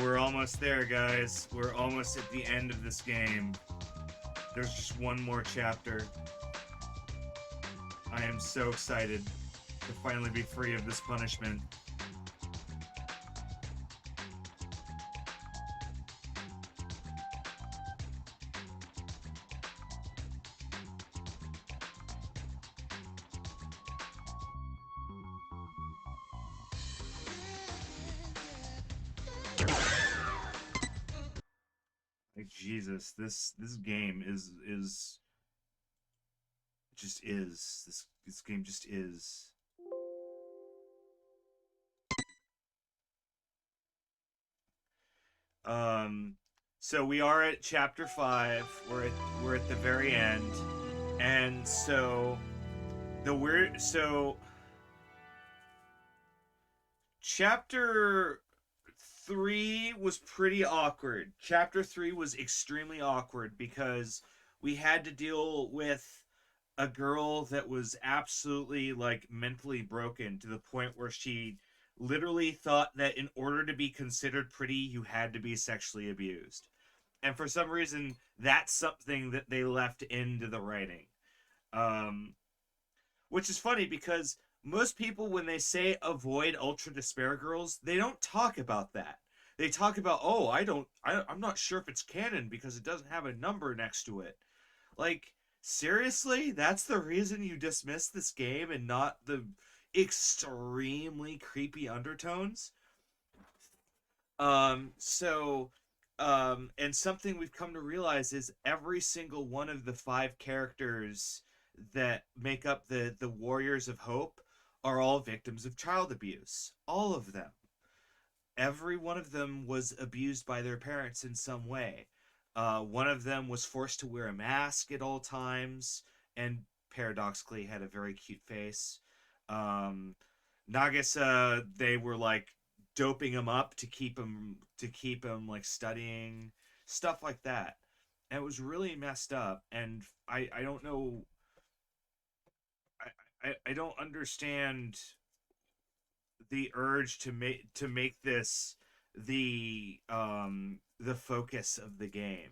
We're almost there, guys. We're almost at the end of this game. There's just one more chapter. I am so excited to finally be free of this punishment. Like, Jesus, this game is just is. This game just is. So we are at chapter 5. We're at the very end. And so chapter 3 was pretty awkward. Chapter 3 was extremely awkward because we had to deal with a girl that was absolutely like mentally broken to the point where she literally thought that in order to be considered pretty, you had to be sexually abused. And for some reason, that's something that they left into the writing. Which is funny because most people, when they say avoid ultra despair girls, they don't talk about that. They talk about, oh, I'm not sure if it's canon because it doesn't have a number next to it. Like, seriously? That's the reason you dismiss this game and not the extremely creepy undertones? And something we've come to realize is every single one of the 5 characters that make up the Warriors of Hope are all victims of child abuse. All of them. Every one of them was abused by their parents in some way. One of them was forced to wear a mask at all times and paradoxically had a very cute face. Nagisa, they were like doping him up to keep him like studying, stuff like that. And it was really messed up, and I don't know, I don't understand the urge to make this the focus of the game,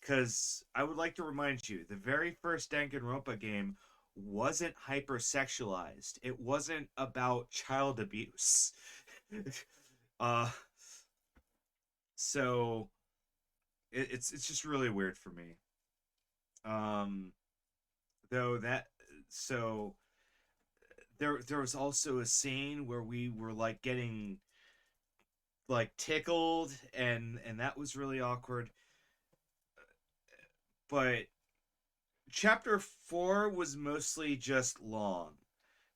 because I would like to remind you, the very first Danganronpa game wasn't hypersexualized. It wasn't about child abuse. So it's just really weird for me. Though that so there was also a scene where we were like getting like tickled, and that was really awkward. But chapter 4 was mostly just long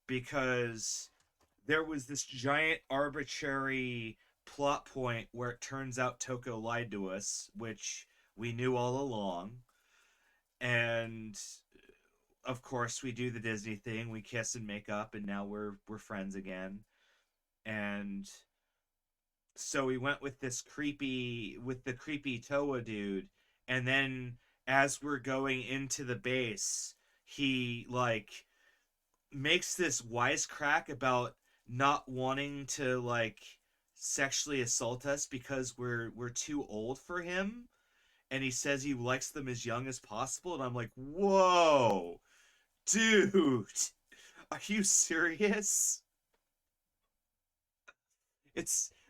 because there was this giant arbitrary plot point where it turns out Toko lied to us, which we knew all along. And of course we do the Disney thing, we kiss and make up, and now we're friends again. And so we went with the creepy Toa dude, and then as we're going into the base, he like makes this wisecrack about not wanting to like sexually assault us because we're too old for him, and he says he likes them as young as possible, and I'm like, whoa, dude, are you serious?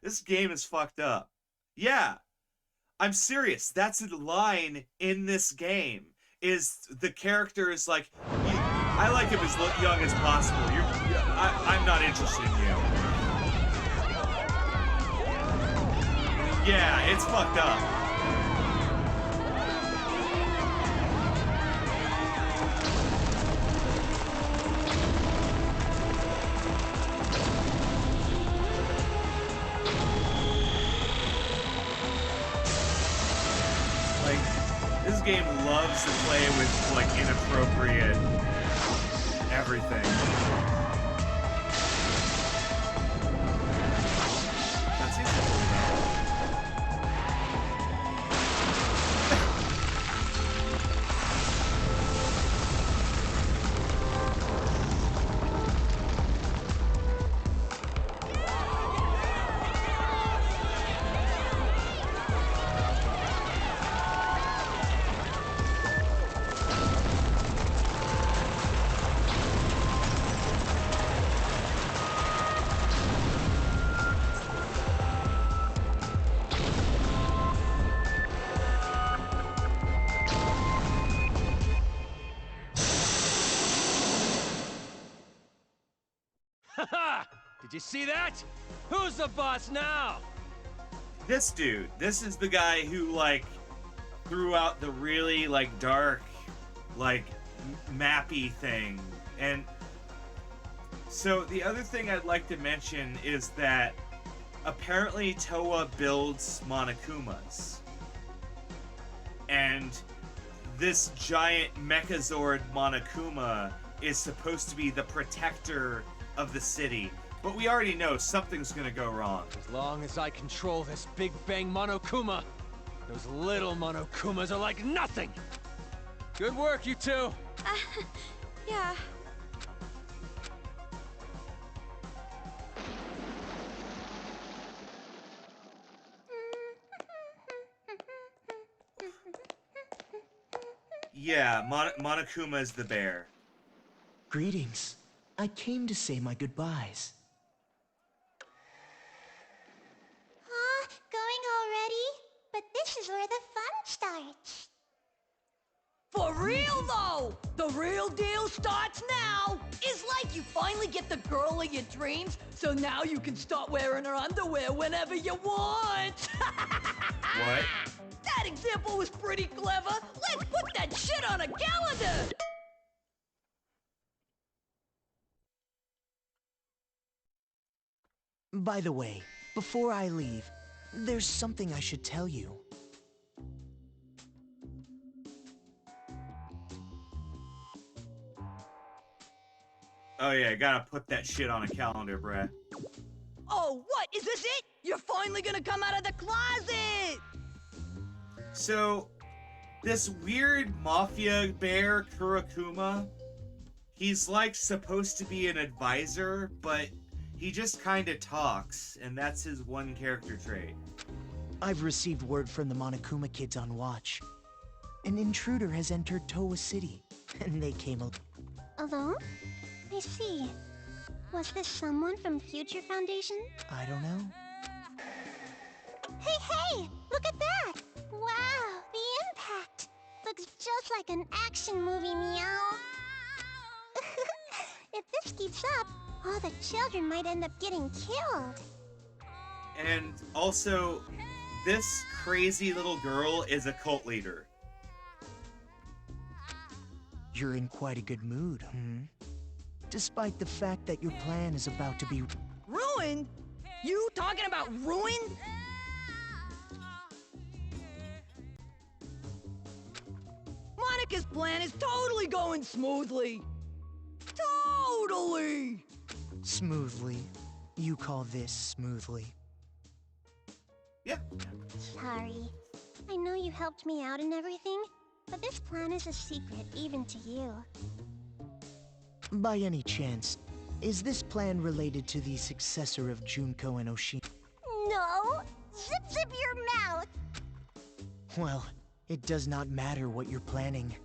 This game is fucked up. Yeah, I'm serious. That's a line in this game. Is the character is like, I like him as young as possible. I'm not interested in you. Yeah, it's fucked up. This game loves to play with like inappropriate everything. That seems cool Did you see that? Who's the boss now? This dude. This is the guy who, like, threw out the really, like, dark, like, mappy thing. And so the other thing I'd like to mention is that apparently Toa builds Monokumas. And this giant Mechazord Monokuma is supposed to be the protector of the city. But we already know something's gonna go wrong. As long as I control this Big Bang Monokuma, those little Monokumas are like nothing! Good work, you two! Yeah. Yeah, Monokuma is the bear. Greetings. I came to say my goodbyes. Going already? But this is where the fun starts. For real though! The real deal starts now! It's like you finally get the girl of your dreams, so now you can start wearing her underwear whenever you want! What? That example was pretty clever! Let's put that shit on a calendar! By the way, before I leave, there's something I should tell you. Oh yeah, gotta put that shit on a calendar, bruh. Oh, what? Is this it? You're finally gonna come out of the closet! So, this weird mafia bear, Kurakuma, he's like supposed to be an advisor, but he just kinda talks, and that's his one character trait. I've received word from the Monokuma kids on watch. An intruder has entered Towa City, and they came Alone? I see. Was this someone from Future Foundation? I don't know. Hey! Look at that! Wow, the impact! Looks just like an action movie, meow. If this keeps up, all the children might end up getting killed. And also, this crazy little girl is a cult leader. You're in quite a good mood, despite the fact that your plan is about to be... Ruined? You talking about ruined? Monica's plan is totally going smoothly. Totally! Smoothly. You call this smoothly. Yeah. Sorry. I know you helped me out and everything, but this plan is a secret even to you. By any chance, is this plan related to the successor of Junko and Oshin? No! Zip your mouth! Well, it does not matter what you're planning.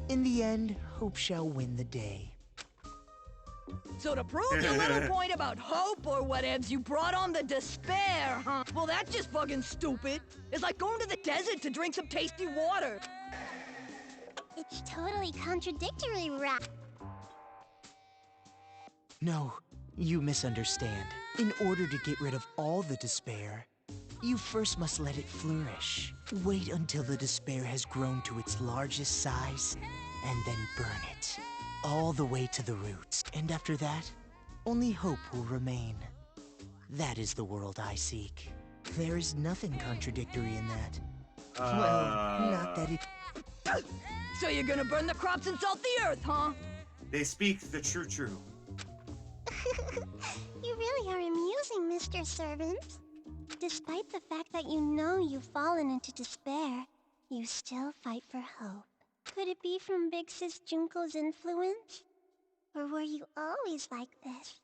In the end, hope shall win the day. So to prove your little point about hope or whatevs, you brought on the despair, huh? Well, that's just fucking stupid. It's like going to the desert to drink some tasty water. It's totally contradictory, Rat. No, you misunderstand. In order to get rid of all the despair, you first must let it flourish. Wait until the despair has grown to its largest size, and then burn it. All the way to the roots. And after that, only hope will remain. That is the world I seek. There is nothing contradictory in that. Well, not that it... So you're gonna burn the crops and salt the earth, huh? They speak the true. You really are amusing, Mr. Servant. Despite the fact that you know you've fallen into despair, you still fight for hope. Could it be from Big Sis Junko's influence? Or were you always like this?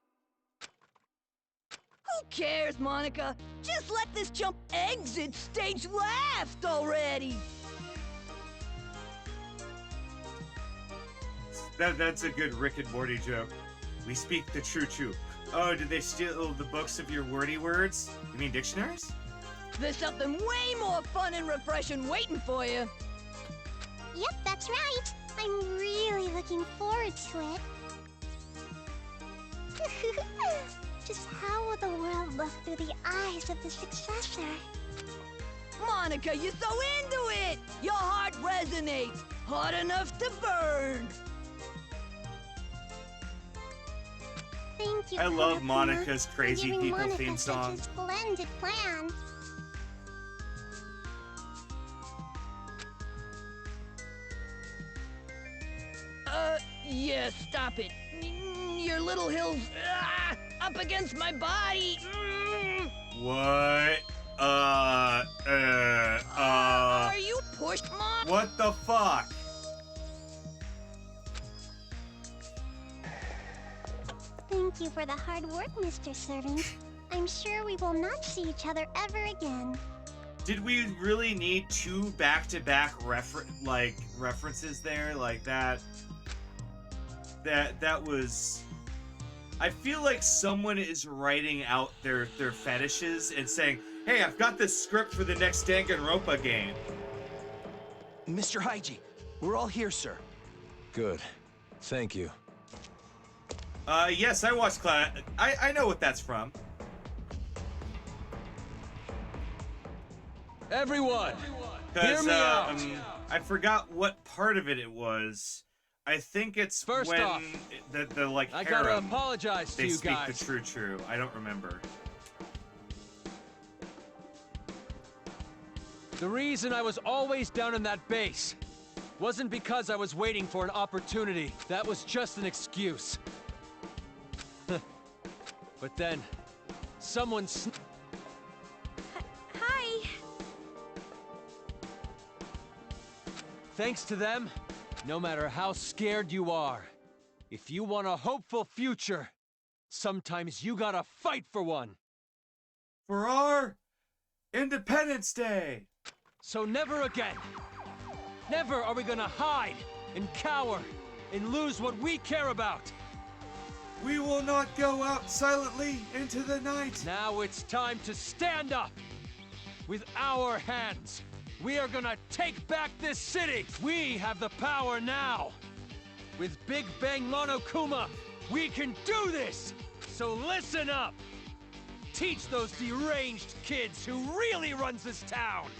Who cares, Monica? Just let this chump exit stage left already! That's a good Rick and Morty joke. We speak the true. Oh, did they steal the books of your wordy words? You mean dictionaries? There's something way more fun and refreshing waiting for you. Yep, that's right. I'm really looking forward to it. Just how will the world look through the eyes of the successor? Monica, you're so into it! Your heart resonates, hot enough to burn! Thank you, I love Kurokuma, Monica's for Crazy giving People Monica theme such song. a splendid plan. Yeah, stop it. Your little hills, up against my body. What? Are you pushed, Mom? What the fuck? Thank you for the hard work, Mr. Servant. I'm sure we will not see each other ever again. Did we really need two back-to-back references there? Like that was... I feel like someone is writing out their fetishes and saying, hey, I've got this script for the next Danganronpa game. Mr. Haiji, we're all here, sir. Good. Thank you. Yes, I watched Class. I know what that's from. Everyone, hear Because me out. I forgot what part of it was. I think it's First when off, the like I gotta harem, apologize to they you speak guys. the true. I don't remember. The reason I was always down in that base wasn't because I was waiting for an opportunity. That was just an excuse. But then, someone Hi. Thanks to them, no matter how scared you are, if you want a hopeful future, sometimes you gotta fight for one. For our Independence Day. So never again. Never are we gonna hide and cower and lose what we care about. We will not go out silently into the night. Now it's time to stand up. With our hands, we are gonna take back this city. We have the power now. With Big Bang Monokuma, we can do this. So listen up. Teach those deranged kids who really runs this town.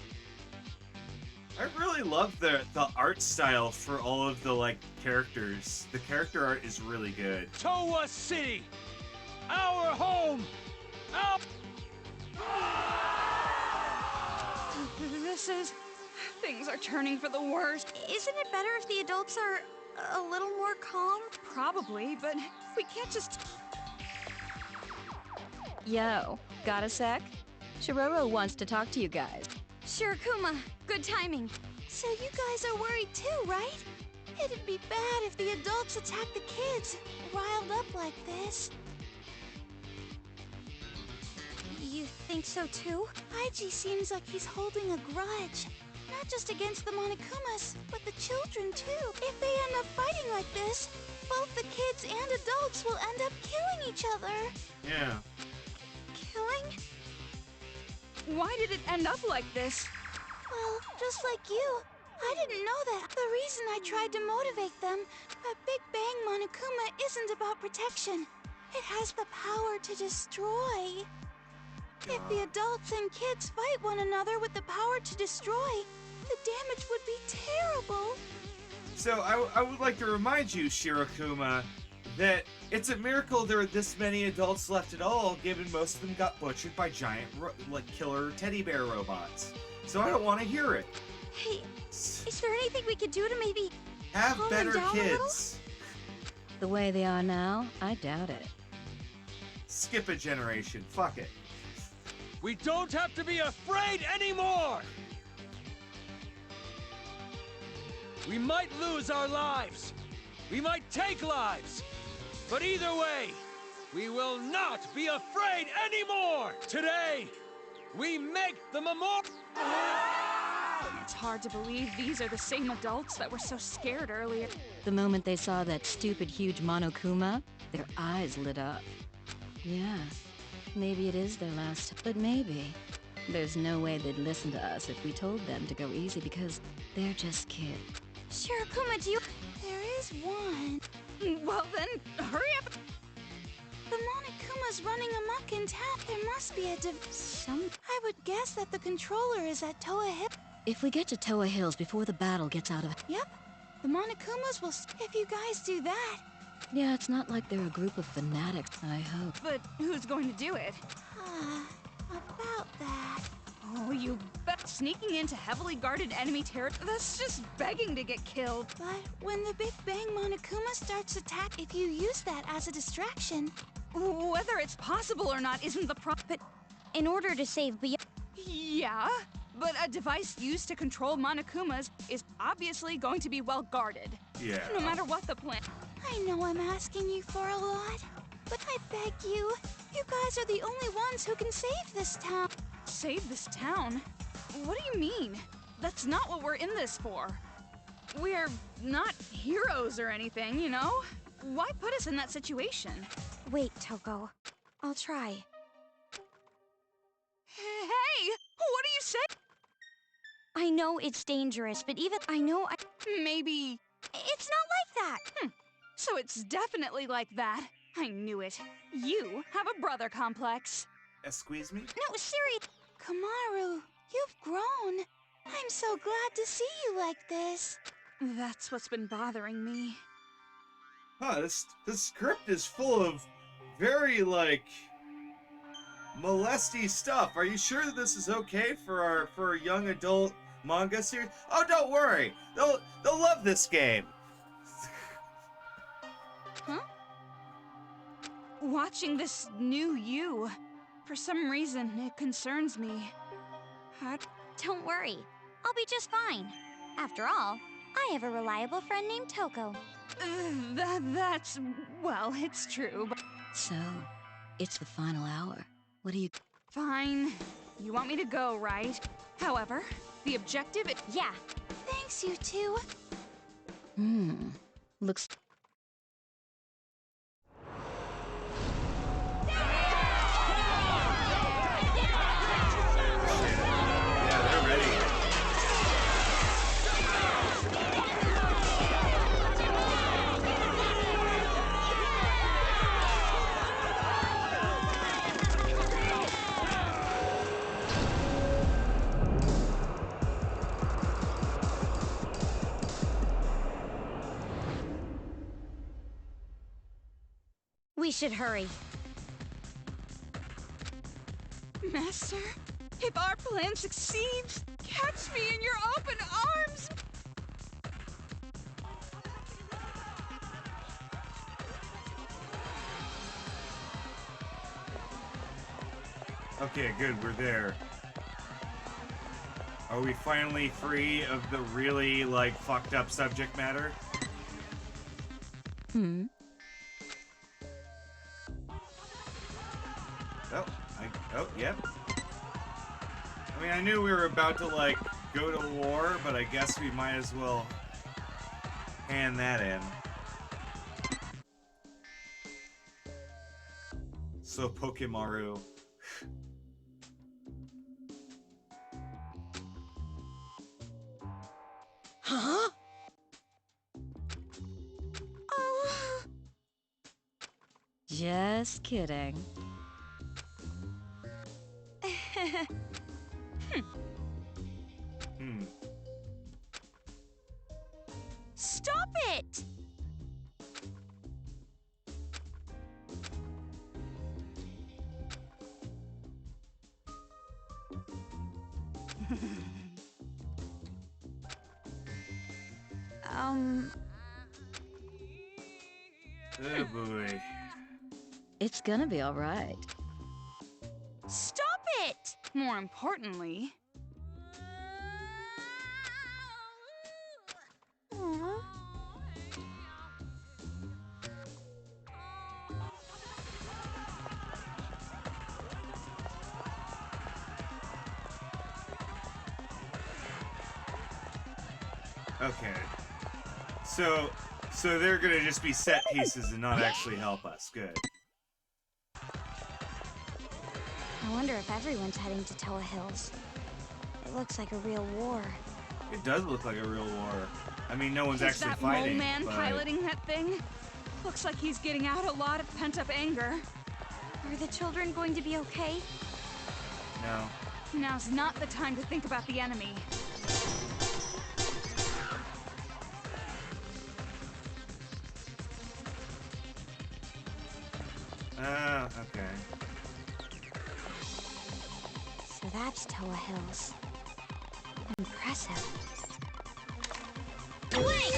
I really love the art style for all of the like characters. The character art is really good. Towa City, our home. Our Things are turning for the worst. Isn't it better if the adults are a little more calm? Probably, but we can't just... Yo, got a sec? Shiroro wants to talk to you guys. Sure, Kuma. Good timing. So you guys are worried too, right? It'd be bad if the adults attack the kids, riled up like this. You think so too? Haiji seems like he's holding a grudge. Not just against the Monokumas, but the children too. If they end up fighting like this, both the kids and adults will end up killing each other. Yeah. Killing? Why did it end up like this? Well, just like you. I didn't know that. The reason I tried to motivate them, that Big Bang Monokuma isn't about protection. It has the power to destroy. If the adults and kids fight one another with the power to destroy, the damage would be terrible. So I would like to remind you, Shirokuma, that it's a miracle there are this many adults left at all, given most of them got butchered by giant, killer teddy bear robots. So I don't want to hear it. Hey, is there anything we could do to maybe Have calm better them down a little? kids. The way they are now, I doubt it. Skip a generation. Fuck it. We don't have to be afraid anymore! We might lose our lives. We might take lives. But either way, we will not be afraid anymore! Today, we make the memorial... It's hard to believe these are the same adults that were so scared earlier. The moment they saw that stupid huge Monokuma, their eyes lit up. Yeah, maybe it is their last, but maybe. There's no way they'd listen to us if we told them to go easy because they're just kids. Sure, Kuma, do you... There is one. Well then, hurry up! The Monokuma Monokuma's running amok in town. There must be a I would guess that the controller is at Toa Hill. If we get to Toa Hills before the battle gets out of... Yep. The Monokumas will... If you guys do that... Yeah, it's not like they're a group of fanatics, I hope. But who's going to do it? About that... Oh, you bet. Sneaking into heavily guarded enemy territory, that's just begging to get killed. But when the Big Bang Monokuma starts attack, if you use that as a distraction... Whether it's possible or not isn't the problem. But in order to save Beyond... Yeah, but a device used to control Monokumas is obviously going to be well guarded. Yeah. No matter what the plan. I know I'm asking you for a lot, but I beg you. You guys are the only ones who can save this town. Save this town? What do you mean? That's not what we're in this for. We're not heroes or anything, you know? Why put us in that situation? Wait, Toko. I'll try. Hey! What do you say? I know it's dangerous, but even Maybe... It's not like that! So it's definitely like that. I knew it. You have a brother complex. Squeeze me? No, serious. Kamaru, you've grown. I'm so glad to see you like this. That's what's been bothering me. Huh, this script is full of very, like, molesty stuff. Are you sure that this is okay for a young adult manga series? Oh, don't worry. They'll love this game. Huh? Watching this new you, for some reason, it concerns me. Don't worry. I'll be just fine. After all, I have a reliable friend named Toko. That's... well, it's true, but... So, it's the final hour. What do you... Fine. You want me to go, right? However, the objective... Yeah. Thanks, you two. Looks... We should hurry. Master, if our plan succeeds, catch me in your open arms! Okay, good, we're there. Are we finally free of the really, like, fucked up subject matter? Yep. I mean, I knew we were about to, like, go to war, but I guess we might as well hand that in. So, Pokemaru. Huh? Oh. Just kidding. Stop it! Oh boy. It's gonna be all right. Stop it! More importantly... Aw. Okay. So they're gonna just be set pieces and not actually help us. Good. I wonder if everyone's heading to Toa Hills. It looks like a real war. It does look like a real war. I mean, no one's Is actually that fighting. mole man but... piloting that thing? Looks like he's getting out a lot of pent-up anger. Are the children going to be okay? No. Now's not the time to think about the enemy. Okay. So that's Toa Hills. Impressive. Alright.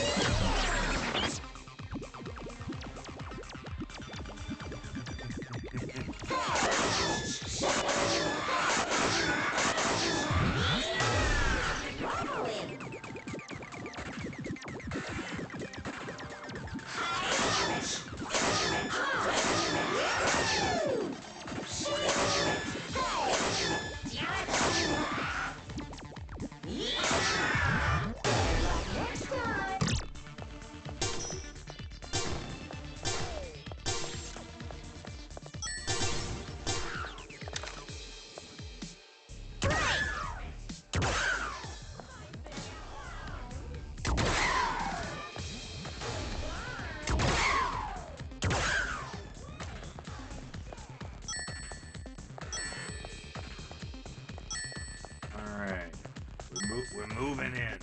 We're moving in.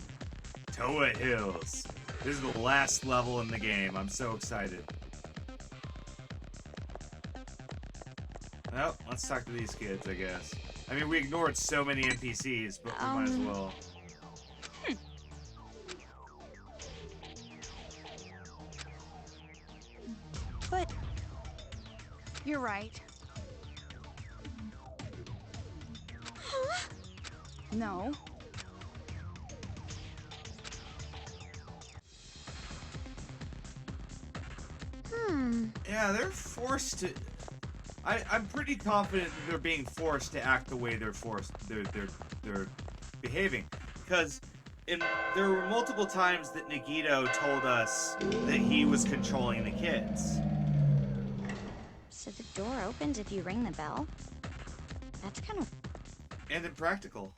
Toa Hills. This is the last level in the game. I'm so excited. Well, let's talk to these kids, I guess. I mean, we ignored so many NPCs, but we might as well. But you're right. No. Yeah, they're forced to. I'm pretty confident that they're being forced to act the way they're behaving, because there were multiple times that Nagito told us that he was controlling the kids. So the door opens if you ring the bell? That's kind of... And impractical.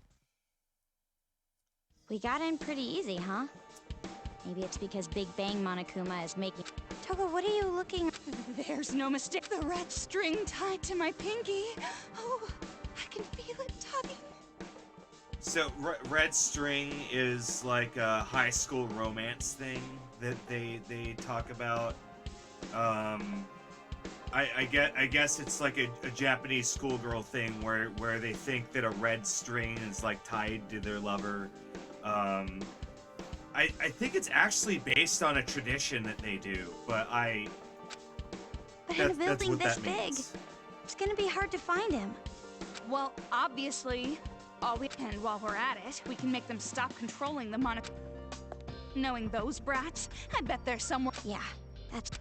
We got in pretty easy, huh? Maybe it's because Big Bang Monokuma is making... Toga, what are you looking... There's no mistake. The red string tied to my pinky. Oh, I can feel it tugging. So Red String is like a high school romance thing that they talk about. I guess it's like a Japanese schoolgirl thing where they think that a red string is like tied to their lover. I think it's actually based on a tradition that they do, but But in a building this big, means. it's gonna be hard to find him. Well, obviously, and while we're at it, we can make them stop controlling the Knowing those brats, I bet they're somewhere. Yeah, that's...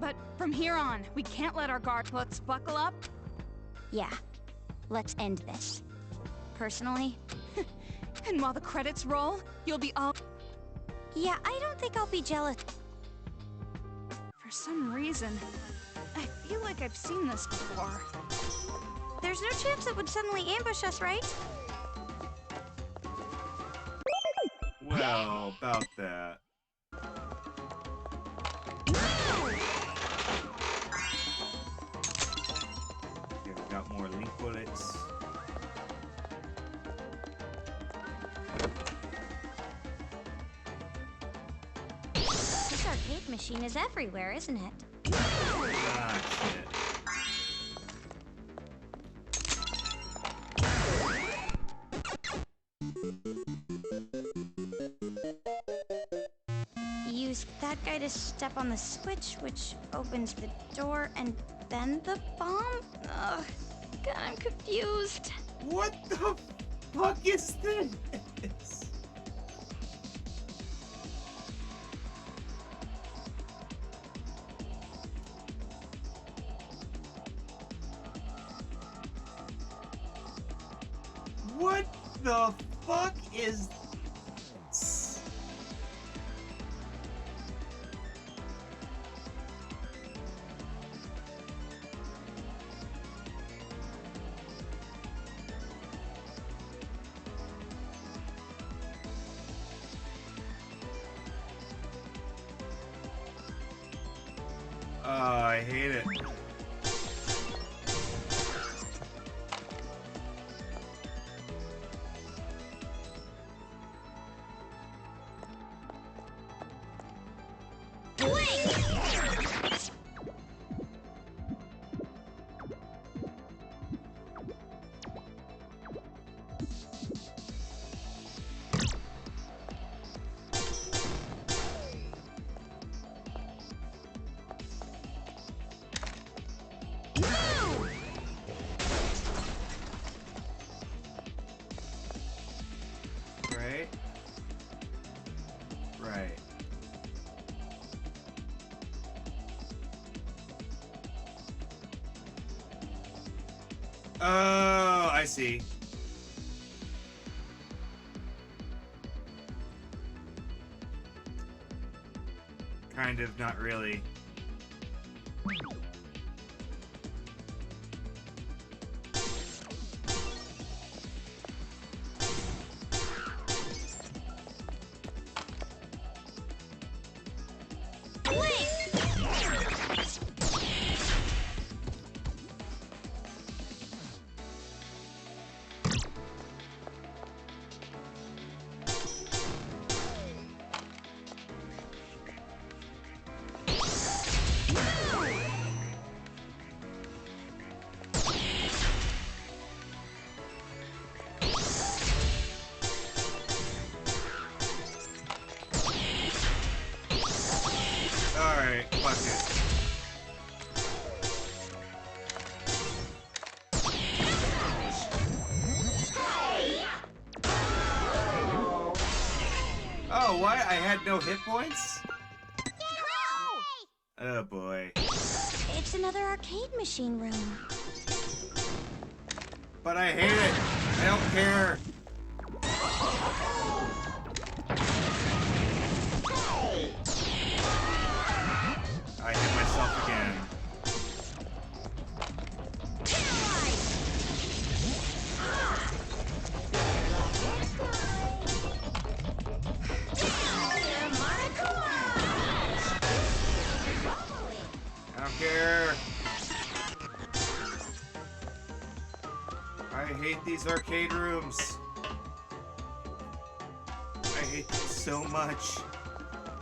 But from here on, we can't let our guard. Let's buckle up. Yeah, let's end this. Personally... And while the credits roll, you'll be all... Yeah, I don't think I'll be jealous. For some reason, I feel like I've seen this before. There's no chance it would suddenly ambush us, right? Well, about that. Okay, we got more link bullets. This arcade machine is everywhere, isn't it? Ah, shit. Use that guy to step on the switch, which opens the door, and then the bomb? Ugh, God, I'm confused. What the fuck is this? What the fuck is this? I hate it. Right? Right. Oh, I see. Kind of, not really. Alright, fuck it. Oh, what? I had no hit points? Oh boy. It's another arcade machine room. But I hate it. I don't care. I hit myself again. I don't care. I hate these arcade rooms. I hate them so much.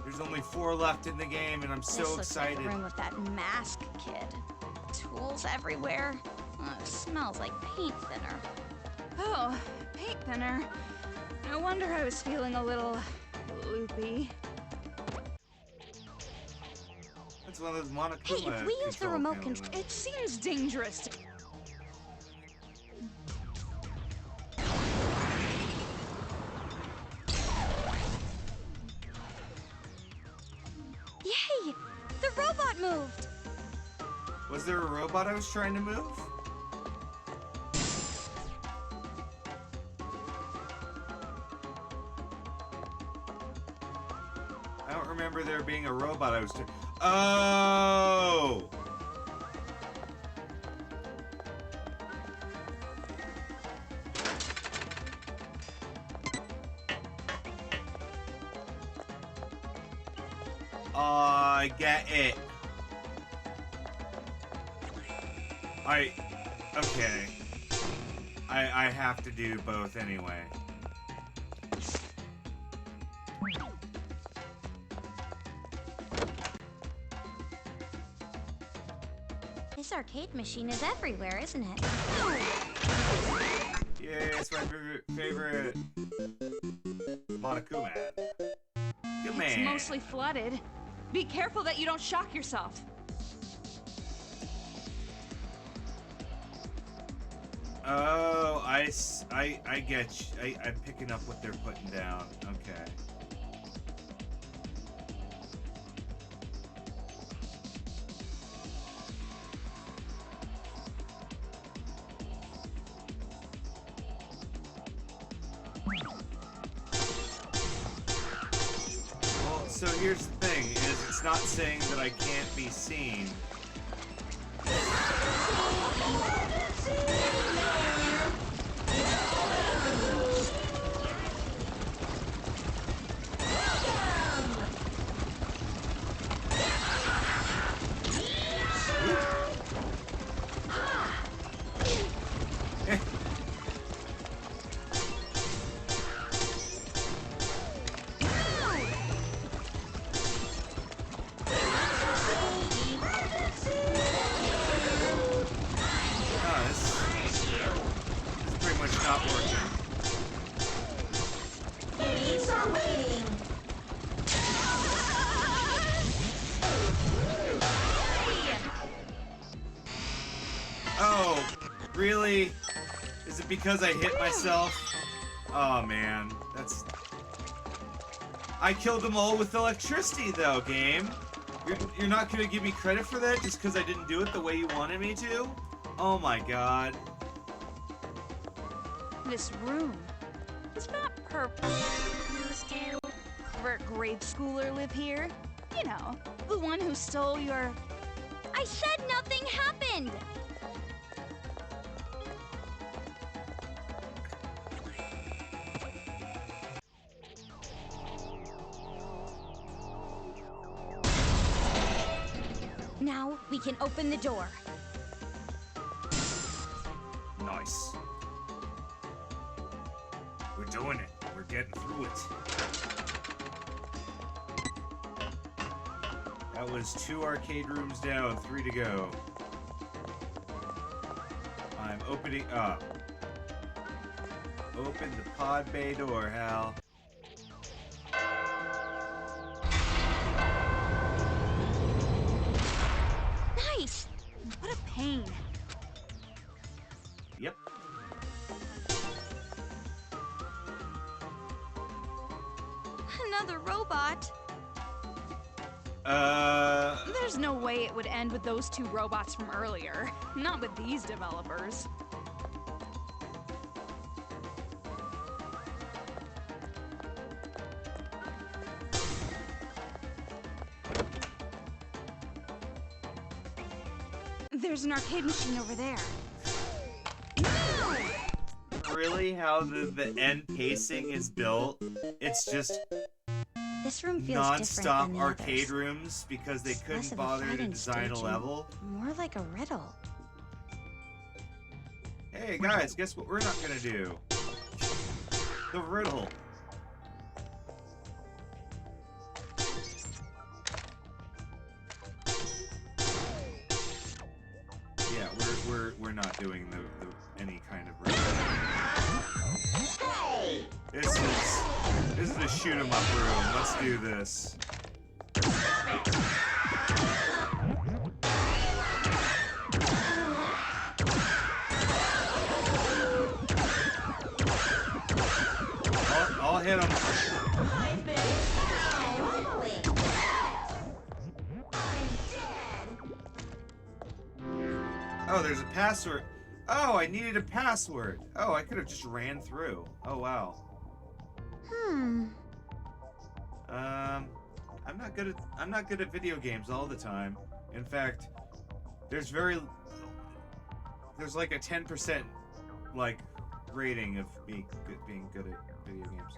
There's only 4 left in the game, and I'm so excited. This looks like the room with that mask kid. Tools everywhere. It smells like paint thinner. Oh, paint thinner. No wonder I was feeling a little loopy. It's one of those Monokuma. Hey, if we use the remote control, It seems dangerous. Yay! The robot moved! Was there a robot I was trying to move? I don't remember there being a robot I was Oh! I get it. Okay. I have to do both anyway. This arcade machine is everywhere, isn't it? Yeah, it's my favorite Monokuma. Good man. It's mostly flooded. Be careful that you don't shock yourself. Oh, I get you. I'm picking up what they're putting down. Okay. Well, so here's the thing, is it's not saying that I can't be seen. Really? Is it because I hit myself? Oh man, that's... I killed them all with electricity though, game. You're not gonna give me credit for that just because I didn't do it the way you wanted me to? Oh my god. This room is not purple. Grade schooler live here? You know, the one who stole your... I said nothing happened! Now we can open the door. Nice. We're doing it. We're getting through it. That was 2 arcade rooms down, 3 to go. I'm opening up. Open the pod bay door, Hal. Nice! What a pain. Yep. Another robot? There's no way it would end with those 2 robots from earlier. Not with these developers. There's an arcade machine over there. Really? How the end pacing is built? It's just This room feels non-stop different than the arcade others. rooms because they Less couldn't of a bother to fighting design a stage level. and more like a riddle. Hey guys, guess what we're not gonna do? The riddle. Yeah, we're not doing the any kind of riddle. This is a shoot 'em up room. Let's do this. I'll hit him. Oh, there's a password. Oh, I needed a password. Oh, I could have just ran through. Oh, wow. I'm not good at video games all the time. In fact, there's like a 10% like rating of being good at video games.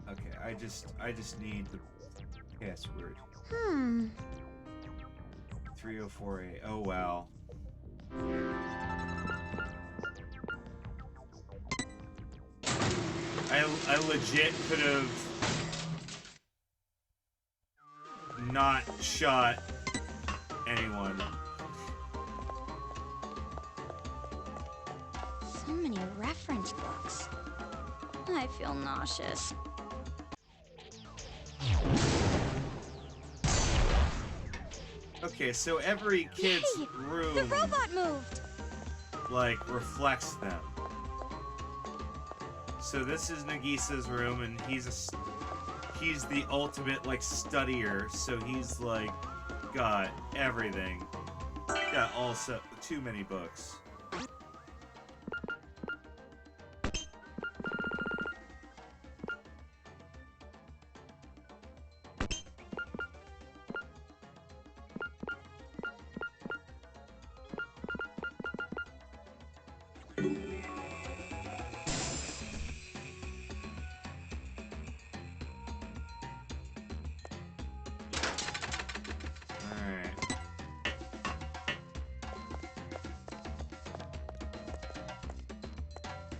Okay, I just need the password. 304A. Oh wow. I legit could have not shot anyone. So many reference books. I feel nauseous. Okay, so every kid's Yay! room The robot moved! like reflects them. So this is Nagisa's room, and he's the ultimate like studier. So he's like got everything. Got too many books.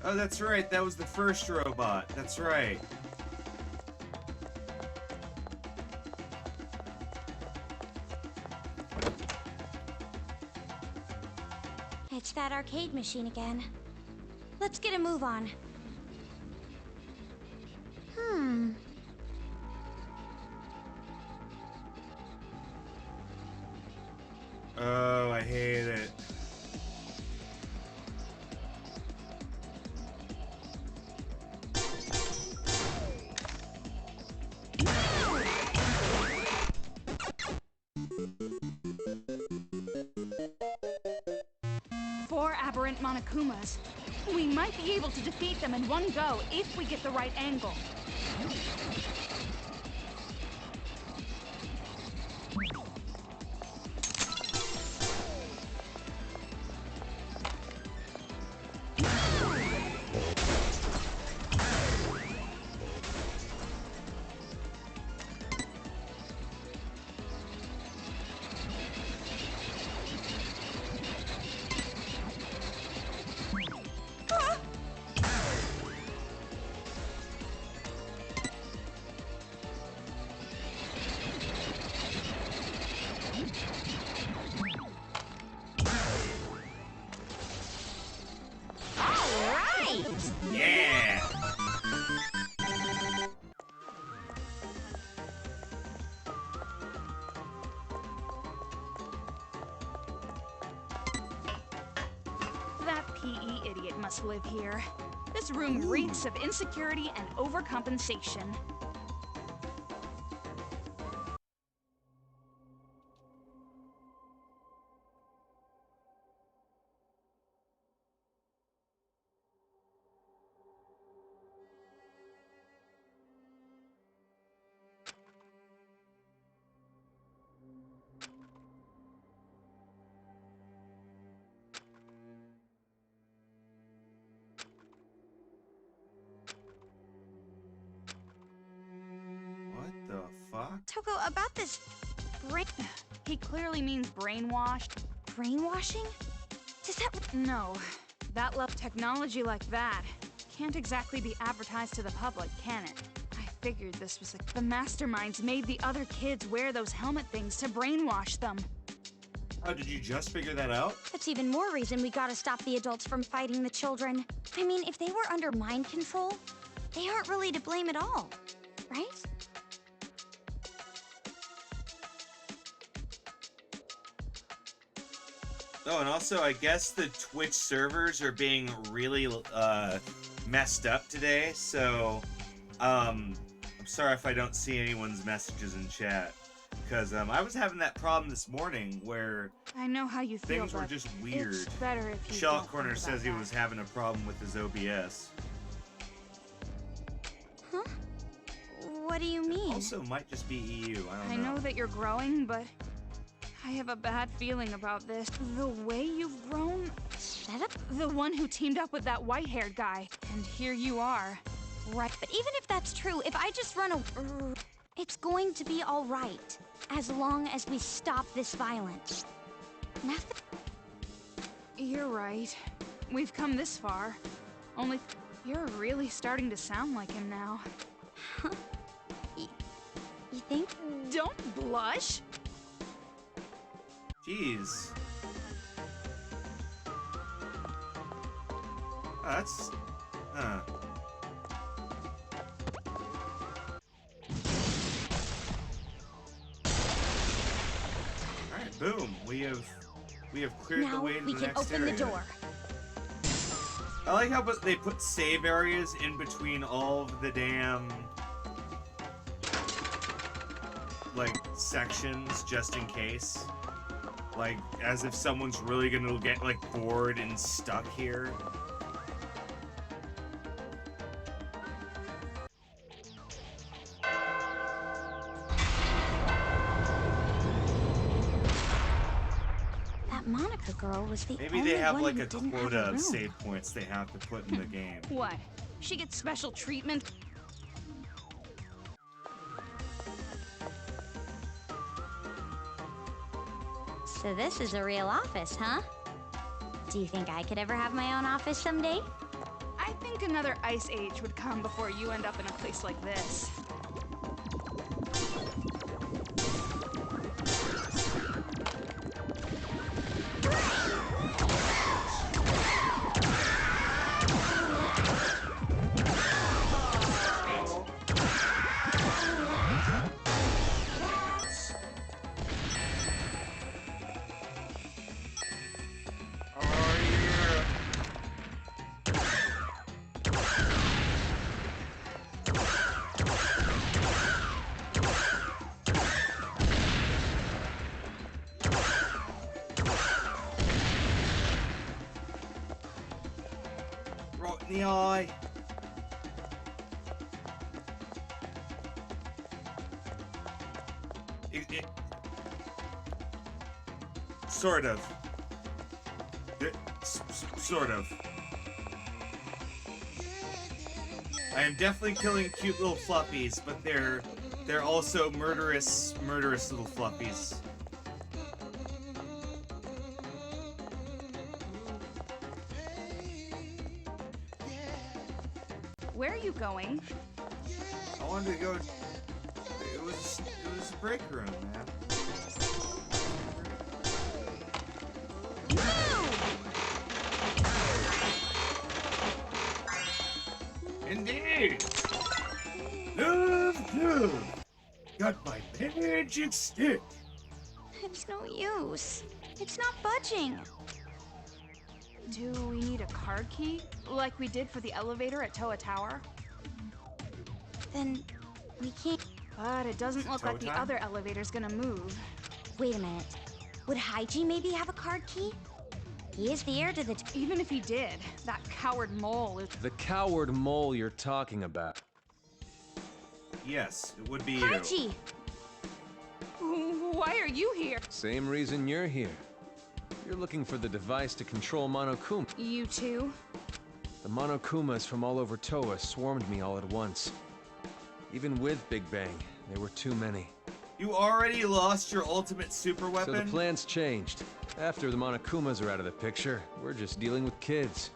Oh, that's right. That was the first robot. That's right. It's that arcade machine again. Let's get a move on. Oh, I hate it. Four aberrant Monokumas. We might be able to defeat them in one go if we get the right angle. Yeah! That PE idiot must live here. This room reeks of insecurity and overcompensation. What the fuck? Toko, about this brain... He clearly means brainwashed. Brainwashing? Does that... No. That level technology like that can't exactly be advertised to the public, can it? I figured this was the masterminds made the other kids wear those helmet things to brainwash them. Oh, did you just figure that out? That's even more reason we gotta stop the adults from fighting the children. I mean, if they were under mind control, they aren't really to blame at all, right? Oh, and also, I guess the Twitch servers are being really messed up today, so I'm sorry if I don't see anyone's messages in chat. Because I was having that problem this morning where I know how you feel, things were but just weird. it's better if you Shot don't Corner think about says he that. was having a problem with his OBS. Huh? What do you mean? Also, might just be EU. I I don't know. know that you're growing, but I have a bad feeling about this. The way you've grown... Shut up. The one who teamed up with that white-haired guy. And here you are. Right, but even if that's true, if I just run a... It's going to be all right, as long as we stop this violence. Nothing... You're right. We've come this far. Only you're really starting to sound like him now. You think? Don't blush! Jeez. Oh, that's... Alright, boom. We have cleared the Now way to we the can next open area. the door. I like how they put save areas in between all of the damn like sections just in case. Like as if someone's really gonna get like bored and stuck here. That Monica girl was the Maybe only they have one like who a didn't have quota a room. of save points they have to put in the game. What? She gets special treatment? So this is a real office, huh? Do you think I could ever have my own office someday? I think another ice age would come before you end up in a place like this. out in the eye. Sort of. Sort of. I am definitely killing cute little fluffies, but they're also murderous little fluffies. Where are you going? I wanted to go. It was a break room, man. Indeed! Love! Got my magic stick! It's no use. It's not budging. Do we need a card key? Like we did for the elevator at Toa Tower? Then we can't. But it doesn't look like the other elevator's gonna move. Wait a minute. Would Haiji maybe have a card key? He is the heir to the... Even if he did, that coward mole is... The coward mole you're talking about. Yes, it would be Haiji! you. Why are you here? Same reason you're here. You're looking for the device to control Monokuma. You too? The Monokumas from all over Toa swarmed me all at once. Even with Big Bang, there were too many. You already lost your ultimate super So weapon? the plan's changed. After the Monokumas are out of the picture, we're just dealing with kids.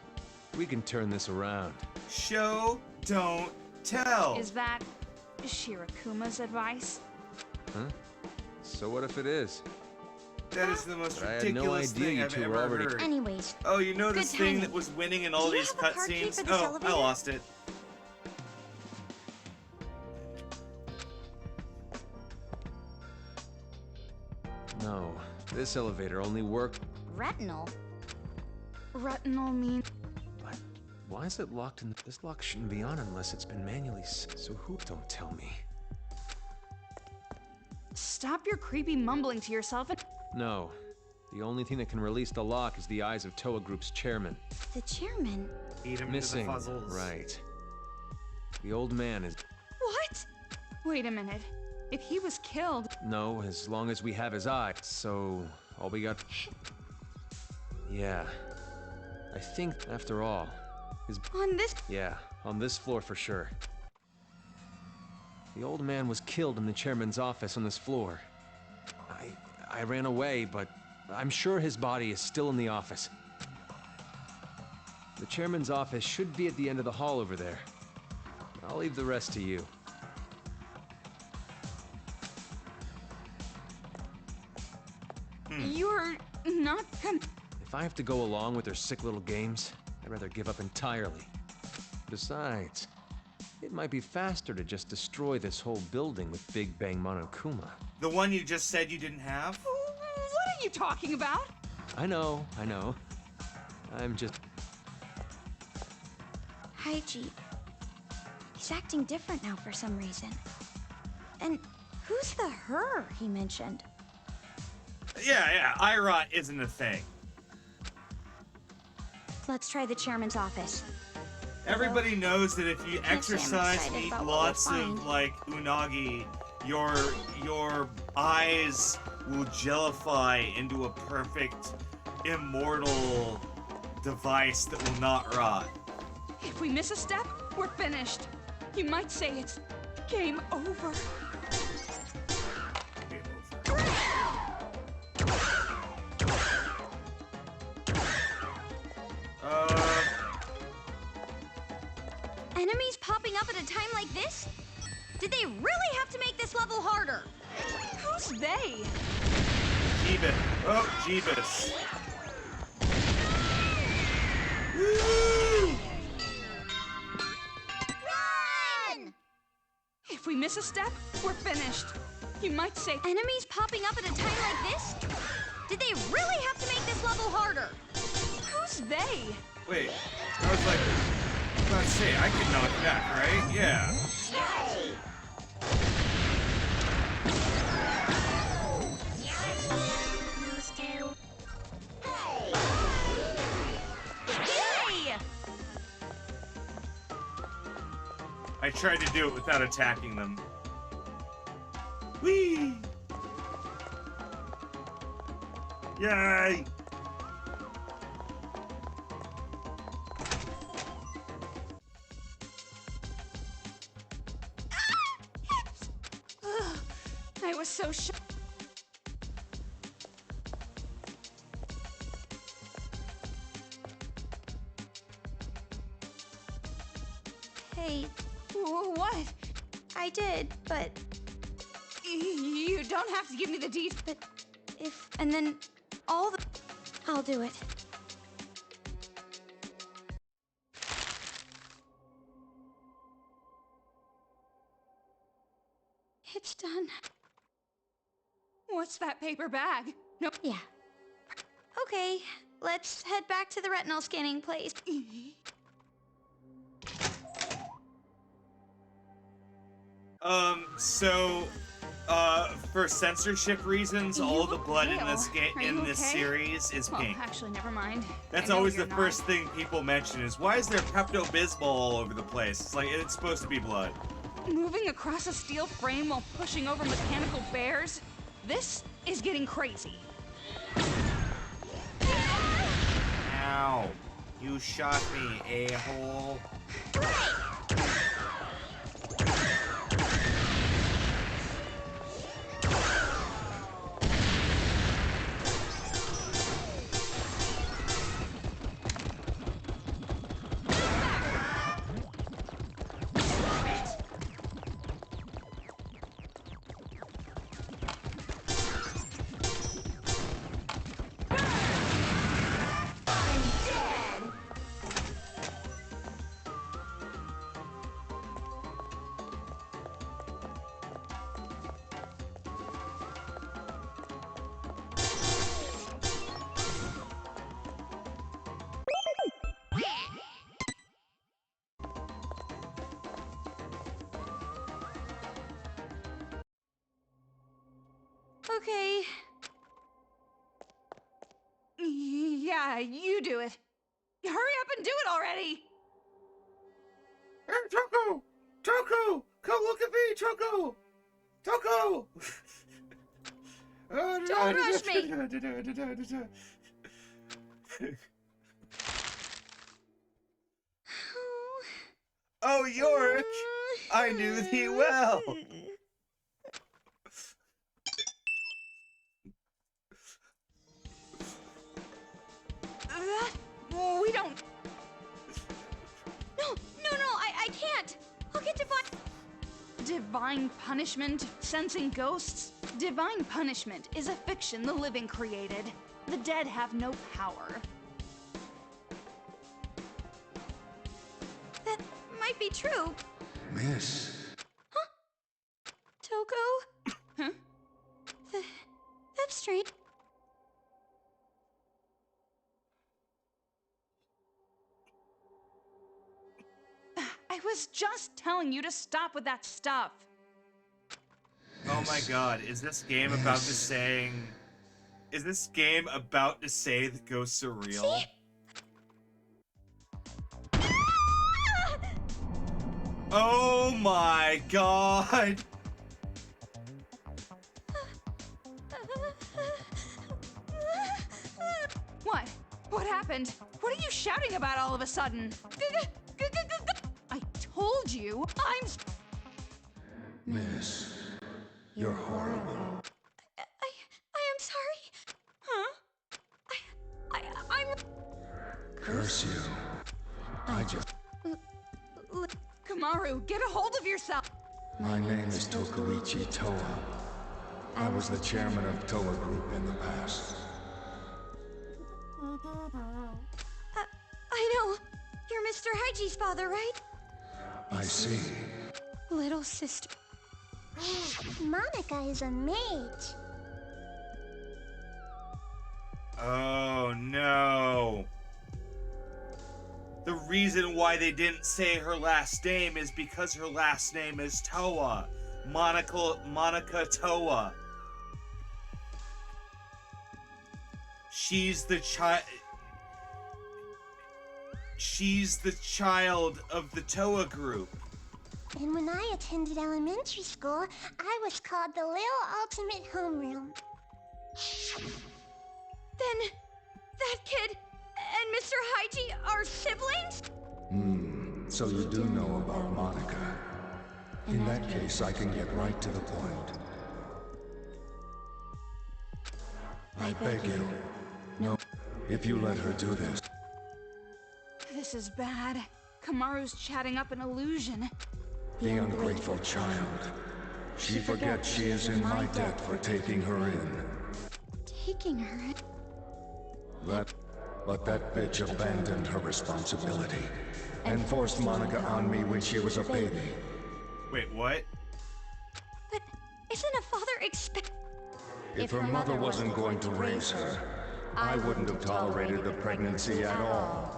We can turn this around. Show, don't tell! Is that Shirakuma's advice? Huh? So what if it is? That is the most But I had no ridiculous idea thing you I've two were ever already- heard. Anyways, Oh, you know Good this thing timing. that was winning in all Do you these have a card key cutscenes? for this Oh, elevator? I lost it. No, this elevator only worked. retinal. Retinal means... But why is it locked in? This lock shouldn't be on unless it's been manually so who? Don't tell me. Stop your creepy mumbling to yourself and... No. The only thing that can release the lock is the eyes of Toa Group's chairman. The chairman. Eat him Missing. to the fuzzles. Right. The old man is... What? Wait a minute. If he was killed... No, as long as we have his eye. So, all we got... Yeah. I think, after all, his... On this... Yeah, on this floor for sure. The old man was killed in the chairman's office on this floor. I ran away, but I'm sure his body is still in the office. The chairman's office should be at the end of the hall over there. I'll leave the rest to you. You're not If I have to go along with their sick little games, I'd rather give up entirely. Besides, it might be faster to just destroy this whole building with Big Bang Monokuma. The one you just said you didn't have? What are you talking about? I know. I'm just... Haiji. He's acting different now for some reason. And who's the her he mentioned? Yeah, IROT isn't a thing. Let's try the chairman's office. Everybody knows that if you Can't say I'm exercise excited and eat about what lots we'll of, find. like, unagi, your eyes will jellify into a perfect, immortal device that will not rot. If we miss a step, we're finished. You might say it's game over. Enemies popping up at a time like this? Did they really have to make this level harder? Who's they? Jeebus. Oh, Jeebus. Woo! Run! If we miss a step, we're finished. You might say... Enemies popping up at a time like this? Did they really have to make this level harder? Who's they? Wait, I was like, about to say, I could knock back, right? Yeah. Hey! I tried to do it without attacking them. Whee! Yay! I was so shocked. Hey, What? I did, but You don't have to give me the details. but if and then all the I'll do it. It's done. What's that paper bag? No. Yeah. Okay, let's head back to the retinal scanning place. For censorship reasons, all the blood in this Are you okay? series is Well, pink. actually, never mind. That's I know always you're the not. first thing people mention is, why is there Pepto-Bismol all over the place? It's like, it's supposed to be blood. Moving across a steel frame while pushing over mechanical bears? This is getting crazy. Ow. You shot me, a-hole. Okay. Yeah, you do it. Hurry up and do it already! Hey, Toko! Toko! Come look at me, Toko! Toko! Don't rush me. Oh, Yorick! I knew thee well! We don't... No, I can't. I'll get divine. Divine punishment? Sensing ghosts? Divine punishment is a fiction the living created. The dead have no power. That might be true. Miss. Toko? Huh? That's strange. I was just telling you to stop with that stuff. Oh my god, is this game about to saying... Is this game about to say the ghosts are real? Oh my god! What? What happened? What are you shouting about all of a sudden? I told you, Miss. You're horrible. I am sorry. Huh? I'm... Curse you. I just... Kamaru, get a hold of yourself! My name is Tokuichi Toa. I was the chairman of Toa Group in the past. I know. You're Mr. Haiji's father, right? I see. Little sister. Monica is a mage. Oh no. The reason why they didn't say her last name is because her last name is Toa. Monica Toa. She's the child of the Toa group. And when I attended elementary school, I was called the Little Ultimate Homeroom. Then that kid and Mr. Haiji are siblings? So you do know about Monica. In that case, I can get right to the point. I beg you, no, if you let her do this. This is bad. Kamaru's chatting up an illusion. The ungrateful child. She forgets she is in my debt for taking her in. Taking her? But that bitch abandoned her responsibility and forced Monica on me when she was a baby. Wait, what? But isn't a father expect... If her mother wasn't going to raise her, I wouldn't have tolerated the pregnancy at all.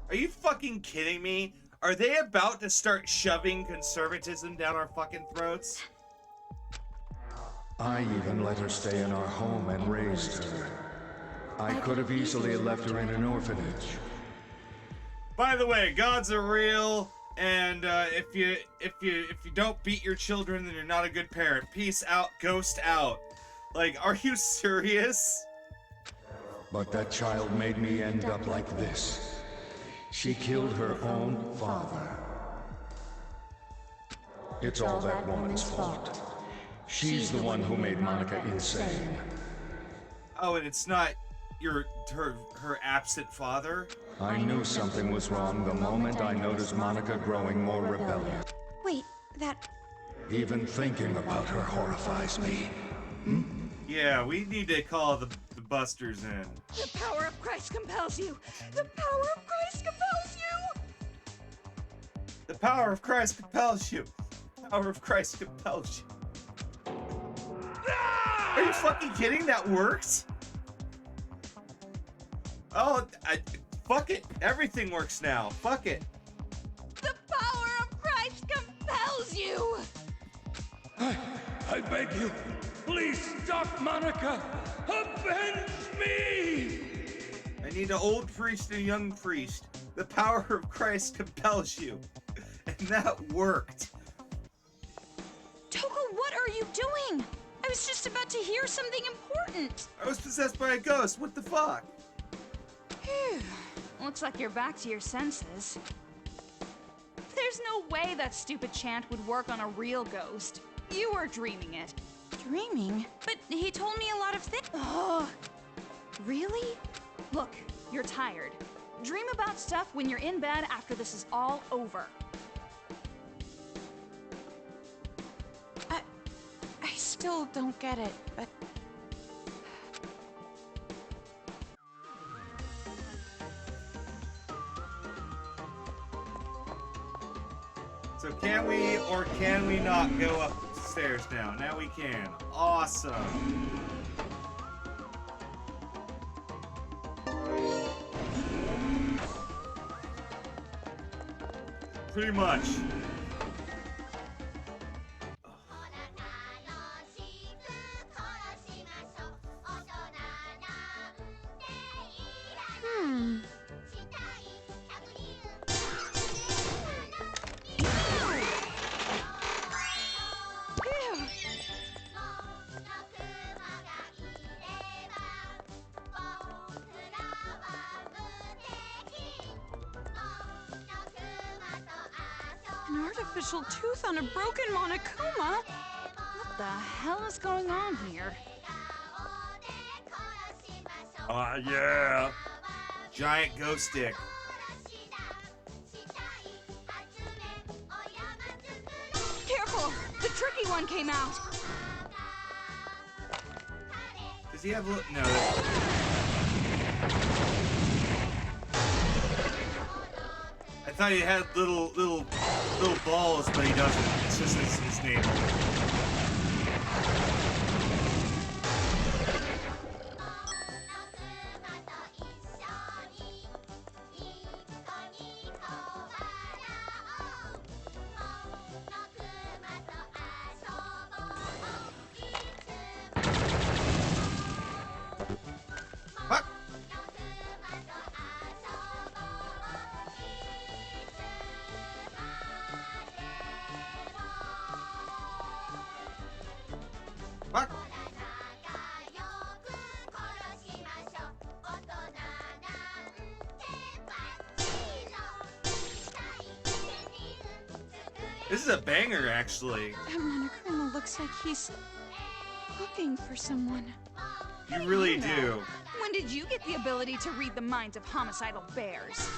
Are you fucking kidding me? Are they about to start shoving conservatism down our fucking throats? I even let her stay in our home and raised her. I could have easily left her in an orphanage. By the way, gods are real, and if you don't beat your children, then you're not a good parent. Peace out, ghost out. Like, are you serious? But that child made me end up like this. She killed her own father. It's all that woman's fault. She's the one who made Monica insane. Oh, and it's not her absent father? I knew something was wrong the moment I noticed Monica growing more rebellious. Wait, that... Even thinking about her horrifies me. Yeah, we need to call the busters in. The power of Christ compels you! The power of Christ compels you! The power of Christ compels you. The power of Christ compels you. Are you fucking kidding? That works? Oh, fuck it. Everything works now. Fuck it. The power of Christ compels you! I beg you, please stop Monica! Avenge me! I need an old priest and a young priest. The power of Christ compels you. And that worked. Toko, what are you doing? I was just about to hear something important. I was possessed by a ghost. What the fuck? Phew. Looks like you're back to your senses. There's no way that stupid chant would work on a real ghost. You were dreaming it. Dreaming? But he told me a lot of things. Oh, really? Look, you're tired. Dream about stuff when you're in bed after this is all over. I still don't get it, but... So can we or can we not go upstairs now? Now we can. Awesome. Pretty much. An artificial tooth on a broken Monokuma? What the hell is going on here? Yeah. Giant ghost stick. Careful! The tricky one came out! Does he have a little... No. I thought he had little balls, but he doesn't. It's just his name. What? What? This is a banger, actually. That Monokuma looks like he's looking for someone. You really do. When did you get the ability to read the minds of homicidal bears?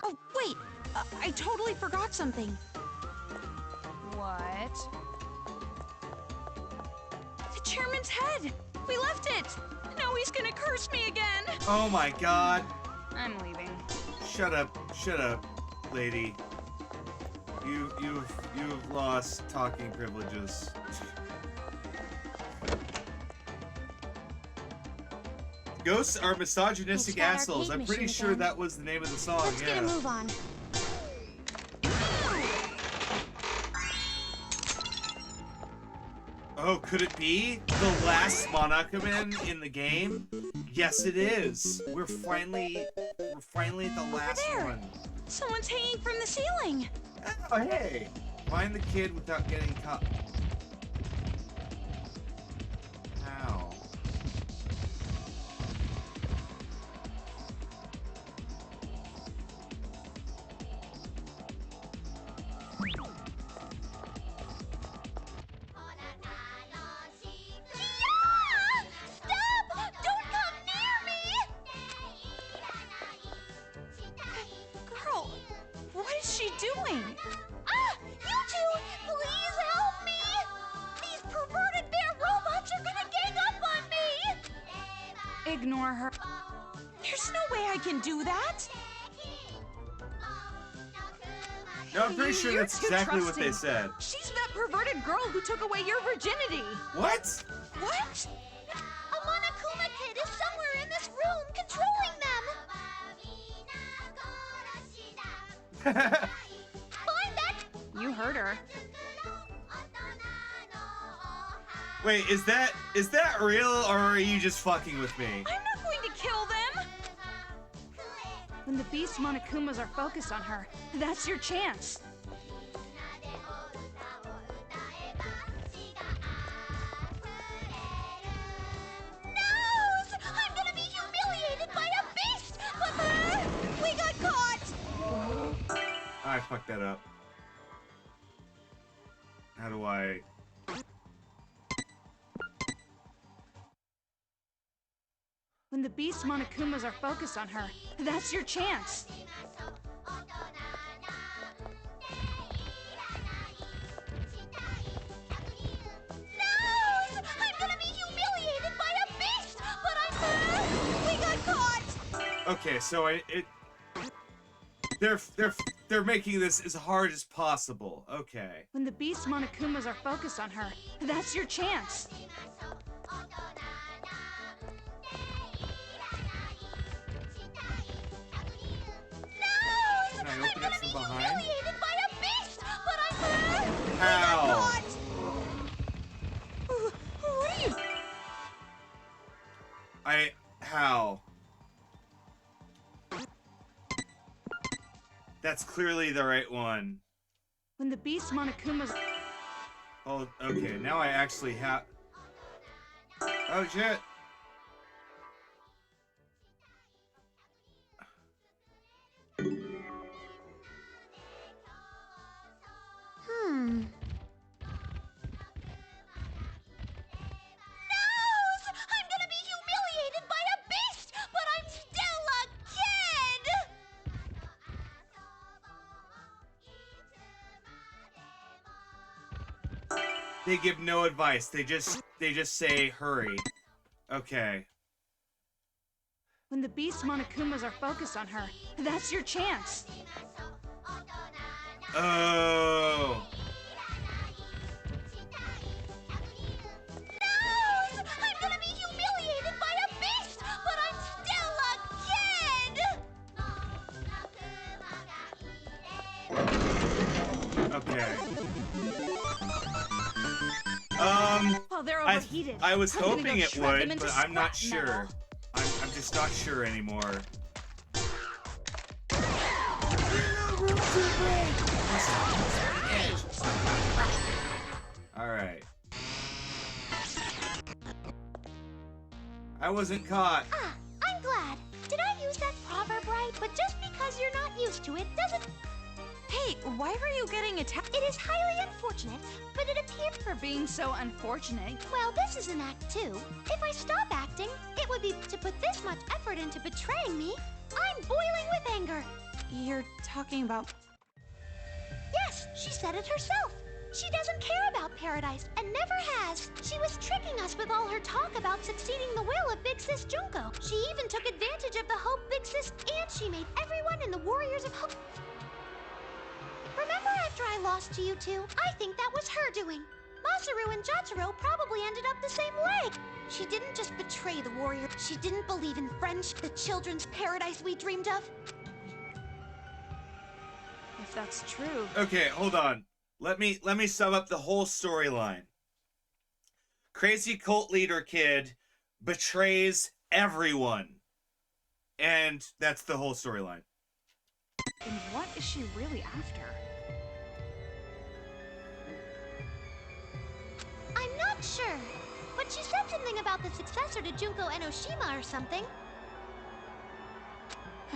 Oh, wait! I totally forgot something. What? The chairman's head! We left it! Now he's gonna curse me again! Oh my god. I'm leaving. Shut up, lady. You've lost talking privileges. Ghosts are misogynistic assholes. I'm pretty sure that was the name of the song. Let's get a move on. Oh, could it be the last Monokuman in the game? Yes, it is. We're finally at the last one. Someone's hanging from the ceiling! Oh, hey! Find the kid without getting caught. Ow. Stop! Don't come near me! Girl, what is she doing? Ah! You two! Please help me! These perverted bear robots are gonna gang up on me! Ignore her. There's no way I can do that! No, I'm pretty sure You're that's too exactly what they trusting. said. She's that perverted girl who took away your virginity! What? What? A Monokuma kid is somewhere in this room controlling them! Find that! You heard her. Wait, is that real, or are you just fucking with me? I'm not going to kill them! When the beast Monokumas are focused on her, that's your chance. No! I'm gonna be humiliated by a beast! We got caught! I fucked that up. How do I... When the beast Monokumas are focused on her, that's your chance. No! I'm gonna be humiliated by a beast! We got caught! Okay, so they're making this as hard as possible. Okay. When the beast Monokumas are focused on her, that's your chance. Can I open it from behind? Humiliated by a beast! How? What are you... How? That's clearly the right one. When the beast Monokumas... Oh, okay, now I actually have... Oh, shit! I'm gonna be humiliated by a beast, but I'm still a kid! They give no advice. They just say hurry. Okay. When the beast Monokumas are focused on her, that's your chance. Oh. I'm gonna be humiliated by a beast, but I'm still a kid! Okay. While they're overheated, I was I'm gonna hoping go it shred them would, into but I'm not scrap sure. metal. I'm just not sure anymore. Alright. I wasn't caught. Ah, I'm glad. Did I use that proverb right? But just because you're not used to it doesn't... Hey, why were you getting attacked? It is highly unfortunate, but it appears... For being so unfortunate. Well, this is an act too. If I stop acting, it would be to put this much effort into betraying me. I'm boiling with anger. You're talking about... Yes, she said it herself. She doesn't care about paradise, and never has. She was tricking us with all her talk about succeeding the will of Big Sis Junko. She even took advantage of the hope Big Sis, and she made everyone in the Warriors of Hope... Remember after I lost to you two? I think that was her doing. Masaru and Jotaro probably ended up the same way. She didn't just betray the warrior. She didn't believe in friendship, the children's paradise we dreamed of. If that's true... Okay, hold on. Let me sum up the whole storyline. Crazy cult leader kid betrays everyone. And that's the whole storyline. And what is she really after? I'm not sure, but she said something about the successor to Junko Enoshima or something.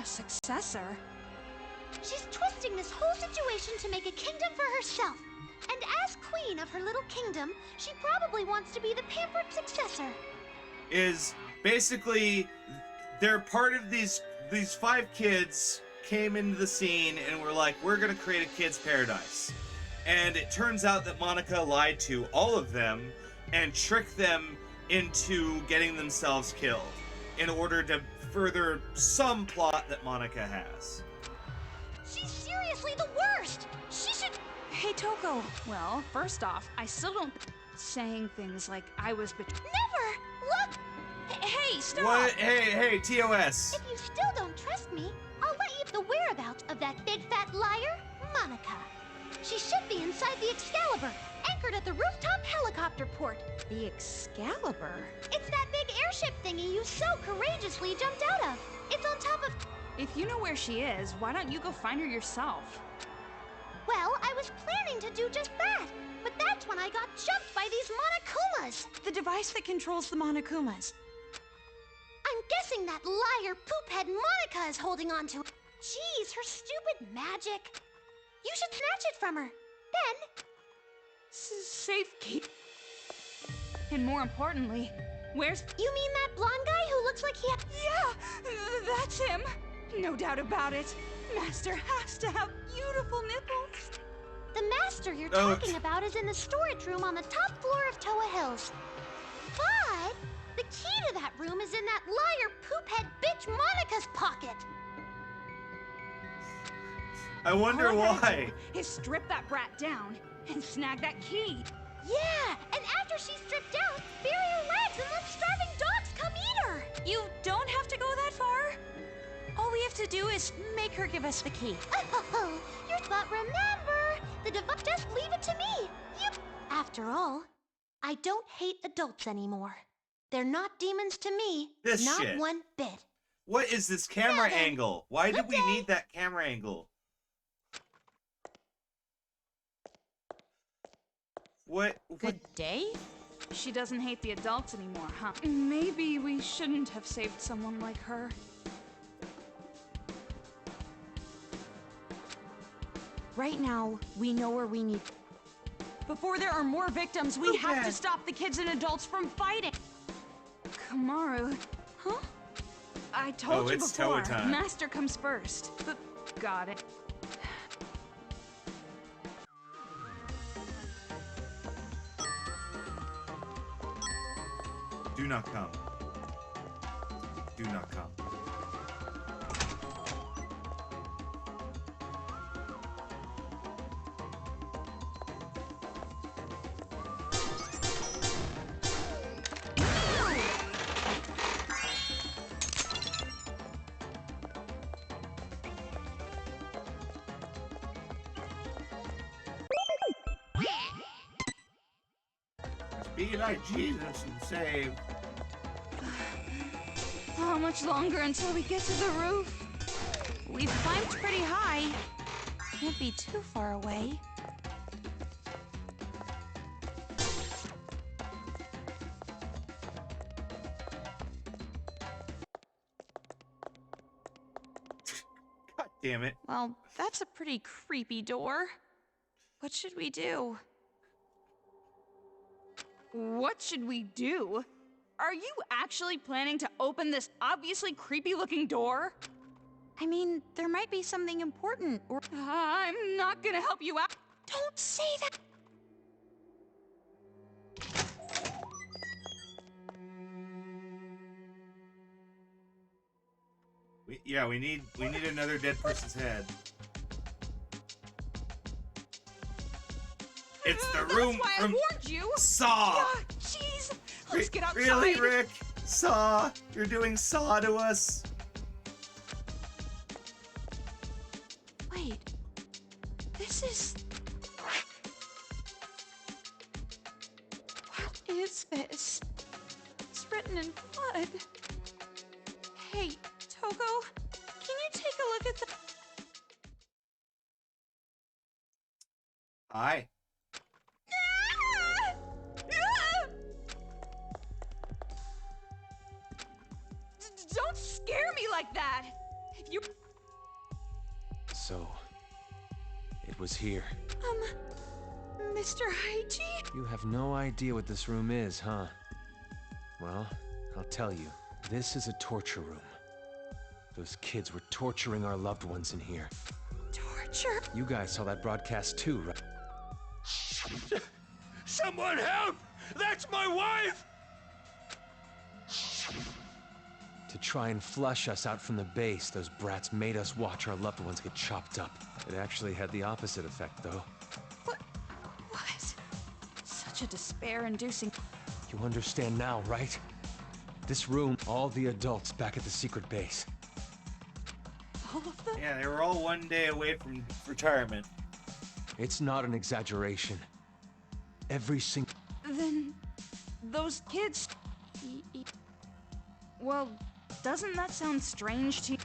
A successor? She's twisting this whole situation to make a kingdom for herself. And as queen of her little kingdom, she probably wants to be the pampered successor. Is basically they're part of these 5 kids came into the scene and were like, we're gonna create a kids paradise. And it turns out that Monica lied to all of them and tricked them into getting themselves killed in order to further some plot that Monica has. She's seriously the worst! She should... Hey, Toko. Well, first off, I still don't... Saying things like I was Never! Look! Hey, stop! What? Hey, TOS! If you still don't trust me, I'll let you the whereabouts of that big fat liar, Monica. She should be inside the Excalibur, anchored at the rooftop helicopter port. The Excalibur? It's that big airship thingy you so courageously jumped out of. It's on top of... If you know where she is, why don't you go find her yourself? Well, I was planning to do just that, but that's when I got jumped by these Monokumas. The device that controls the Monokumas. I'm guessing that liar poophead Monica is holding on to it. Jeez, her stupid magic. You should snatch it from her. Then... Safekeep. And more importantly, where's... You mean that blonde guy who looks like he... Yeah, that's him. No doubt about it. Master has to have beautiful nipples. The master you're talking about is in the storage room on the top floor of Toa Hills. But the key to that room is in that liar poophead bitch Monica's pocket. I wonder why. Is strip that brat down and snag that key. Yeah, and after she's stripped down, bury her legs and let starving dogs come eat her. You don't have to go that far. All we have to do is make her give us the key. Oh, but remember, the device, just leave it to me. After all, I don't hate adults anymore. They're not demons to me. This not shit. one bit. What is this camera Now then, angle? Why did good we day. need that camera angle? What? Good day? She doesn't hate the adults anymore, huh? Maybe we shouldn't have saved someone like her. Right now, we know where we need... Before there are more victims, we have to stop the kids and adults from fighting! Kamaru... Huh? I told you it's before, Toa time. Master comes first. But got it. Do not come. Do not come. Be like Jesus and save. How much longer until we get to the roof? We've climbed pretty high. Can't be too far away. God damn it. Well, that's a pretty creepy door. What should we do? What should we do? Are you actually planning to open this obviously creepy-looking door? I mean, there might be something important, or... I'm not gonna help you out. Don't say that! We need another dead person's head. It's the room That's why from I warned you! Saw! Yeah, jeez! Let's get outside! Really, Rick? Saw? You're doing Saw to us? Wait. This is... What is this? It's written in blood. Hey, Togo, can you take a look at the... Hi. Don't scare me like that! If you... So, it was here. Mr. Haiji? You have no idea what this room is, huh? Well, I'll tell you. This is a torture room. Those kids were torturing our loved ones in here. Torture? You guys saw that broadcast too, right? Someone help! That's my wife! To try and flush us out from the base, those brats made us watch our loved ones get chopped up. It actually had the opposite effect, though. What? Such a despair-inducing... You understand now, right? This room, all the adults back at the secret base. All of them? Yeah, they were all one day away from retirement. It's not an exaggeration. Every single... Then... those kids... Well, doesn't that sound strange to you?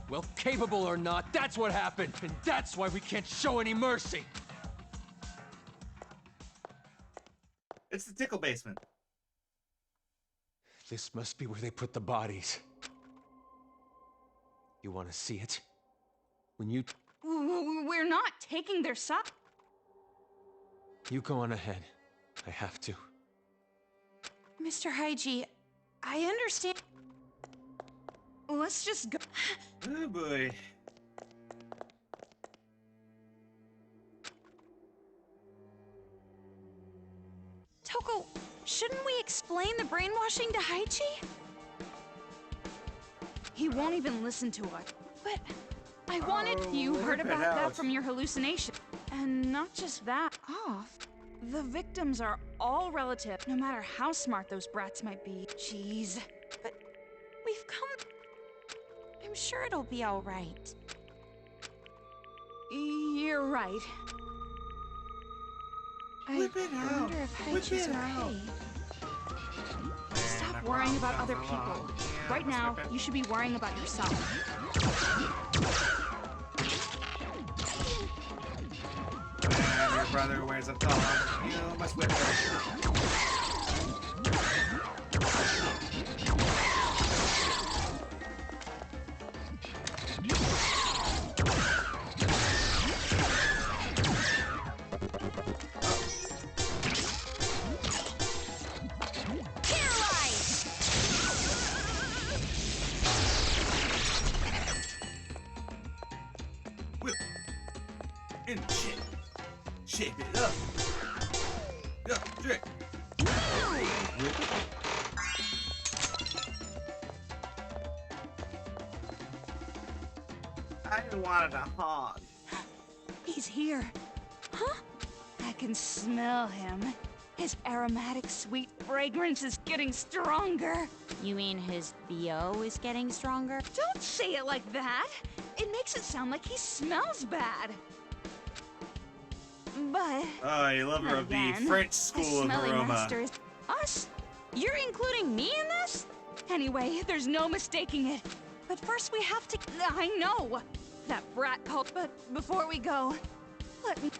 Well, capable or not, that's what happened, and that's why we can't show any mercy. It's the tickle basement. This must be where they put the bodies. You want to see it? When you... We're not taking their side. You go on ahead. I have to. Mr. Haiji, I understand. Let's just go. Oh boy. Toko, shouldn't we explain the brainwashing to Haiji? He won't even listen to us. But I wanted you heard about that from your hallucination. And not just that, off. The victims are all relative, no matter how smart those brats might be. Jeez. But we've come... I'm sure it'll be all right. You're right. I Whip it out. wonder if Whip Haiji's it out. okay. Stop worrying about other people. Right now, you should be worrying about yourself. And your brother wears a thong. You must whip it. And shape it up. Up, trick. I wanted a hog. He's here. Huh? I can smell him. His aromatic, sweet fragrance is getting stronger. You mean his BO is getting stronger? Don't say it like that. It makes it sound like he smells bad. But... Oh, you love her of the again, French school of smelly aroma. monsters. Us? You're including me in this? Anyway, there's no mistaking it. But first we have to... I know. that brat called. But before we go, let me.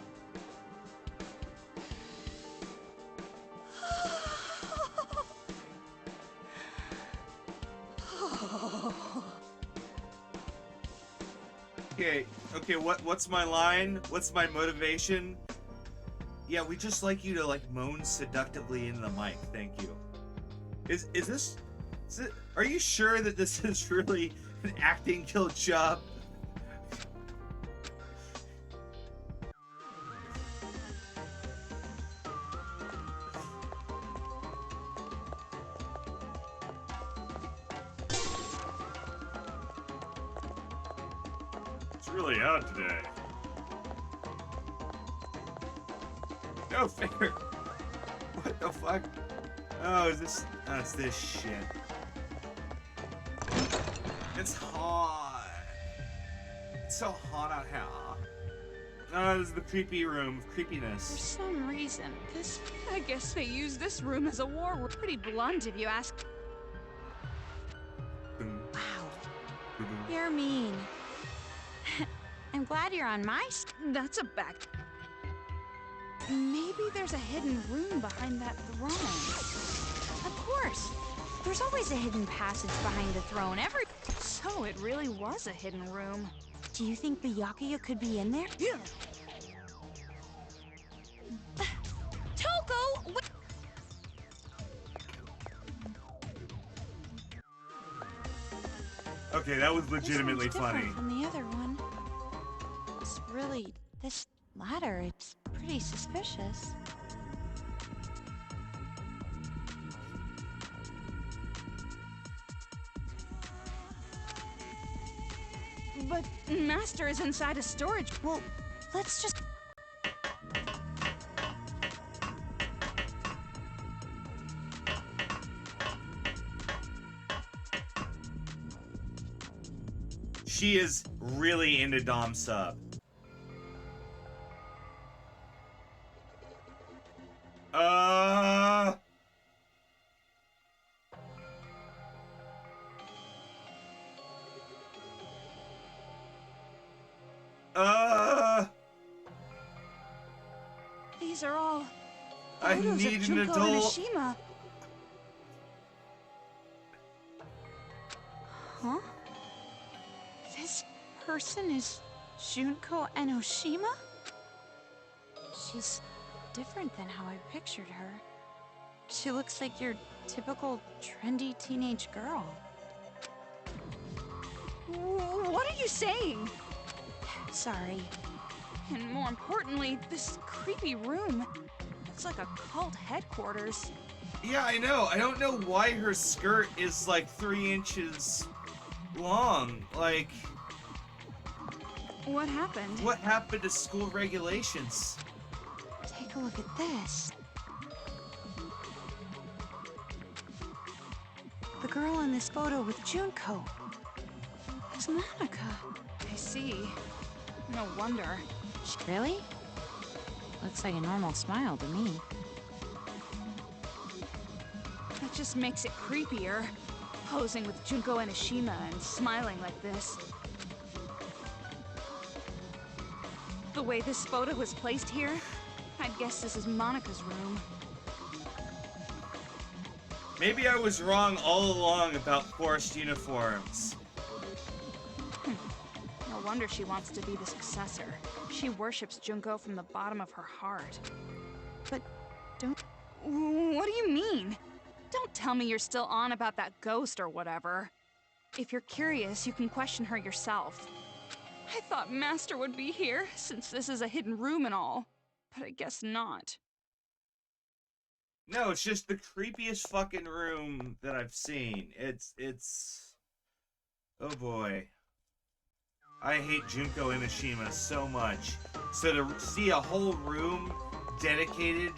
Okay, what's my line? What's my motivation? Yeah, we just like you to like moan seductively into the mic. Thank you. Is this are you sure that this is really an acting guild job? It's really hot today. No fair. What the fuck? Oh, is this? Oh, it's this shit. It's hot. It's so hot out here. Oh, this is the creepy room of creepiness. For some reason, I guess they use this room as a war room. Pretty blunt, if you ask. Wow. You're mean. I'm glad you're on my side. That's a back. Maybe there's a hidden room behind that throne. Of course. There's always a hidden passage behind the throne. So it really was a hidden room. Do you think the Yakuya could be in there? Yeah. Toko! Okay, that was legitimately This one's funny. different from the other one. It's really this ladder. It's pretty suspicious. But Master is inside a storage. Well, let's just. She is really into Dom sub. These are all I photos need of an Junko adult. and Ashima. Huh? This person is Junko and Oshima? She's different than how I pictured her. She looks like your typical trendy teenage girl. What are you saying? Sorry. And more importantly, this creepy room. It's like a cult headquarters. Yeah, I know. I don't know why her skirt is like 3 inches long. Like, What happened? what happened to school regulations? Take a look at this. The girl in this photo with Junko. It's Monica. I see. No wonder. Really? Looks like a normal smile to me. That just makes it creepier. Posing with Junko and Ashima and smiling like this. The way this photo was placed here, I'd guess this is Monica's room. Maybe I was wrong all along about forced uniforms. No wonder she wants to be the successor. She worships Junko from the bottom of her heart. But don't... What do you mean? Don't tell me you're still on about that ghost or whatever. If you're curious, you can question her yourself. I thought Master would be here, since this is a hidden room and all. But I guess not. No, it's just the creepiest fucking room that I've seen. It's... Oh boy. I hate Junko Inoshima so much. So to see a whole room dedicated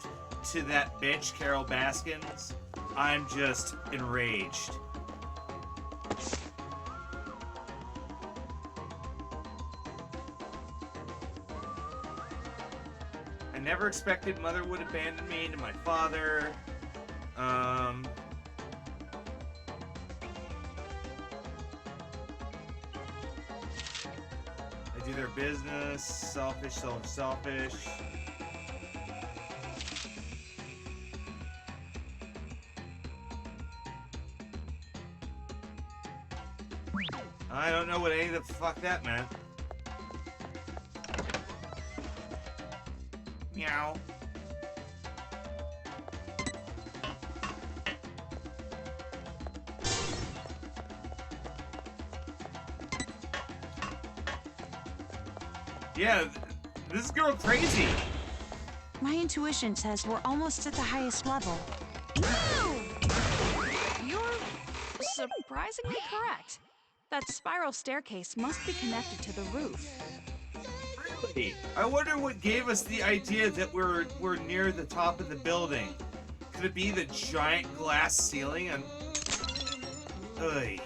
to that bitch, Carol Baskins, I'm just enraged. I never expected Mother would abandon me to my father. do their business. Selfish, selfish. I don't know what any of the fuck that meant. Meow. Yeah, this girl crazy. My intuition says we're almost at the highest level. You're surprisingly correct. That spiral staircase must be connected to the roof. Really? I wonder what gave us the idea that we're near the top of the building. Could it be the giant glass ceiling and... Ugh.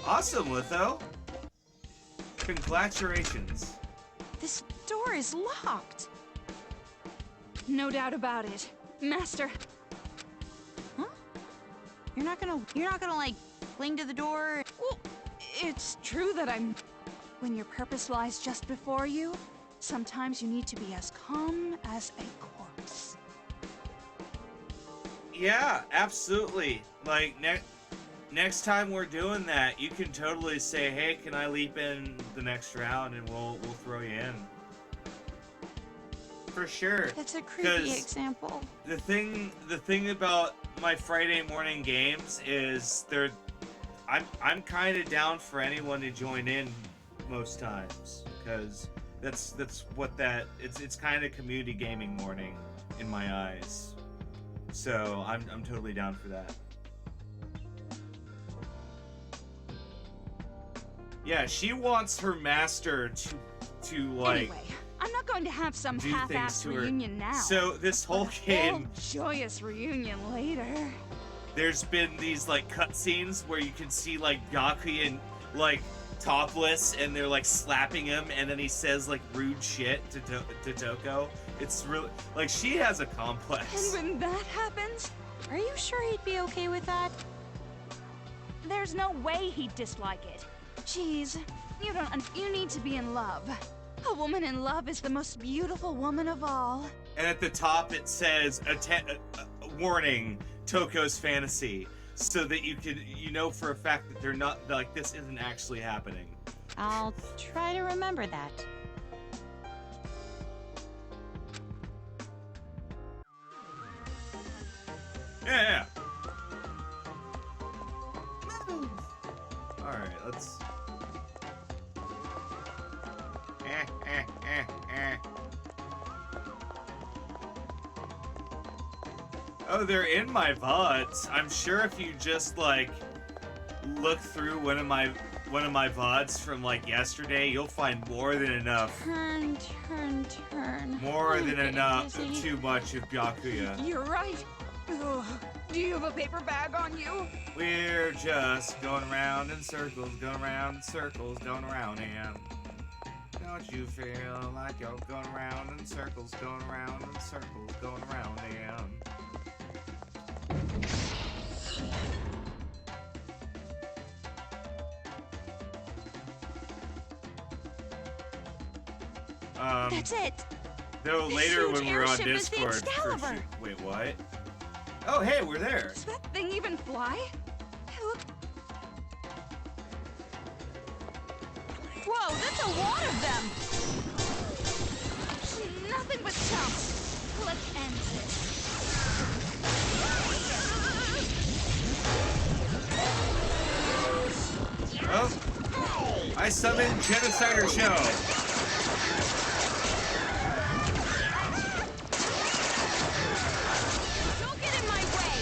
Awesome, Litho. Congratulations. This door is locked. No doubt about it. Master, Huh? You're not gonna like cling to the door? well, it's true that I'm... When your purpose lies just before you, sometimes you need to be as calm as a corpse. Yeah, absolutely. Like, next time we're doing that, you can totally say, hey, can I leap in the next round and we'll throw you in. For sure. It's a creepy example. The thing about my Friday morning games is I'm kind of down for anyone to join in most times, because that's what it's kind of community gaming morning in my eyes. So I'm totally down for that. Yeah, she wants her master to like... Anyway, I'm not going to have some do things half-assed to her. reunion now. So this whole game, Joyous reunion later. there's been these like cutscenes where you can see like Byakuya like topless and they're like slapping him, and then he says like rude shit to Toko. It's really like she has a complex. And when that happens, Are you sure he'd be okay with that? there's no way he'd dislike it. Jeez, you need to be in love. A woman in love is the most beautiful woman of all. And at the top it says warning, Toko's fantasy, so that you know for a fact that they're not like this isn't actually happening. I'll try to remember that. Yeah. All right, let's. Oh, they're in my VODs. I'm sure if you just like look through one of my VODs from like yesterday, you'll find more than enough. Turn. More than Okay, enough. Izzy. Too much of Byakuya. You're right. Ugh. Do you have a paper bag on you? We're just going around in circles, going around in circles, going around, and don't you feel like you're going around in circles, going around in circles, going around, and That's it. though This later huge when we're on airship is the Discord, for Excalibur. sure. Wait, what? Oh, hey, we're there. Does that thing even fly? Look. Whoa, that's a lot of them! Nothing but chumps. Let's end this. Oh, I summoned Genocider Show. Don't get in my way!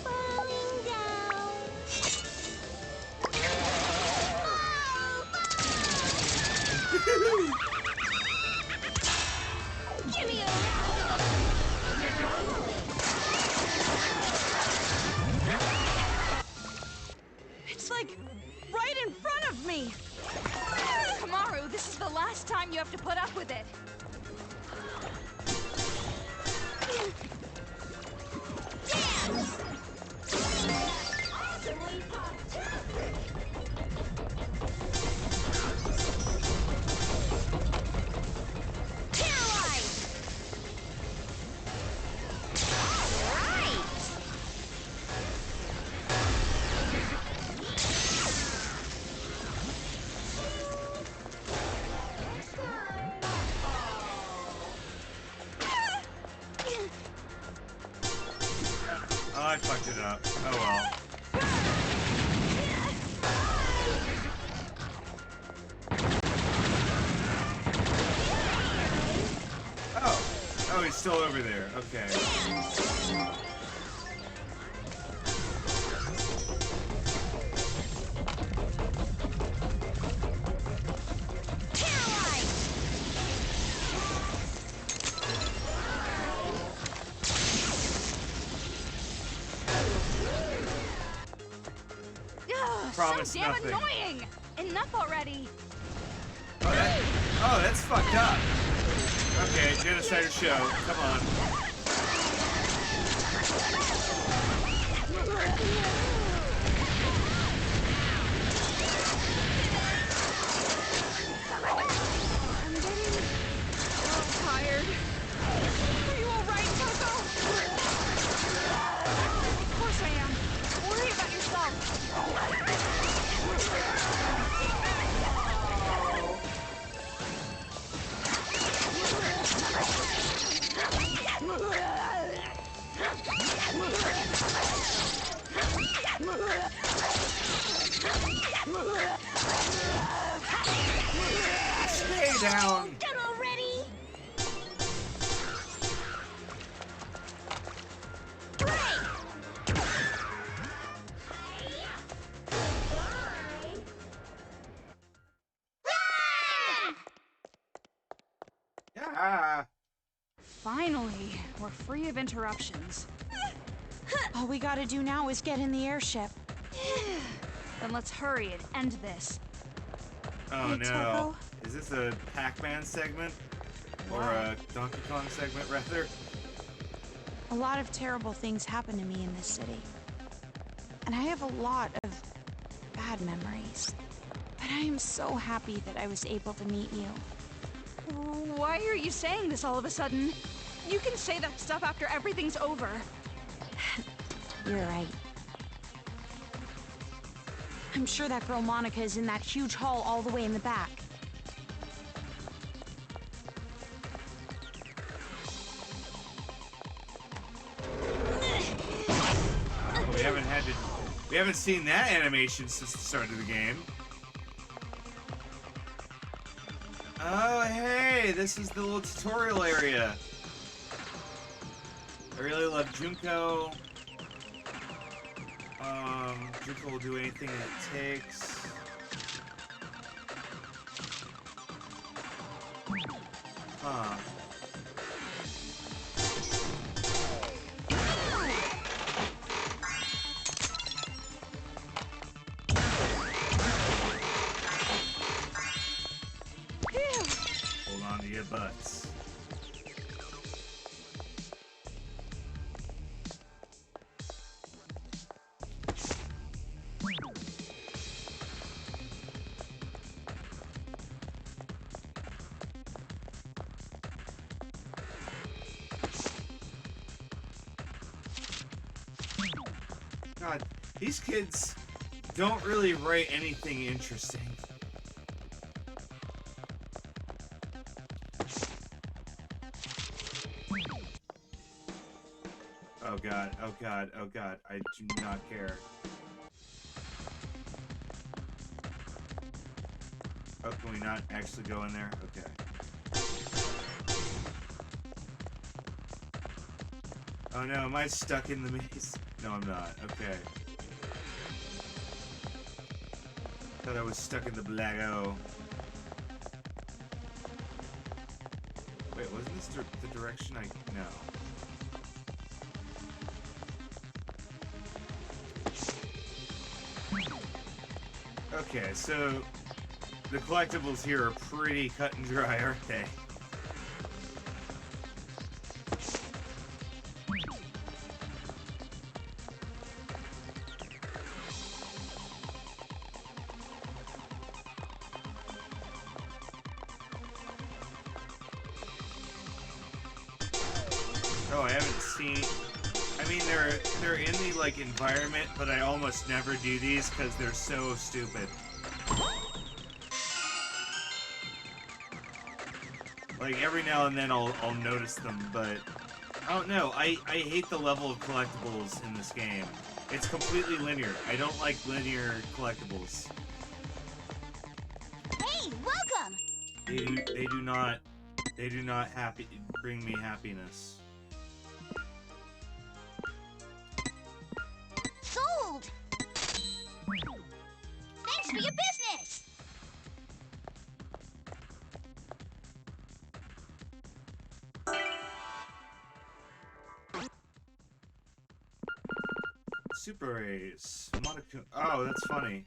Falling down. Give me a... It's like right in front of me! Kamaru, this is the last time you have to put up with it. Oh, I fucked it up. Oh well. Oh, he's still over there. Okay. Promise so damn nothing. annoying! Enough already! Oh, that's fucked up. Okay, genocider show. Come on. I'm getting a little tired. Are you alright, Coco? Of course I am. Worry about yourself. Stay down. Done already? Yeah. Finally, we're free of interruptions. All we gotta do now is get in the airship. Then let's hurry and end this. Oh Hey, no. Turbo. Is this a Pac-Man segment? Or a Donkey Kong segment, rather? A lot of terrible things happen to me in this city. And I have a lot of bad memories. But I am so happy that I was able to meet you. Why are you saying this all of a sudden? You can say that stuff after everything's over. You're right. I'm sure that girl Monica is in that huge hall all the way in the back. We haven't seen that animation since the start of the game. Oh, hey, this is the little tutorial area. I really love Junko. Junko will do anything it takes. Huh. Hold on to your butts. God, these kids don't really write anything interesting. Oh god, oh god, oh god, I do not care. Oh, can we not actually go in there? Okay. Oh no, am I stuck in the maze? No, I'm not. Okay. Thought I was stuck in the black O. Wait, wasn't this the direction I... No. Okay, so the collectibles here are pretty cut and dry, aren't they? Oh, I haven't seen. I mean, they're in the like environment, but I almost never do these because they're so stupid. Like every now and then I'll notice them, but I don't know. I hate the level of collectibles in this game. It's completely linear. I don't like linear collectibles. Hey, welcome! They do not bring me happiness. Sold! Thanks for your business! Super Rays. Monaco. Oh, that's funny.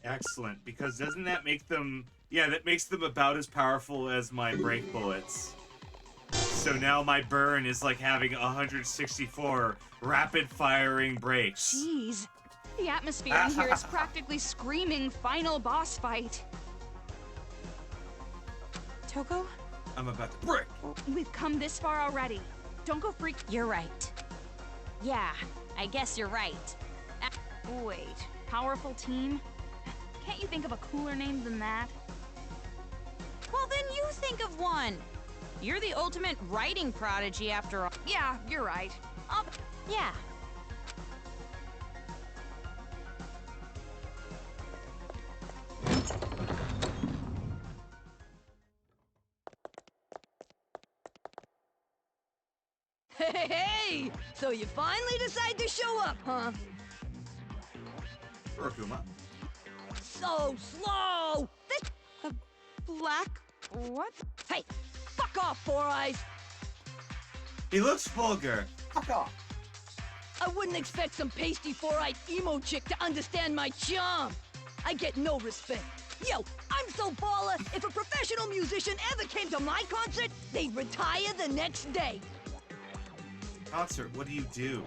Excellent, because doesn't that make them... Yeah, that makes them about as powerful as my break bullets. So now my burn is like having 164 rapid-firing breaks. Jeez. The atmosphere in here is practically screaming final boss fight. Toko, I'm about to break. we've come this far already. Don't go freak. You're right. Yeah, I guess you're right. Wait, powerful team? Can't you think of a cooler name than that? Well, then you think of one. You're the ultimate writing prodigy after all. Yeah, you're right. Yeah. Hey! So you finally decide to show up, huh? Rokuma. So slow! This... Black... what? Hey! Fuck off, Four Eyes! He looks vulgar. Fuck off. I wouldn't expect some pasty four-eyed emo chick to understand my charm. I get no respect. Yo, I'm so baller, if a professional musician ever came to my concert, they'd retire the next day. Concert, what do you do?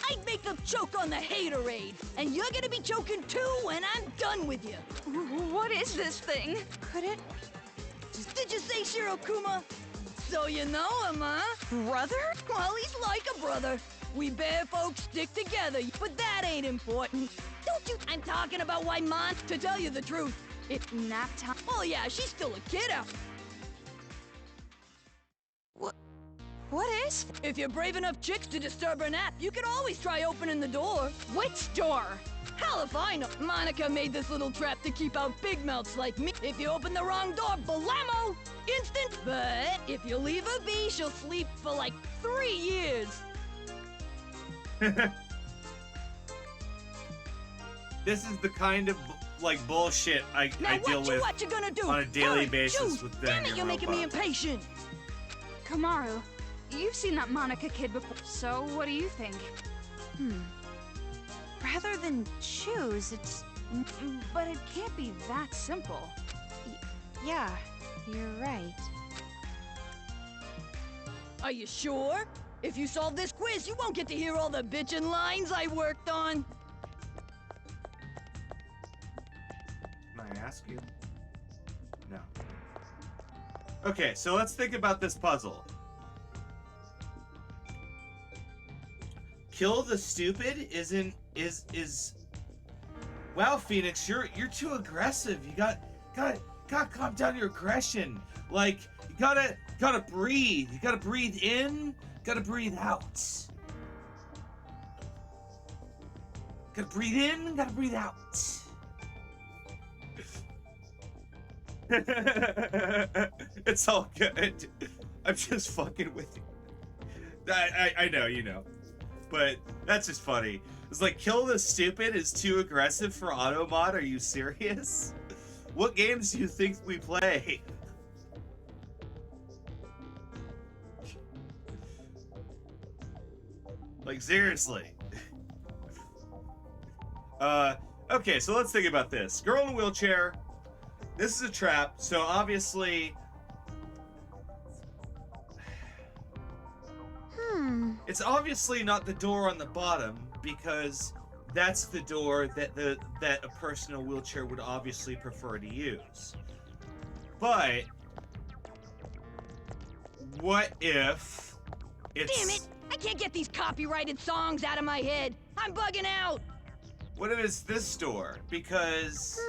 I'd make them choke on the haterade, and you're gonna be choking too when I'm done with you. What is this thing? Could it? Did you say Shirokuma? So you know him, huh? Brother? Well, he's like a brother. We bear folks stick together, but that ain't important. Don't you... I'm talking about why Mon... To tell you the truth, It's nap time. oh yeah, she's still a kid out. What is? If you're brave enough chicks to disturb her nap, you can always try opening the door. Which door? Hell if I know. Monica made this little trap to keep out big mouths like me. If you open the wrong door, blammo! Instant. But if you leave her be, she'll sleep for like 3 years. This is the kind of like bullshit I deal with What you gonna do? on a daily Hurry, basis choose. with Damn it, you're making me Danganronpa. impatient. Kamaru, you've seen that Monica kid before, so what do you think? Rather than choose, it's... But it can't be that simple. Yeah, you're right. Are you sure? If you solve this quiz, you won't get to hear all the bitchin' lines I worked on. Can I ask you? No. Okay, so let's think about this puzzle. Kill the stupid is Wow, Phoenix, you're too aggressive. You gotta calm down your aggression. Like, you gotta breathe. You gotta breathe in, gotta breathe out. Gotta breathe in, gotta breathe out. It's all good. I'm just fucking with you. I know, you know. But that's just funny. It's like, kill the stupid is too aggressive for Automod? Are you serious? What games do you think we play? Like, seriously. Okay, so let's think about this. Girl in a wheelchair. This is a trap, so obviously... It's obviously not the door on the bottom, because that's the door that that a person in a wheelchair would obviously prefer to use. But... what if... it's... Damn it! I can't get these copyrighted songs out of my head. I'm bugging out. What if it's this door? Because...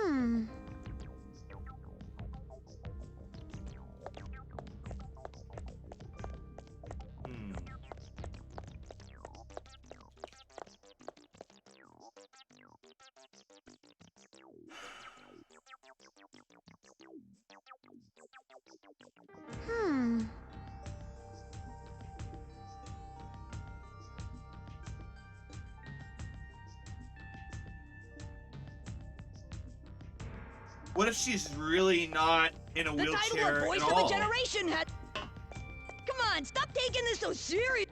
What if she's really not in a The title wheelchair of Voice at of all? a Generation had... Come on, stop taking this so serious.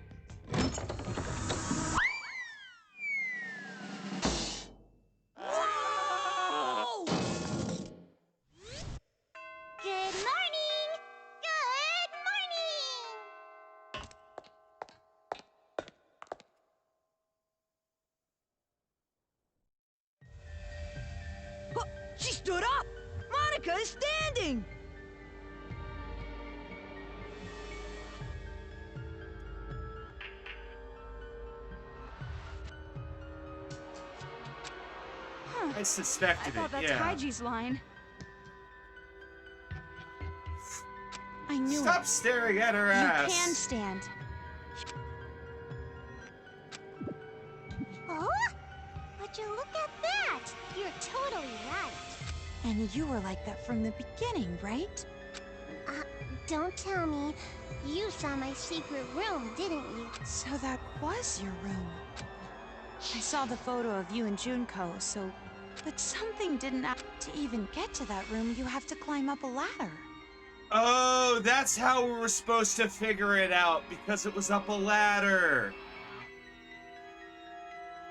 Whoa! Good morning! Good morning! Oh, she stood up! Monica is standing! I suspected I thought it, that's yeah. Kaiji's line. I knew Stop it. staring at her You ass. can stand. Oh? Would you look at that? You're totally right. And you were like that from the beginning, right? Don't tell me. You saw my secret room, didn't you? So that was your room. I saw the photo of you and Junko, so... But something didn't... To even get to that room, you have to climb up a ladder. Oh, that's how we were supposed to figure it out, because it was up a ladder.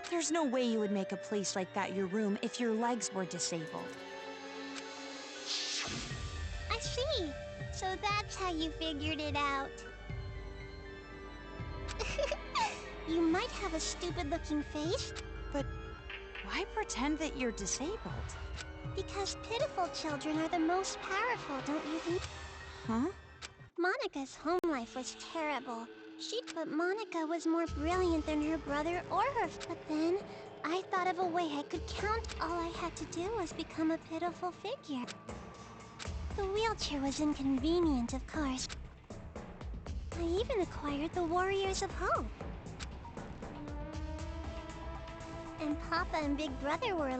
There's no way you would make a place like that your room if your legs were disabled. I see. So that's how you figured it out. You might have a stupid-looking face, But why pretend that you're disabled? because pitiful children are the most powerful, don't you think? Huh? Monica's home life was terrible. But Monica was more brilliant than her brother or her... But then, I thought of a way I could count. All I had to do was become a pitiful figure. The wheelchair was inconvenient, of course. I even acquired the Warriors of Hope. And Papa and Big Brother were...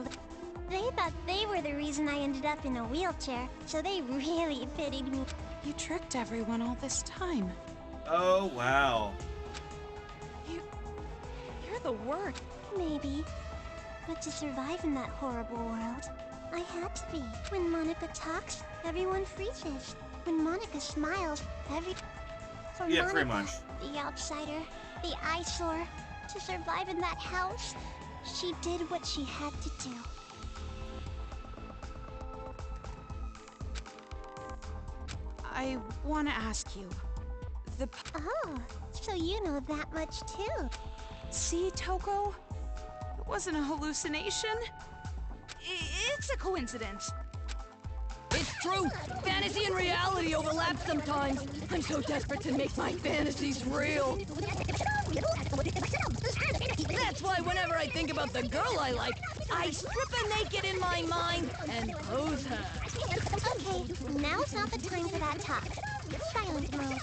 They thought they were the reason I ended up in a wheelchair, so they really pitied me. You tricked everyone all this time. Oh, wow. You're the worst. Maybe. But to survive in that horrible world, I had to be. When Monica talks, everyone freezes. When Monica smiles, For Yeah, Monica, pretty much. the outsider, the eyesore, to survive in that house, she did what she had to do. I want to ask you. Oh, so you know that much too. See, Toko? It wasn't a hallucination. It's a coincidence. It's true! Fantasy and reality overlap sometimes. I'm so desperate to make my fantasies real. That's why whenever I think about the girl I like, I strip her naked in my mind and pose her. Okay, now's not the time for that talk. Silent mode.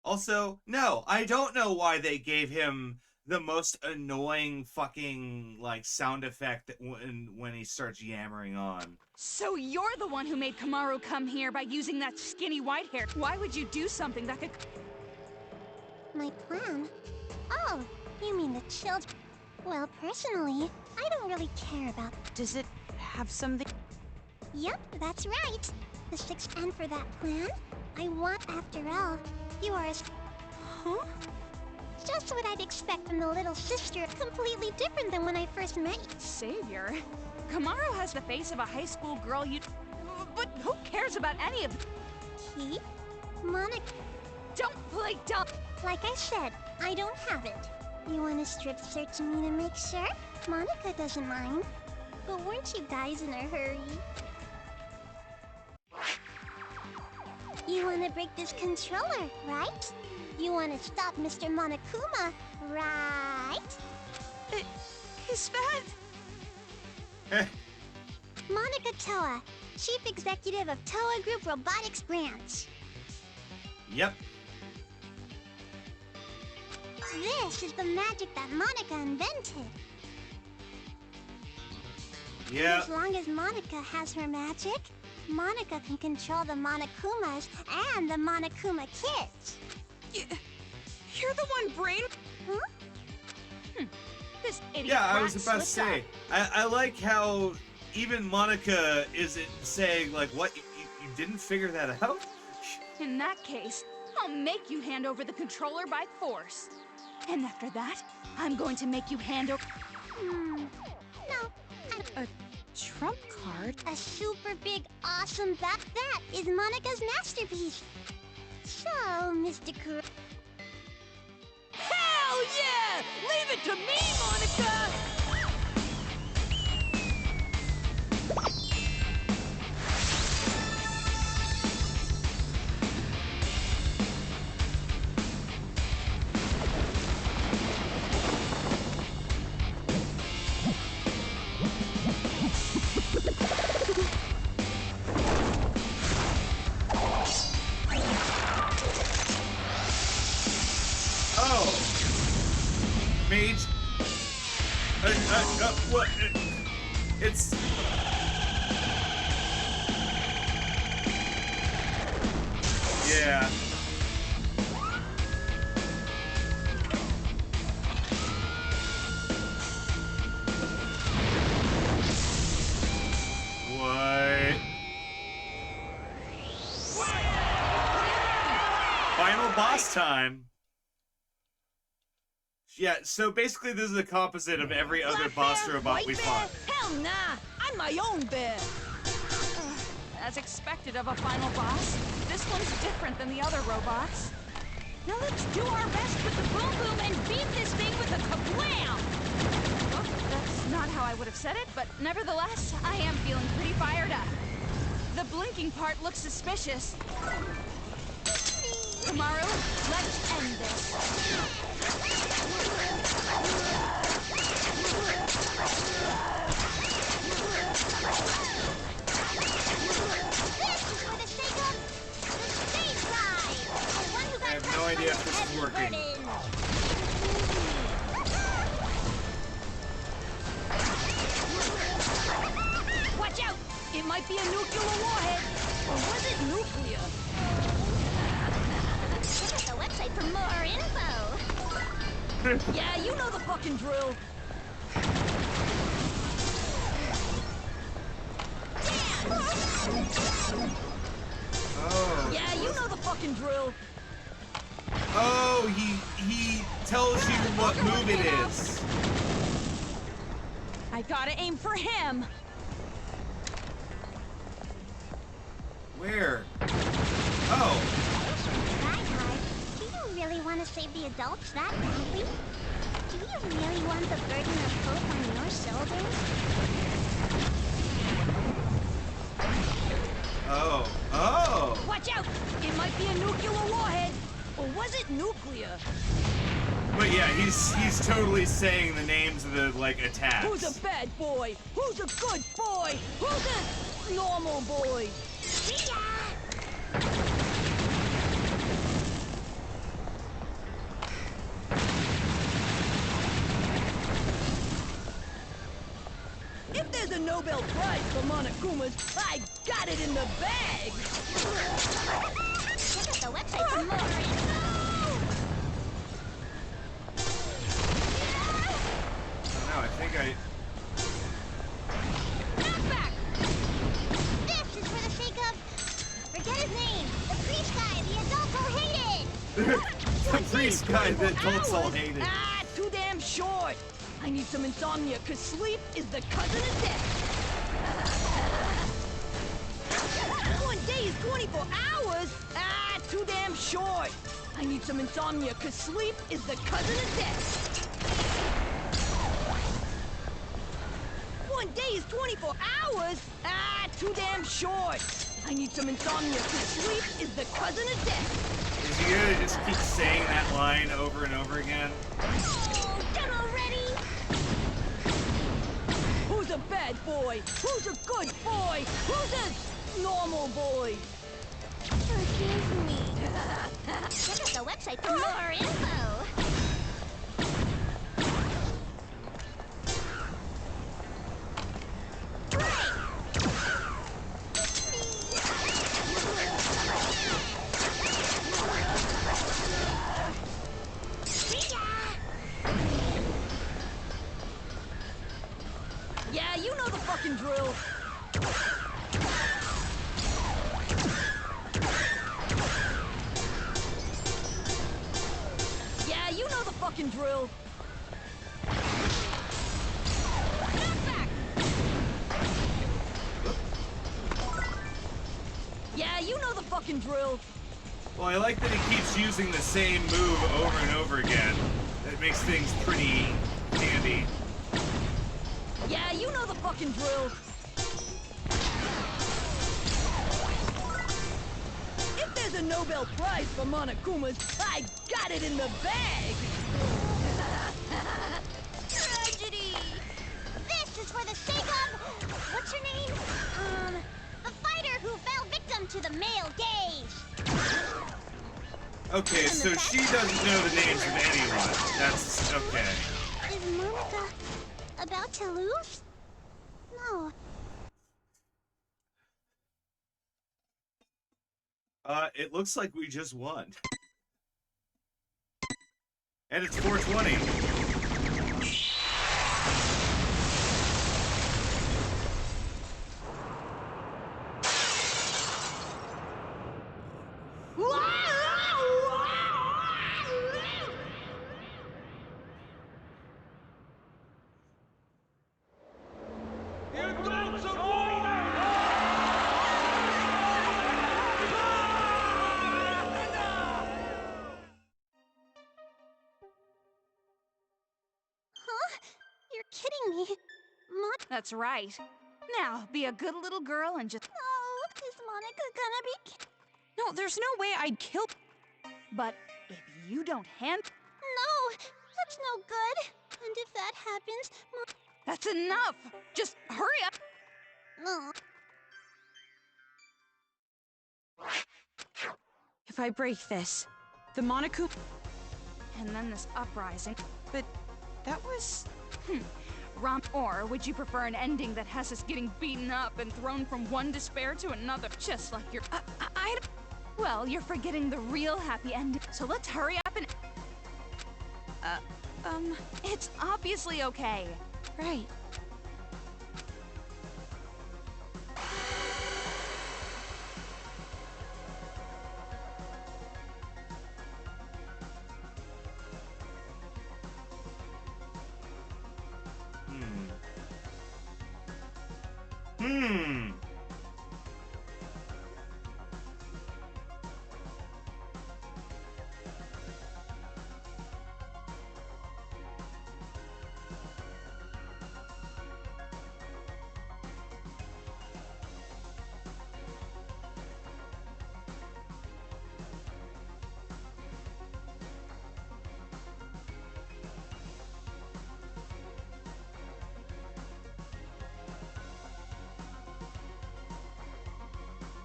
Also, no, I don't know why they gave him the most annoying fucking, like, sound effect that when he starts yammering on. So you're the one who made Kamaru come here by using that skinny white hair. Why would you do something that could... My plan? Oh, you mean the children? Well, personally, I don't really care about... Does it have something... Yep, that's right. The sixth and for that plan, I want, after all, you are as... Huh? Just what I'd expect from the little sister. Completely different than when I first met you. Savior? Kamaru has the face of a high school girl you... But who cares about any of... He? Monica. Don't play dumb! Like I said, I don't have it. You want to strip search me to make sure? Monica doesn't mind. But weren't you guys in a hurry? You want to break this controller, right? You want to stop Mr. Monokuma, right? Is that... Monica Toa, Chief Executive of Toa Group Robotics Branch. Yep. This is the magic that Monica invented. Yeah. As long as Monica has her magic, Monica can control the Monokumas and the Monokuma kids. You're the one brain... Huh? This idiot Yeah, I rat was about to slipped say. I like how even Monica isn't saying, like, what? You didn't figure that out? up. In that case, I'll make you hand over the controller by force. And after that, I'm going to make you hand over... No. A trump card? A super big, awesome that is Monica's masterpiece. So, Mr. Kuro... Hell yeah! Leave it to me, Monica! Oh. Mage. What? It's... Yeah. What? Final boss time. Yeah, so basically this is the composite of every other boss robot we fought. Hell nah! I'm my own bear! As expected of a final boss, this one's different than the other robots. Now let's do our best with the boom boom and beat this thing with a kablam! Oh, that's not how I would have said it, but nevertheless, I am feeling pretty fired up. The blinking part looks suspicious. Kamaru, let's end this. I have no idea if this is working. Watch out! It might be a nuclear warhead! Or was it nuclear? Check out the website for more info. Yeah, you know the fucking drill. Oh. Yeah, you know the fucking drill. Oh, he tells you what move it is. I gotta aim for him. Where? Oh. Do you really want to save the adults that badly? Do you really want the burden of hope on your shoulders? Oh. Oh. Watch out! It might be a nuclear warhead. Or was it nuclear? But yeah, he's totally saying the names of the, like, attacks. Who's a bad boy? Who's a good boy? Who's a normal boy? See ya! If there's a Nobel Prize for Monokumas, I got it in the bag! Check out the website for more info. No, I think I... Knock back! This is for the sake of... Forget his name! The priest guy the adults will hate it! The priest guy that adults all hours? hated. Ah, too damn short. I need some insomnia, cause sleep is the cousin of death. 1 day is 24 hours? Ah, too damn short. I need some insomnia, cause sleep is the cousin of death. 1 day is 24 hours? Ah, too damn short. I need some insomnia, cause sleep is the cousin of death. Is he gonna just keep saying that line over and over again? Oh, done already? Who's a bad boy? Who's a good boy? Who's a normal boy? Forgive me. Check out the website for more info. Yeah, you know the fucking drill. Yeah, you know the fucking drill. Knockback. Yeah, you know the fucking drill. Well, I like that he keeps using the same move over and over again. That makes things pretty handy. Yeah, you know the fucking drill. If there's a Nobel Prize for Monokumas, I got it in the bag! Tragedy! This is for the sake of... What's your name? The fighter who fell victim to the male gaze. Okay, so she doesn't know the names of anyone. That's okay. Is Monica about to lose? No. It looks like we just won. And it's 420. Huh? You're kidding me. That's right. Now, be a good little girl and just... No, is Monica gonna be No, there's no way I'd kill... But if you don't hand... No, that's no good. And if that happens, That's enough! Just hurry up! No. If I break this, the Monaco... And then this uprising... But that was... Or would you prefer an ending that has us getting beaten up and thrown from one despair to another? Just like your... Well, you're forgetting the real happy ending. So let's hurry up and... It's obviously okay. Right.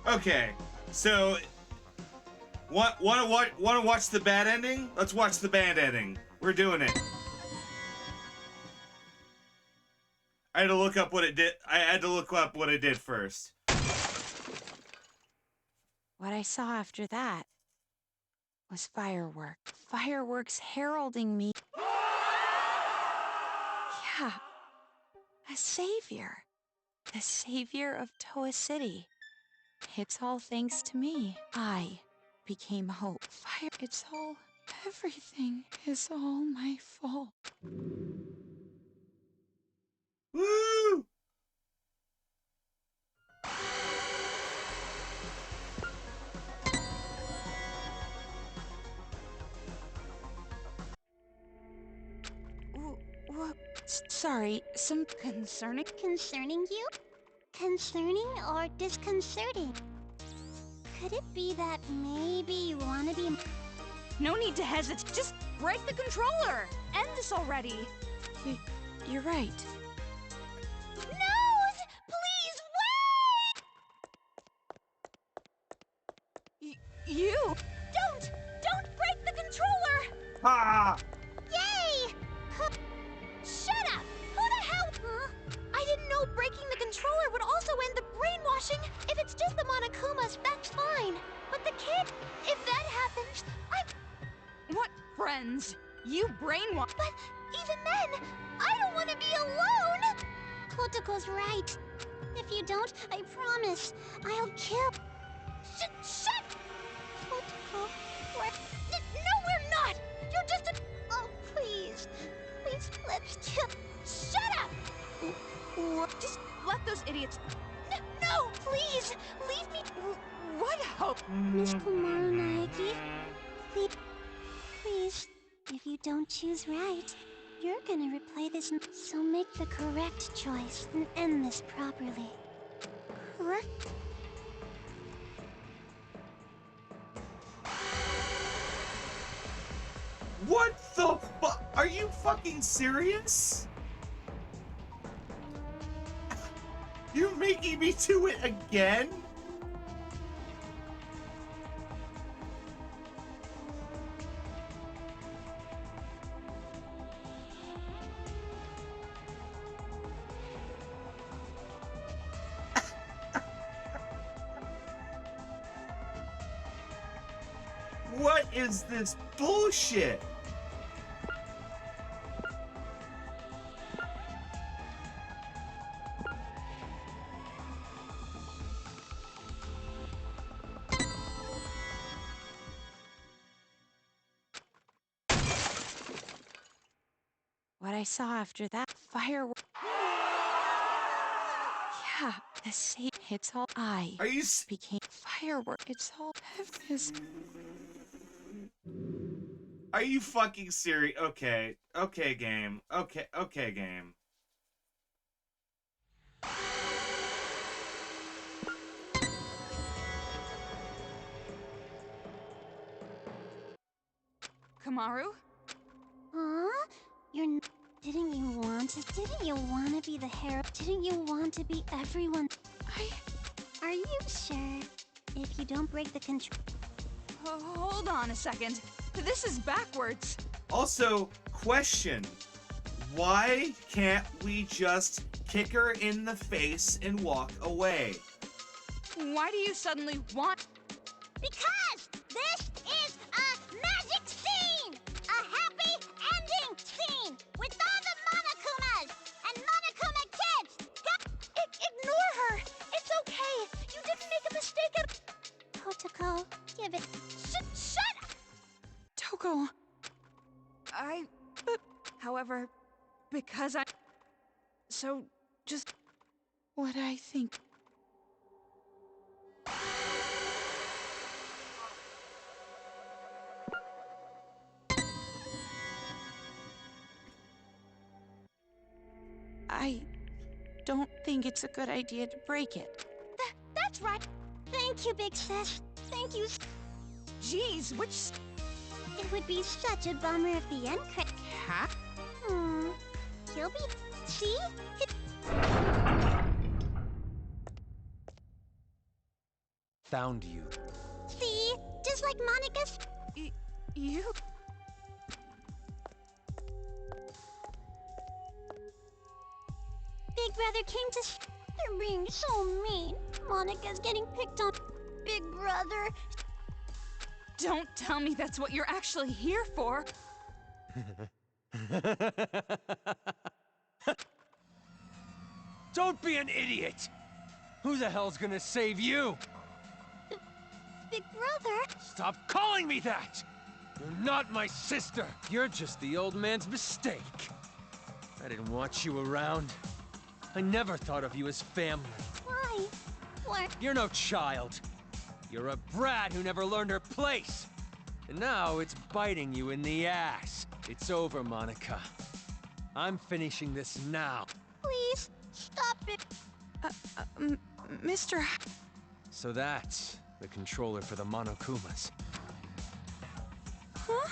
Okay, so want to watch the bad ending? Let's watch the bad ending. We're doing it. I had to look up what it did. I had to look up what it did first. What I saw after that was fireworks. Fireworks heralding me. Yeah, a savior. The savior of Toa City. It's all thanks to me. I became hope. Fire. It's all Everything is all my fault. Woo! Sorry, some Concerning you? Concerning or disconcerting? Could it be that maybe you want to be... No need to hesitate. Just break the controller. End this already. You're right. No! Please wait! You! Don't break the controller! Ha! Yay! Shut up! Who the hell? Huh? I didn't know breaking the controller would also end the brainwashing. If it's just the Monokumas, that's fine. But the kid, if that happens, What friends? You brainwash. But even then, I don't want to be alone! Kotoko's right. If you don't, I promise, I'll kill... Shut! Kotoko, what? No, we're not! You're just a... Oh, please. Please, let's kill... Shut up! Just let those idiots... No! Please! Leave me... What hope? Miss Kumaru Naegi, please, if you don't choose right, you're gonna replay this, so make the correct choice and end this properly. Correct? What the fuck? Are you fucking serious? You're making me do it again? What is this bullshit? What I saw after that firework. Yeah, the same. It's all I. Are you became firework. It's all is. Are you fucking serious? Okay. Okay, game. Okay, game. Kamaru? Huh? Didn't you want to be the hero? Didn't you want to be everyone? Are you sure? If you don't break the control... Hold on a second. This is backwards. Also, question. Why can't we just kick her in the face and walk away? Why do you suddenly want... Because this is a magic scene! A happy ending scene! With all the Monokumas and Monokuma kids! Ignore her! It's okay! You didn't make a mistake Kotoko, give it... Shut up! Toko. However, because I... So, just... What I think. I don't think it's a good idea to break it. That's right. Thank you, Big Sis. Thank you. Jeez, which... It would be such a bummer if the end credit... Huh? He'll be... See? Found you. See? Just like Monica's... You... Big Brother came to... They're being so mean. Monica's getting picked on. Big Brother... Don't tell me that's what you're actually here for. Don't be an idiot! Who the hell's gonna save you? Big Brother... Stop calling me that! You're not my sister! You're just the old man's mistake. I didn't want you around. I never thought of you as family. Why? What? You're no child. You're a brat who never learned her place. And now it's biting you in the ass. It's over, Monica. I'm finishing this now. Please, stop it. Mr. So that's the controller for the Monokumas. Huh?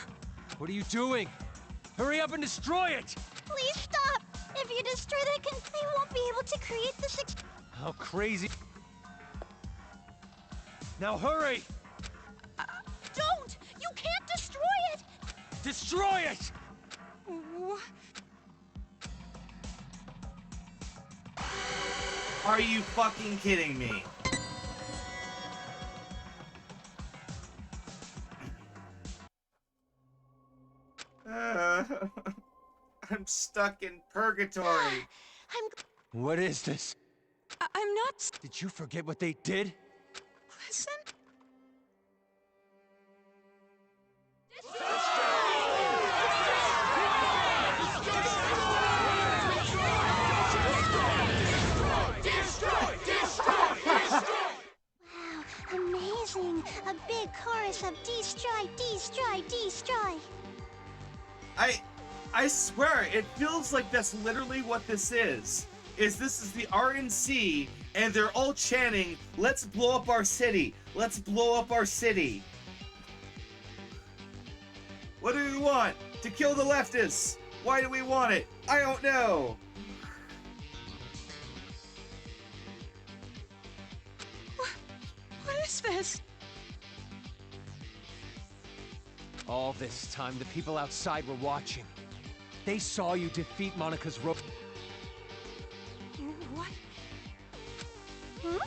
What are you doing? Hurry up and destroy it! Please stop. If you destroy that they won't be able to create this How crazy... Now hurry! Don't! You can't destroy it! Destroy it! Are you fucking kidding me? I'm stuck in purgatory. What is this? I'm not... Did you forget what they did? Listen? Amazing! A big chorus of destroy, destroy, destroy! I swear, it feels like that's literally what this is. This is the RNC, and they're all chanting, "Let's blow up our city! Let's blow up our city!" What do we want? To kill the leftists! Why do we want it? I don't know! What is this? All this time, the people outside were watching. They saw you defeat Monica's rope. What? Huh?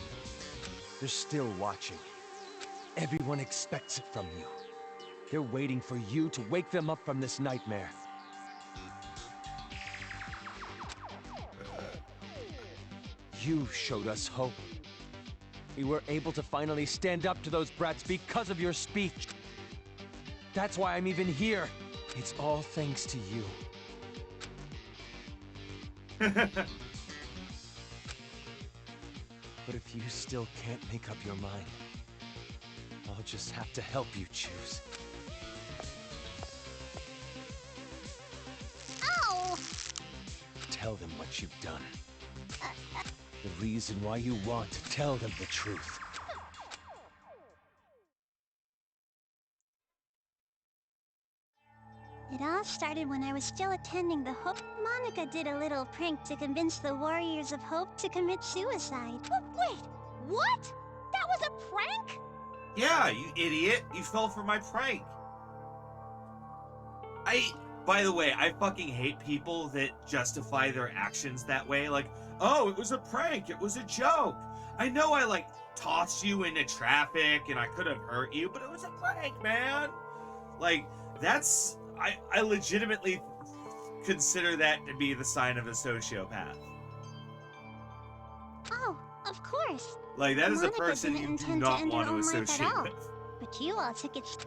They're still watching. Everyone expects it from you. They're waiting for you to wake them up from this nightmare. You showed us hope. We were able to finally stand up to those brats because of your speech. That's why I'm even here. It's all thanks to you. But if you still can't make up your mind, I'll just have to help you choose. Ow! Tell them what you've done. The reason why you want to tell them the truth. It all started when I was still attending the Hope. Monica did a little prank to convince the Warriors of Hope to commit suicide. Wait, what? That was a prank? Yeah, you idiot! You fell for my prank! By the way, I fucking hate people that justify their actions that way. Like, oh, it was a prank, it was a joke. I know I, like, tossed you into traffic and I could have hurt you, but it was a prank, man! Like, that's... I legitimately consider that to be the sign of a sociopath. Oh, of course. Like, that is a Monica person didn't you do intend to not end her want to own life at associate all. with. But you all took it...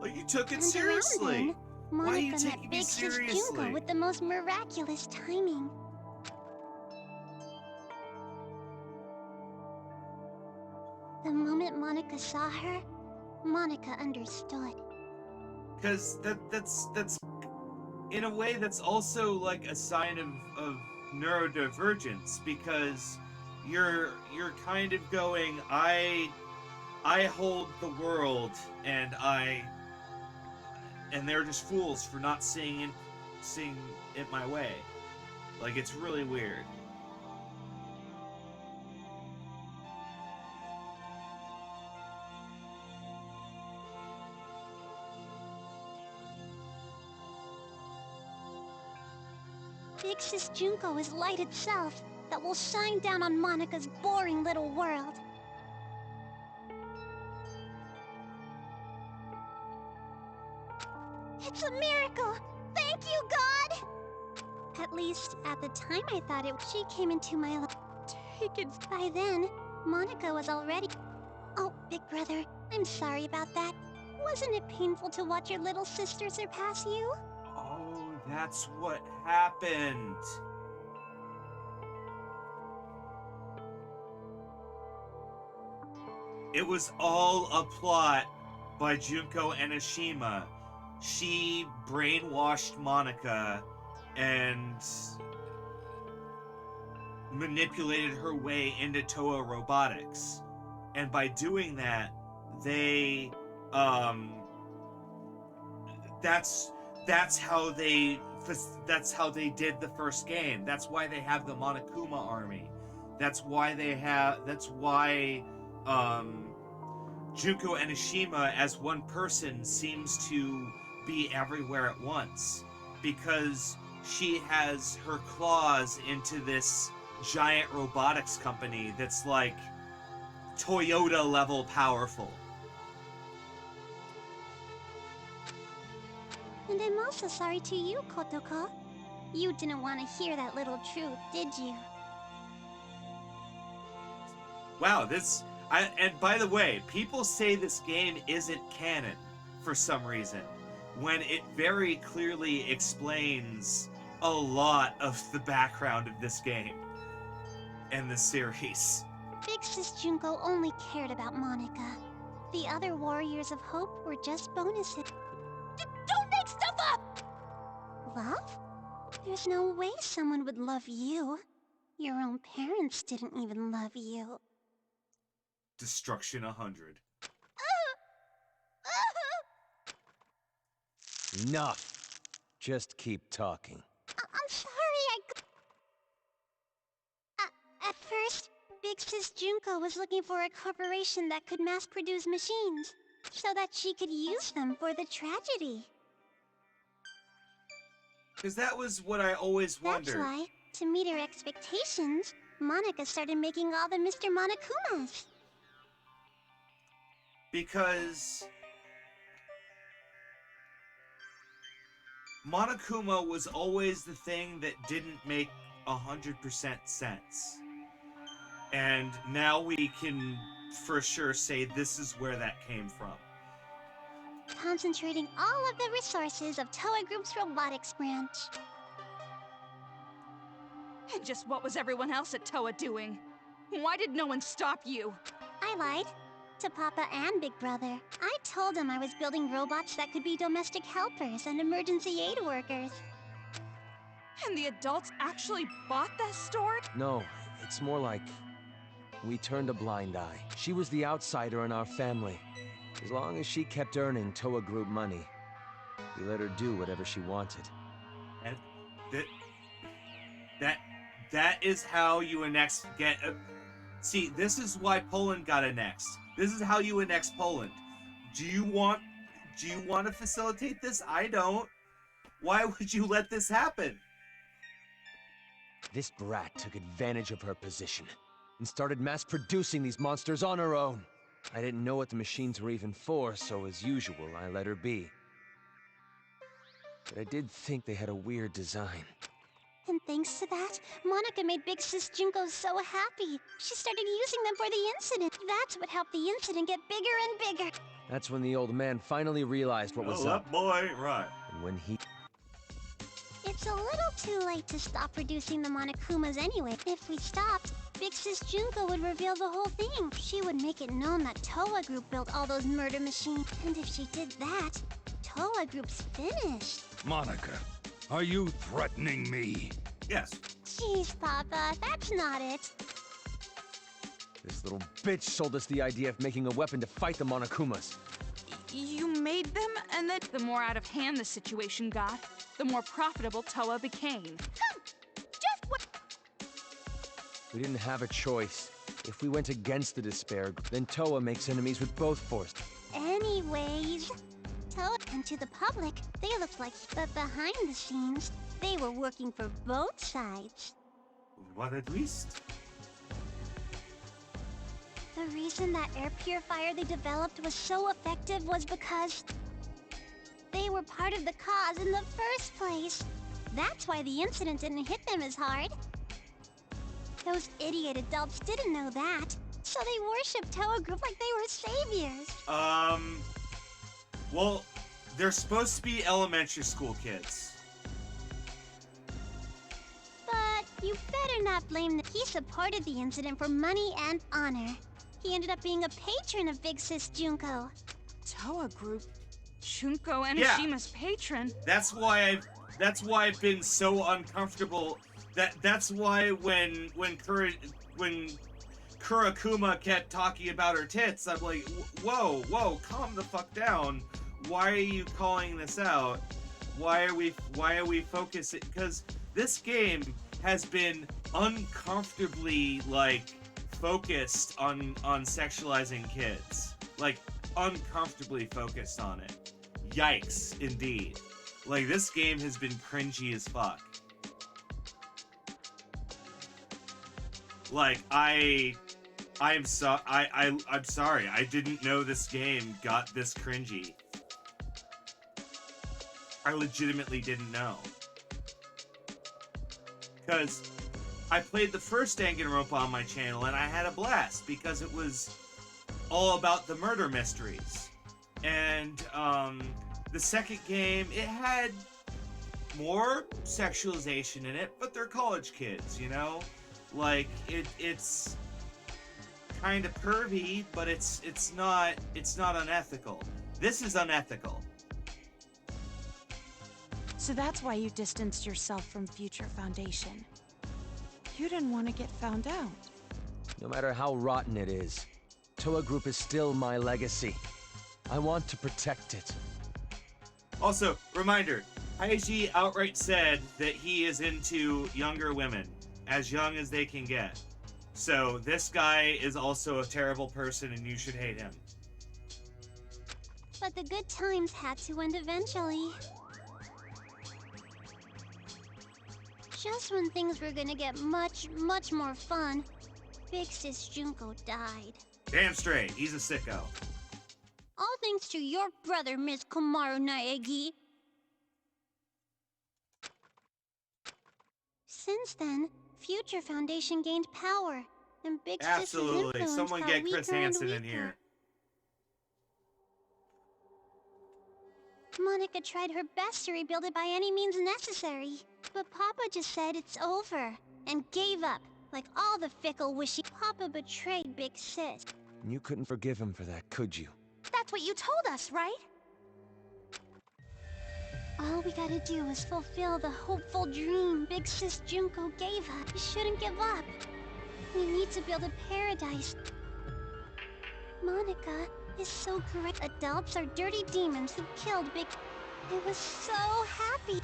Like, you took it And seriously. around then, Why are you Monica taking met me Big Sis Junko seriously? with the most miraculous timing. The moment Monica saw her, Monica understood. Because that's in a way that's also like a sign of neurodivergence, because you're kind of going, I hold the world, and they're just fools for not seeing it my way. Like, it's really weird. Big Sis Junko is light itself that will shine down on Monica's boring little world. It's a miracle! Thank you, God! At least, at the time I thought she came into my life. Take it. By then, Monica was already... Oh, big brother, I'm sorry about that. Wasn't it painful to watch your little sister surpass you? Oh, that's what happened. It was all a plot by Junko Enoshima. She brainwashed Monica and manipulated her way into Toa Robotics. And by doing that, they that's how they did the first game. That's why they have the Monokuma army. That's why Junko Enoshima as one person seems to be everywhere at once, because she has her claws into this giant robotics company that's like Toyota level powerful. And I'm also sorry to you, Kotoko. You didn't want to hear that little truth, did you? Wow, and by the way, people say this game isn't canon for some reason, when it very clearly explains a lot of the background of this game and the series. Big Sis Junko only cared about Monica. The other Warriors of Hope were just bonuses. Don't make stuff up! Love? There's no way someone would love you. Your own parents didn't even love you. Destruction 100. Enough. Just keep talking. I'm sorry, At first, Big Sis Junko was looking for a corporation that could mass-produce machines, so that she could use them for the tragedy. Because that was what I always wondered. That's why, to meet her expectations, Monica started making all the Mr. Monokumas. Because Monokuma was always the thing that didn't make 100% sense. And now we can for sure say this is where that came from. Concentrating all of the resources of Toa Group's robotics branch. And just what was everyone else at Toa doing? Why did no one stop you? I lied. To Papa and Big Brother. I told them I was building robots that could be domestic helpers and emergency aid workers. And the adults actually bought that store? No, it's more like we turned a blind eye. She was the outsider in our family. As long as she kept earning Toa Group money, we let her do whatever she wanted. And that is how you annex get. See, this is why Poland got annexed. This is how you annex Poland. Do you want to facilitate this? I don't. Why would you let this happen? This brat took advantage of her position and started mass-producing these monsters on her own. I didn't know what the machines were even for, so as usual, I let her be. But I did think they had a weird design. And thanks to that, Monica made Big Sis Junko so happy. She started using them for the incident. That's what helped the incident get bigger and bigger. That's when the old man finally realized what was up. That boy, right. And when he... It's a little too late to stop producing the Monokumas anyway. If we stopped, Big Sis Junko would reveal the whole thing. She would make it known that Toa Group built all those murder machines. And if she did that, Toa Group's finished. Monica, are you threatening me? Yes. Jeez, Papa, that's not it. This little bitch sold us the idea of making a weapon to fight the Monokumas. You made them, and then the more out of hand the situation got, the more profitable Toa became. Just what? We didn't have a choice. If we went against the Despair, then Toa makes enemies with both forces. Anyways, Toa and to the public, they looked like, but behind the scenes, they were working for both sides. What a twist. The reason that air purifier they developed was so effective was because they were part of the cause in the first place. That's why the incident didn't hit them as hard. Those idiot adults didn't know that. So they worship Toa Group like they were saviors. Well, they're supposed to be elementary school kids. But you better not blame the... He supported the incident for money and honor. He ended up being a patron of Big Sis Junko. Toa Group? Junko and Yeah. Shima's patron? That's why I've been so uncomfortable. That's why when Kurakuma kept talking about her tits, I'm like, whoa, calm the fuck down. Why are you calling this out? Why are we focusing? Because this game has been uncomfortably focused on sexualizing kids, uncomfortably focused on it. Yikes, indeed. This game has been cringy as fuck. I'm sorry. I didn't know this game got this cringy. I legitimately didn't know. Because I played the first Danganronpa on my channel and I had a blast because it was all about the murder mysteries. And the second game, it had more sexualization in it, but they're college kids, you know? It's kind of pervy, but it's not unethical. This is unethical. So that's why you distanced yourself from Future Foundation. You didn't want to get found out. No matter how rotten it is, Toa Group is still my legacy. I want to protect it. Also, reminder, Haiji outright said that he is into younger women, as young as they can get. So this guy is also a terrible person and you should hate him. But the good times had to end eventually. Just when things were gonna get much, much more fun, Big Sis Junko died. Damn straight, he's a sicko. All thanks to your brother, Miss Komaru Naegi. Since then, Future Foundation gained power, and Big Sis's Absolutely, influence someone got get weaker Chris and Hansen in weaker. here. Monica tried her best to rebuild it by any means necessary, but Papa just said it's over, and gave up, like all the fickle wishy. Papa betrayed Big Sis. You couldn't forgive him for that, could you? That's what you told us, right? All we gotta do is fulfill the hopeful dream Big Sis Junko gave us. We shouldn't give up. We need to build a paradise. Monica is so correct. Adults are dirty demons who killed Big... I was so happy.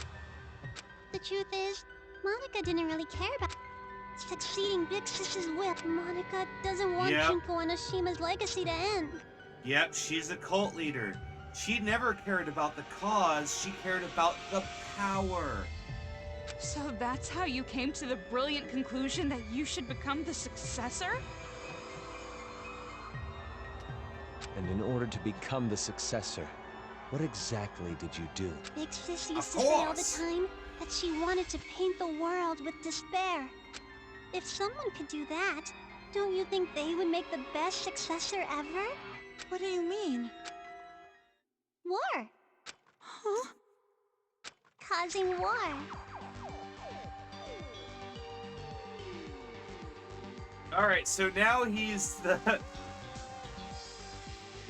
The truth is, Monica didn't really care about succeeding Big Sis's will. Monica doesn't want Yep. Junko and Oshima's legacy to end. Yep, she's a cult leader. She never cared about the cause, she cared about the power. So that's how you came to the brilliant conclusion that you should become the successor? And in order to become the successor, what exactly did you do? Big Sis Of used to say all the course. time that she wanted to paint the world with despair. If someone could do that, don't you think they would make the best successor ever? What do you mean? War. Huh? Causing war. Alright, so now he's the...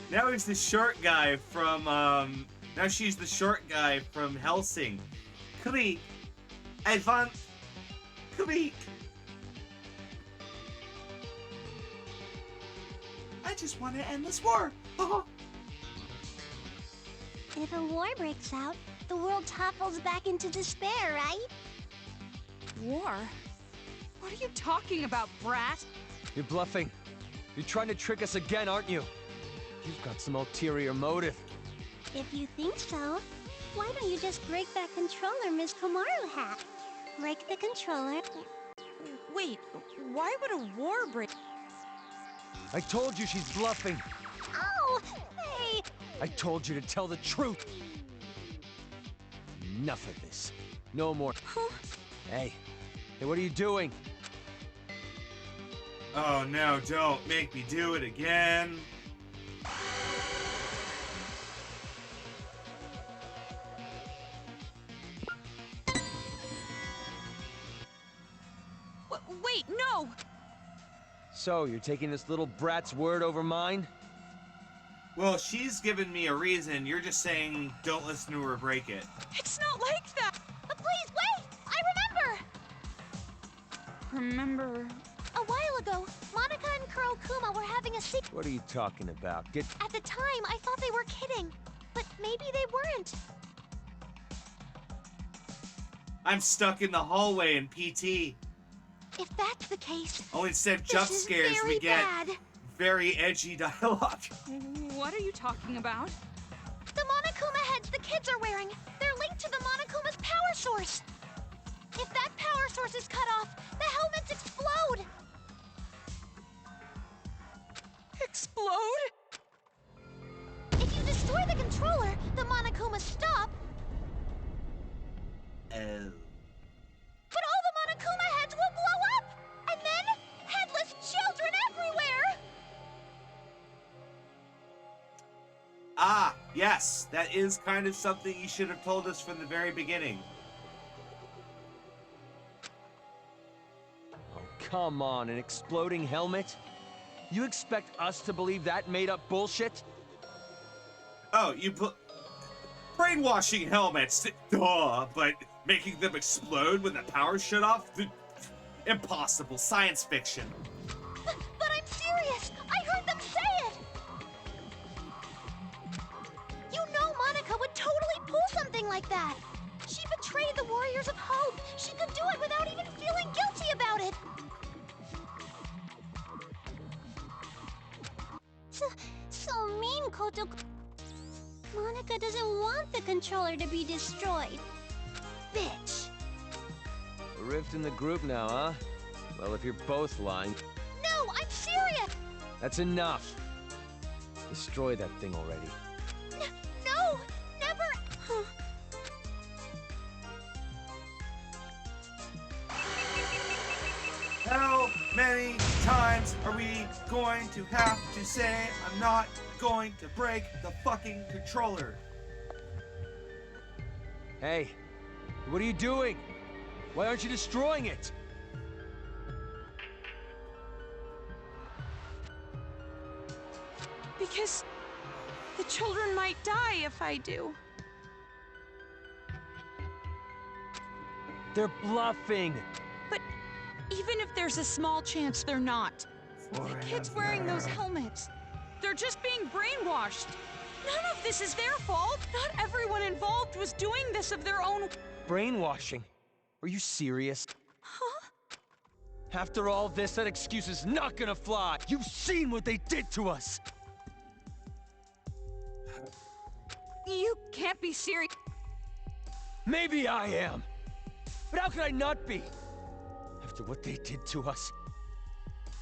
Now he's the short guy from, now she's the short guy from Helsing. Click. I want... Click. I just want to end this war. If a war breaks out, the world topples back into despair, right? War? What are you talking about, brat? You're bluffing. You're trying to trick us again, aren't you? You've got some ulterior motive. If you think so, why don't you just break that controller Ms. Komaru had? Break the controller. Wait, why would a war break? I told you she's bluffing. Oh, hey! I told you to tell the truth. Enough of this. No more. Hey, what are you doing? Oh no, don't make me do it again. Wait, no! So, you're taking this little brat's word over mine? Well, she's given me a reason. You're just saying don't listen to her break it. It's not like that! Please wait! I remember! Remember... A while ago, Monica and Kurokuma were having a secret. What are you talking about? At the time, I thought they were kidding. But maybe they weren't. I'm stuck in the hallway in PT. If that's the case, Oh, instead of jump this is scares, very we get bad. very edgy dialogue. What are you talking about? The Monokuma heads the kids are wearing, they're linked to the Monokuma's power source. If that power source is cut off, the helmets explode. Explode? If you destroy the controller, the Monokumas stop. Oh. But all the Monokuma heads will blow up! And then, headless children everywhere! Ah, yes, that is kind of something you should have told us from the very beginning. Oh, come on, an exploding helmet? You expect us to believe that made-up bullshit? Oh, you put brainwashing helmets, duh, but making them explode when the power's shut off? Impossible, science fiction. But I'm serious! I heard them say it! You know Monica would totally pull something like that! She betrayed the Warriors of Hope! She could do it without even feeling guilty about it! So mean, Koto. Monica doesn't want the controller to be destroyed. Bitch! A rift in the group now, huh? Well, if you're both lying... No, I'm serious! That's enough! Destroy that thing already. No! Never! How many times are we going to have to say I'm not going to break the fucking controller? Hey, what are you doing? Why aren't you destroying it? Because the children might die if I do. They're bluffing! But even if there's a small chance they're not, the kids wearing those helmets, They're just being brainwashed. None of this is their fault. Not everyone involved was doing this of their own... Brainwashing? Are you serious? Huh? After all this, that excuse is not gonna fly! You've seen what they did to us! You can't be serious. Maybe I am! But how could I not be? After what they did to us.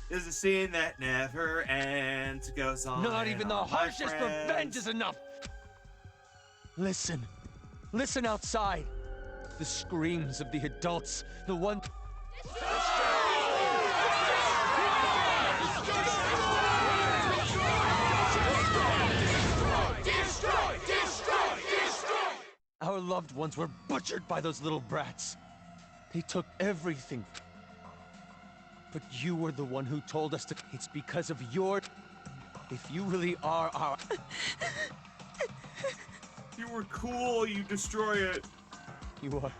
There's a scene that never ends, goes on. Not even the my harshest friends. revenge is enough! Listen. Listen outside. The screams of the adults. The one... Our loved ones were butchered by those little brats. They took everything. But you were the one who told us to... It's because of your... If you really are our... You were cool, you destroy it. You are...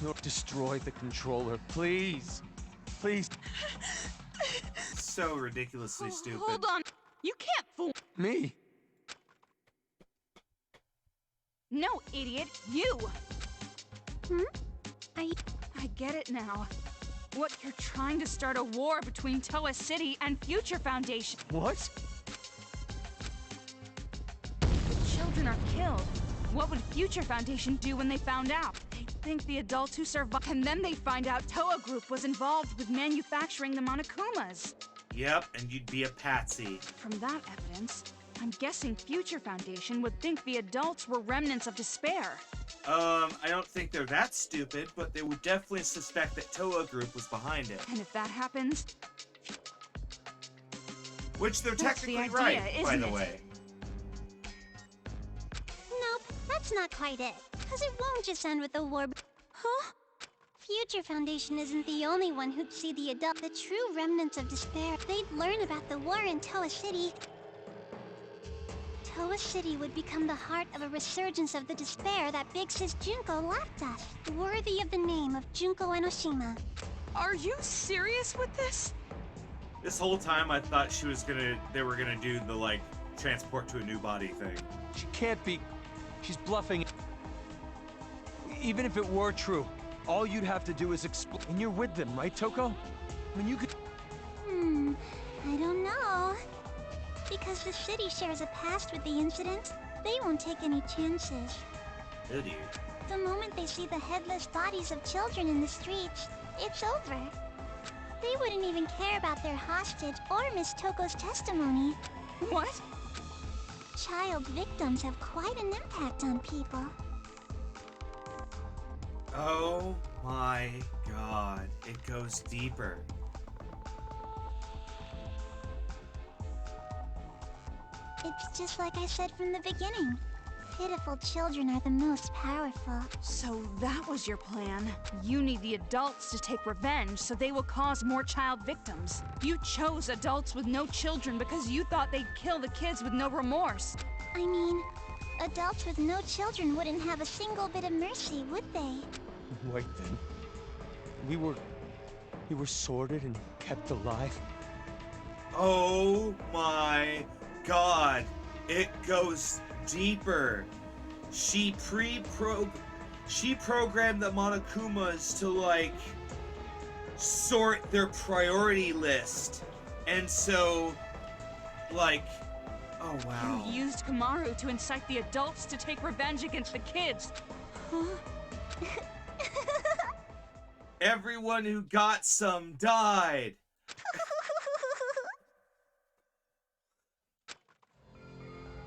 You'll destroy the controller, please. Please. So ridiculously stupid. Hold on. You can't fool... Me? No, idiot. You! I get it now. What, you're trying to start a war between Toa City and Future Foundation. What? The children are killed. What would Future Foundation do when they found out? They'd think the adults who survived... And then they'd find out Toa Group was involved with manufacturing the Monokumas. Yep, and you'd be a patsy. From that evidence, I'm guessing Future Foundation would think the adults were remnants of despair. I don't think they're that stupid, but they would definitely suspect that Toa Group was behind it. And if that happens, Which they're That's the technically idea, right, by isn't the it? way. Nope, that's not quite it. Because it won't just end with a war. Huh? Future Foundation isn't the only one who'd see the true remnants of despair. They'd learn about the war in Toa City. Toa City would become the heart of a resurgence of the despair that Big Sis Junko left us. Worthy of the name of Junko Enoshima. Are you serious with this? This whole time I thought they were gonna do the, like, transport to a new body thing. She can't be. She's bluffing. Even if it were true, all you'd have to do is explain. And you're with them, right, Toko? I mean, you could. I don't know. Because the city shares a past with the incident, they won't take any chances. Oh dear. The moment they see the headless bodies of children in the streets, it's over. They wouldn't even care about their hostage or Miss Toko's testimony. What? Child victims have quite an impact on people. Oh my god, it goes deeper. It's just like I said from the beginning. Pitiful children are the most powerful. So that was your plan. You need the adults to take revenge so they will cause more child victims. You chose adults with no children because you thought they'd kill the kids with no remorse. I mean, adults with no children wouldn't have a single bit of mercy, would they? Wait then. We were sorted and kept alive. Oh my god, it goes deeper. She programmed the Monokumas to, like, sort their priority list. And so, like, oh wow. You used Kamaru to incite the adults to take revenge against the kids. Everyone who got some died.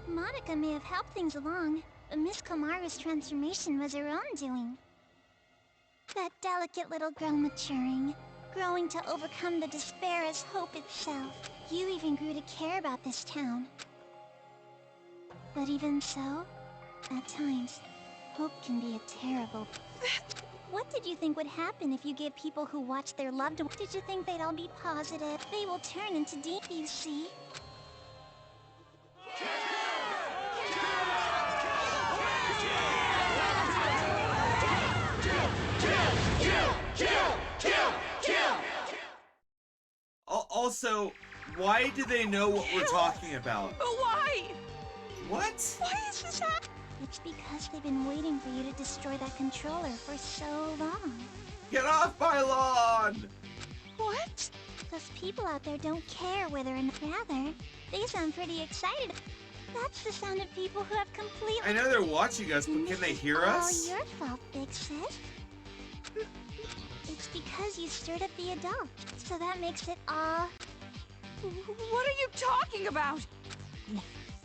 Monica may have helped things along, but Miss Komaru's transformation was her own doing. That delicate little girl maturing, growing to overcome the despair as hope itself. You even grew to care about this town. But even so, at times, hope can be a terrible... What did you think would happen if you gave people who watched their loved ones? Did you think they'd all be positive? They will turn into deep, you see. Also, why do they know what we're talking about? But why? What? Why is this happening? It's because they've been waiting for you to destroy that controller for so long. Get off my lawn! What? Those people out there don't care whether or not. Rather, they sound pretty excited. That's the sound of people who have completely... I know they're watching us, but can they hear us? All your fault, Big Sis. It's because you stirred up the adults, so that makes it all... What are you talking about?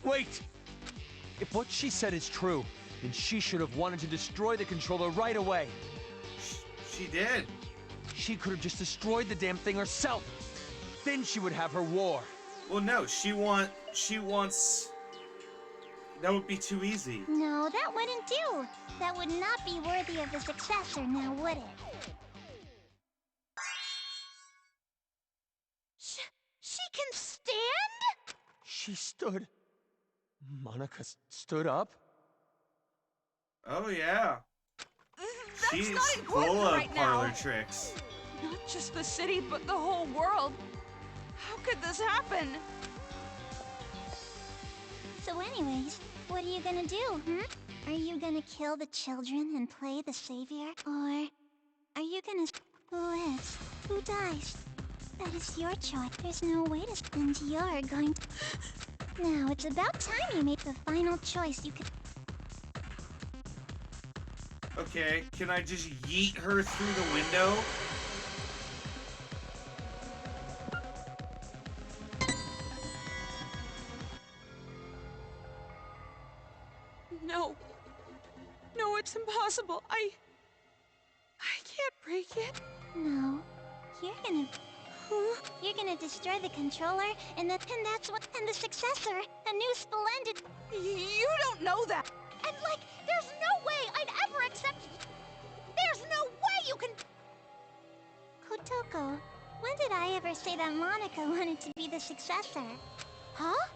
Wait! If what she said is true, then she should have wanted to destroy the controller right away. She did. She could have just destroyed the damn thing herself. Then she would have her war. Well, no, she wants... That would be too easy. No, that wouldn't do. That would not be worthy of the successor, now would it? She can stand? She stood. Monica stood up. Oh, yeah. That's She's not important full of right parlor now. tricks. Not just the city, but the whole world. How could this happen? So anyways, what are you gonna do, Are you gonna kill the children and play the savior? Or are you gonna... Who lives? Who dies? That is your choice. There's no way to... And you're going to... Now, it's about time you make the final choice you could... Okay, can I just yeet her through the window? No. No, it's impossible. I can't break it. No, you're gonna... You're gonna destroy the controller, and that's what, and the successor, a new splendid. You don't know that. And like, there's no way I'd ever accept. There's no way you can. Kotoko, when did I ever say that Monica wanted to be the successor? Huh?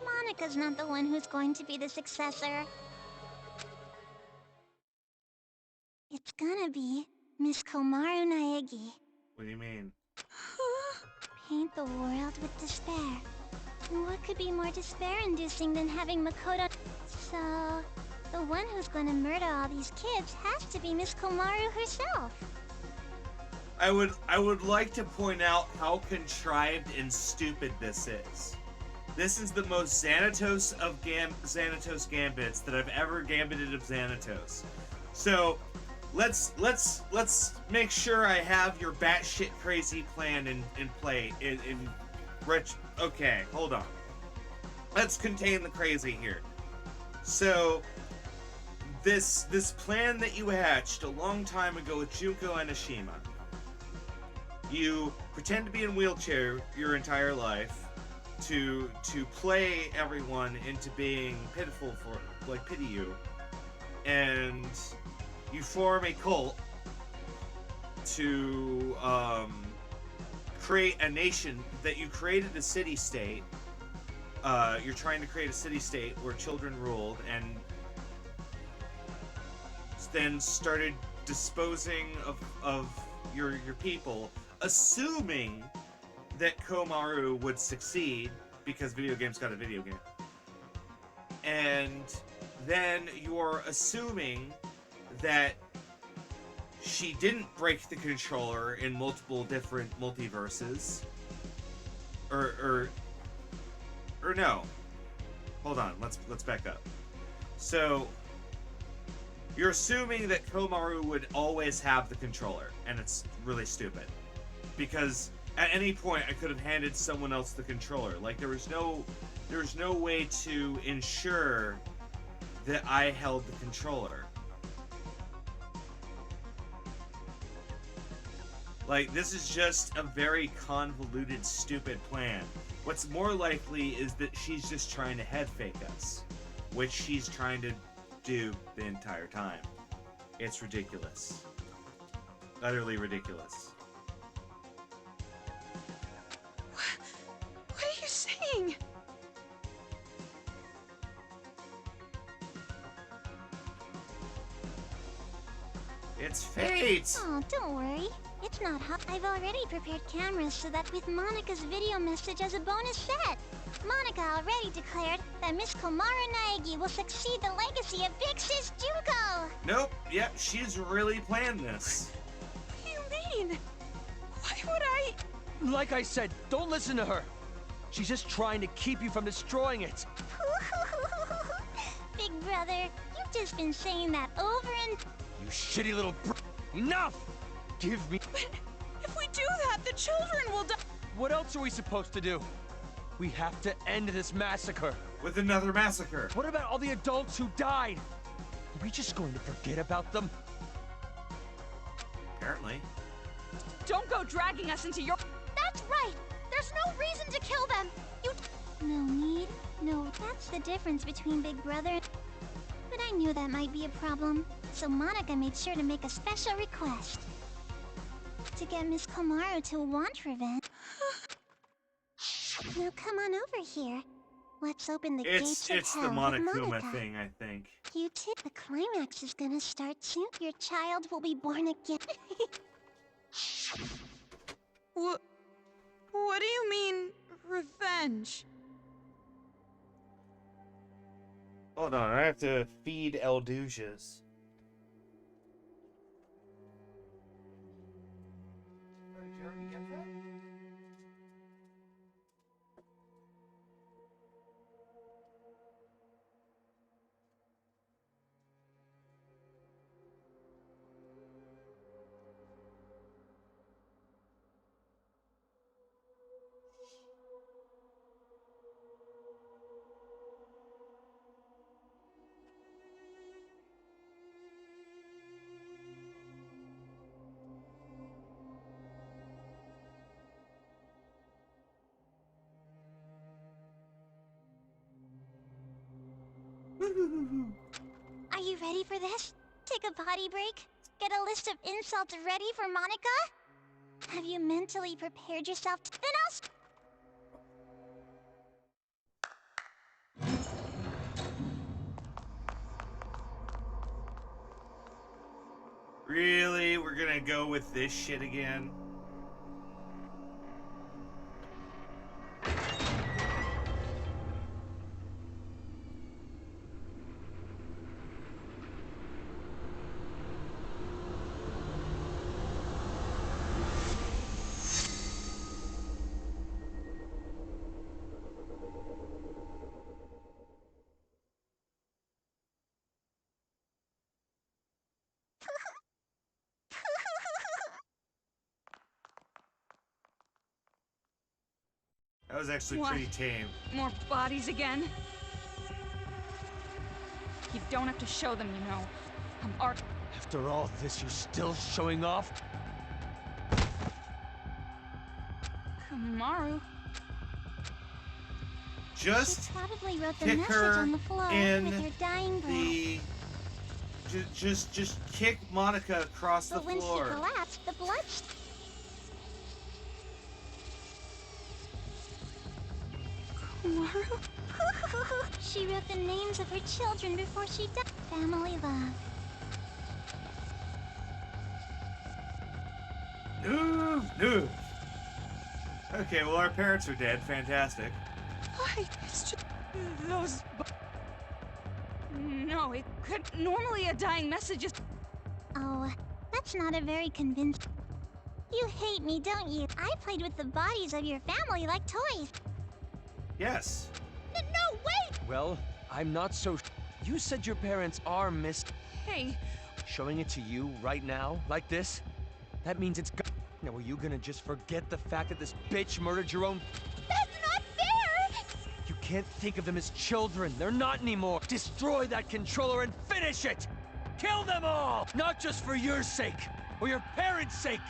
Monica's not the one who's going to be the successor. It's gonna be Miss Komaru Naegi. What do you mean? Paint the world with despair. And what could be more despair-inducing than having Makoto? So, the one who's gonna murder all these kids has to be Miss Komaru herself. I would like to point out how contrived and stupid this is. This is the most Xanatos of Xanatos gambits that I've ever gambited of Xanatos. So, let's make sure I have your batshit crazy plan in play. Okay, hold on. Let's contain the crazy here. So, this plan that you hatched a long time ago with Junko Enoshima. You pretend to be in a wheelchair your entire life to play everyone into being pitiful for, like, pity you, and you form a cult to create a nation that you created a city-state. You're trying to create a city-state where children ruled, and then started disposing of your people, assuming that Komaru would succeed because video games got a video game. And then you're assuming that she didn't break the controller in multiple different multiverses. Or no. Hold on, let's back up. So you're assuming that Komaru would always have the controller, and it's really stupid. Because at any point I could have handed someone else the controller. Like there's no way to ensure that I held the controller. Like, this is just a very convoluted, stupid plan. What's more likely is that she's just trying to head fake us, which she's trying to do the entire time. It's ridiculous. Utterly ridiculous. What are you saying? It's fate! Oh, don't worry. It's not hot. I've already prepared cameras so that with Monica's video message as a bonus set. Monica already declared that Miss Komaru Naegi will succeed the legacy of Big Sis Junko. Nope, yep, she's really planned this. What do you mean? Why would I? Like I said, don't listen to her. She's just trying to keep you from destroying it. Big brother, you've just been saying that over and... You shitty little Enough! Give me... But if we do that, the children will die. What else are we supposed to do? We have to end this massacre. With another massacre. What about all the adults who died? Are we just going to forget about them? Apparently. Don't go dragging us into your... That's right! There's no reason to kill them! You... No need. No, that's the difference between Big Brother... But I knew that might be a problem, so Monica made sure to make a special request. To get Miss Komaru to want revenge. Now come on over here. Let's open the gates of hell. It's the with Monokuma Monica. thing, I think. You too. The climax is gonna start soon. Your child will be born again. What do you mean, revenge? Hold on, I have to feed Eldujas. Did you already get that? Are you ready for this? Take a potty break? Get a list of insults ready for Monica? Have you mentally prepared yourself? Then I'll... Really? We're gonna go with this shit again? That was actually What? pretty tame. More bodies again? You don't have to show them, you know. I'm art. After all this, you're still showing off? Kamaru. Just She probably wrote the kick message her on the floor in with her dying breath. the... Just kick Monica across But the when floor. she collapsed, the blood... Kamaru? She wrote the names of her children before she died. Family love. No. Okay, well, our parents are dead. Fantastic. It's just... those... No, it could... Normally a dying message is... Oh, that's not a very convincing... You hate me, don't you? I played with the bodies of your family like toys. Yes. No, wait! Well, I'm not so... You said your parents are Hey, Showing it to you right now, like this? That means it's Now, are you gonna just forget the fact that this bitch murdered your own... That's not fair! You can't think of them as children. They're not anymore. Destroy that controller and finish it! Kill them all! Not just for your sake, or your parents' sake,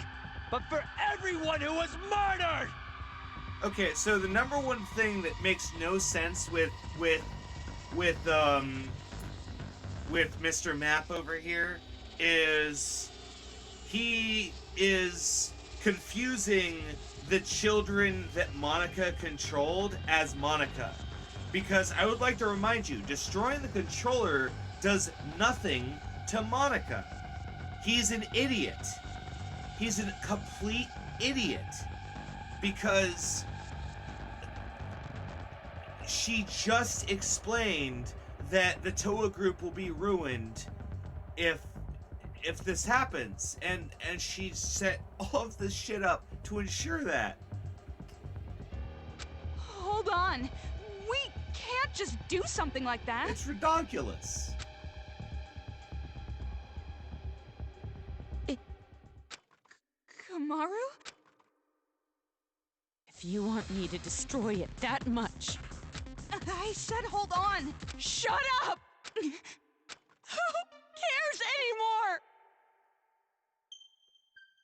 but for everyone who was murdered! Okay, so the number one thing that makes no sense with Mr. Map over here is he is confusing the children that Monica controlled as Monica. Because I would like to remind you, destroying the controller does nothing to Monica. He's an idiot. He's a complete idiot. Because she just explained that the Toa group will be ruined if this happens, and she set all of this shit up to ensure that. hold on. We can't just do something like that. It's ridiculous. Kamaru? If you want me to destroy it that much, I said hold on. Shut up! Who cares anymore?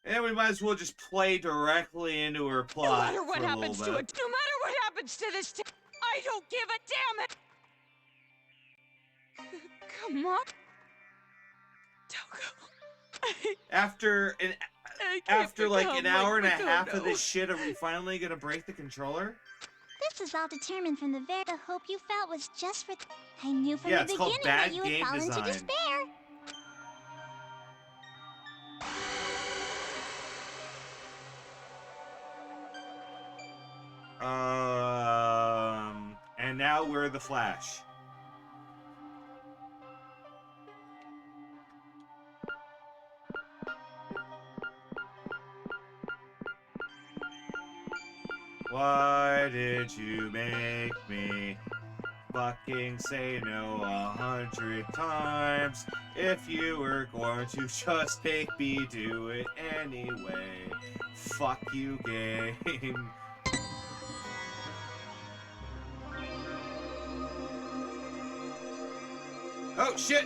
And we might as well just play directly into her No plot. matter what for a happens little to bit. it, no matter what happens to this I don't give a damn it! Come on. Toko. After I can't after like an become hour and a Makoto. half of this shit, are we finally gonna break the controller? This is all determined from the hope you felt was just for... I knew from Yeah, the it's called beginning bad that you would game fall into design. despair. And now we're the Flash. Why did you make me fucking say no 100 times? If you were going to just make me do it anyway. Fuck you, game. Oh, shit!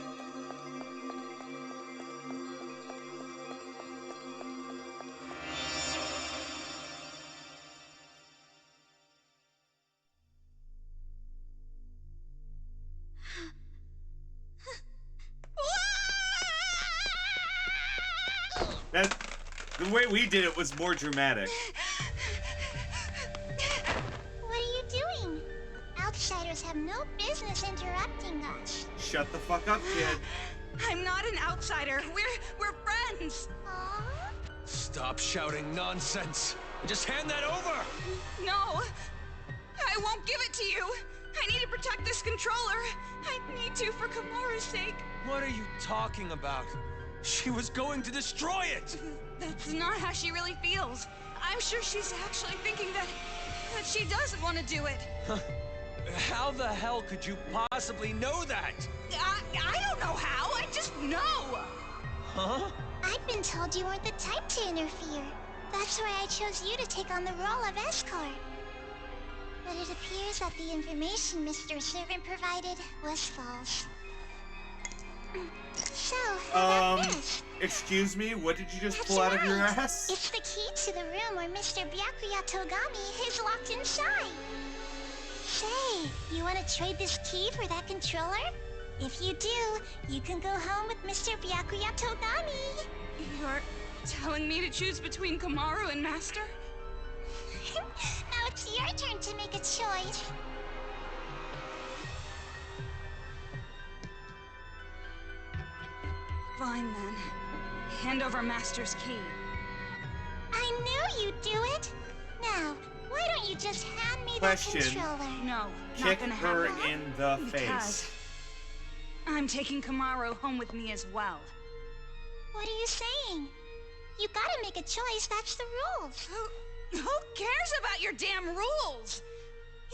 The way we did it was more dramatic. What are you doing? Outsiders have no business interrupting us. Shut the fuck up, kid. I'm not an outsider. We're friends. Aww. Stop shouting nonsense. Just hand that over. No, I won't give it to you. I need to protect this controller. I need to for Kamaru's sake. What are you talking about? She was going to destroy it. That's not how she really feels. I'm sure she's actually thinking that she does want to do it. How the hell could you possibly know that? I don't know how. I just know. Huh? I've been told you weren't the type to interfere. That's why I chose you to take on the role of escort. But it appears that the information Mr. Servant provided was false. So, how about this? Excuse me? What did you just That's pull out of your right. ass? It's the key to the room where Mr. Byakuya Togami is locked inside. Say, you want to trade this key for that controller? If you do, you can go home with Mr. Byakuya Togami. You're telling me to choose between Kamaru and Master? Now it's your turn to make a choice. Fine then. Hand over Master's key. I knew you'd do it. Now, why don't you just hand me Question. that controller? No, Kick not gonna her happen. in the Because face. I'm taking Kamaru home with me as well. What are you saying? You gotta make a choice, that's the rules. Who cares about your damn rules?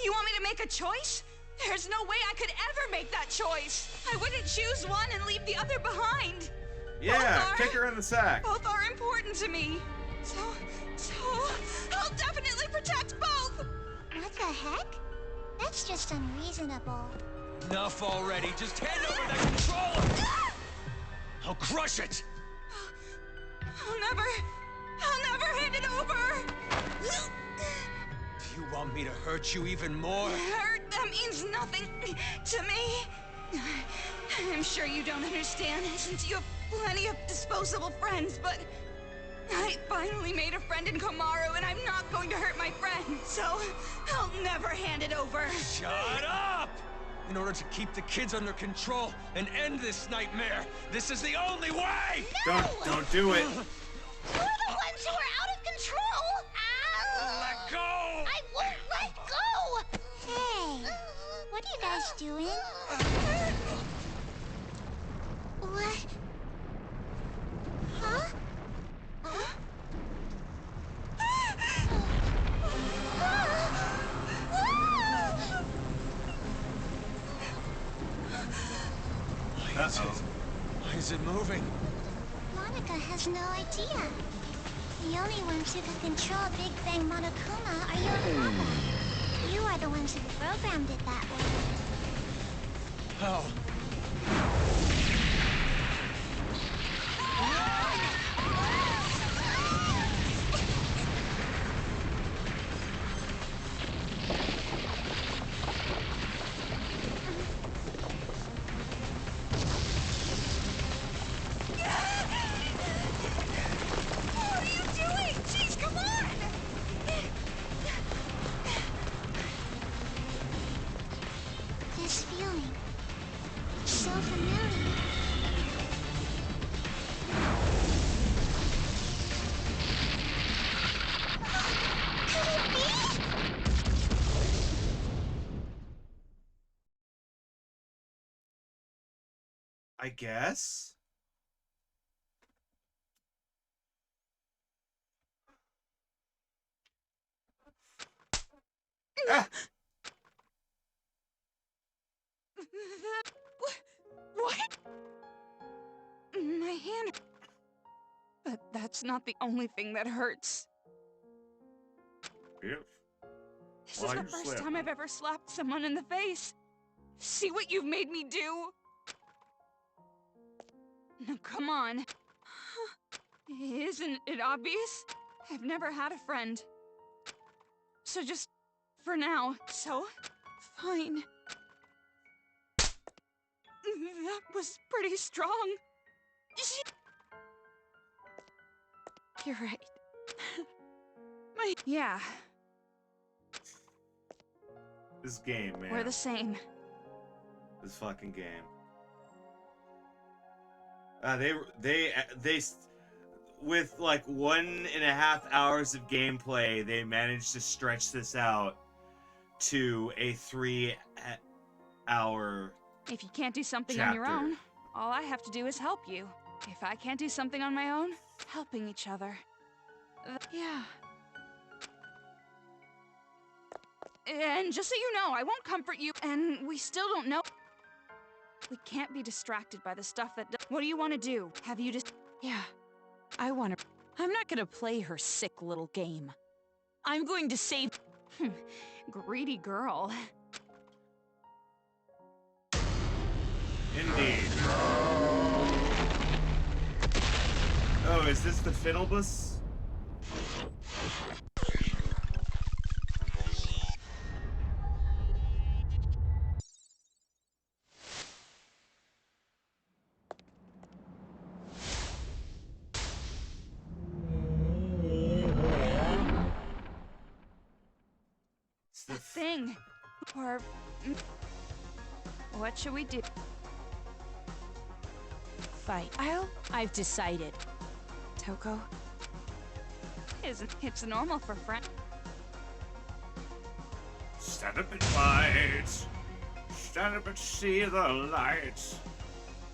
You want me to make a choice? There's no way I could ever make that choice. I wouldn't choose one and leave the other behind. Yeah, Both kick her in the sack. Both are important to me. So I'll definitely protect both. What the heck? That's just unreasonable. Enough already. Just hand over that controller. I'll crush it. I'll never hand it over. Do you want me to hurt you even more? Hurt, that means nothing to me. I'm sure you don't understand since you have plenty of disposable friends, but I finally made a friend in Kamaru and I'm not going to hurt my friend, so I'll never hand it over. Shut up! In order to keep the kids under control and end this nightmare, this is the only way! No! Don't do it. You're the ones who are out of control! Ow! Let go! I won't let go! Hey, what are you guys doing? What? Huh? Why is it moving? Monica has no idea. The only ones who can control Big Bang Monokuma are you and Papa. You are the ones who programmed it that way. How? What are you doing? Jeez, come on! This feeling. It's so familiar. Could it be? I guess. Ah! What? My hand. But that's not the only thing that hurts. If. This Why is the you first slap time me? I've ever slapped someone in the face. See what you've made me do? Now, come on. Isn't it obvious? I've never had a friend. So just for now. So, fine. That was pretty strong. You're right. Yeah, This game, man. we're the same. This fucking game. They with like 1.5 hours of gameplay, they managed to stretch this out to a 3-hour. If you can't do something on your Chapter. own, all I have to do is help you. If I can't do something on my own, helping each other. Yeah. And just so you know, I won't comfort you, and we still don't know. We can't be distracted by the stuff that. What do you want to do? Have you just? Yeah, I want to. I'm not gonna play her sick little game. I'm going to save. Greedy girl. Indeed. Oh, is this the Fiddlebus? It's the Thing. Or. What should we do? Fight. I've decided. Toko? It's normal for friends. Stand up and fight. Stand up and see the lights.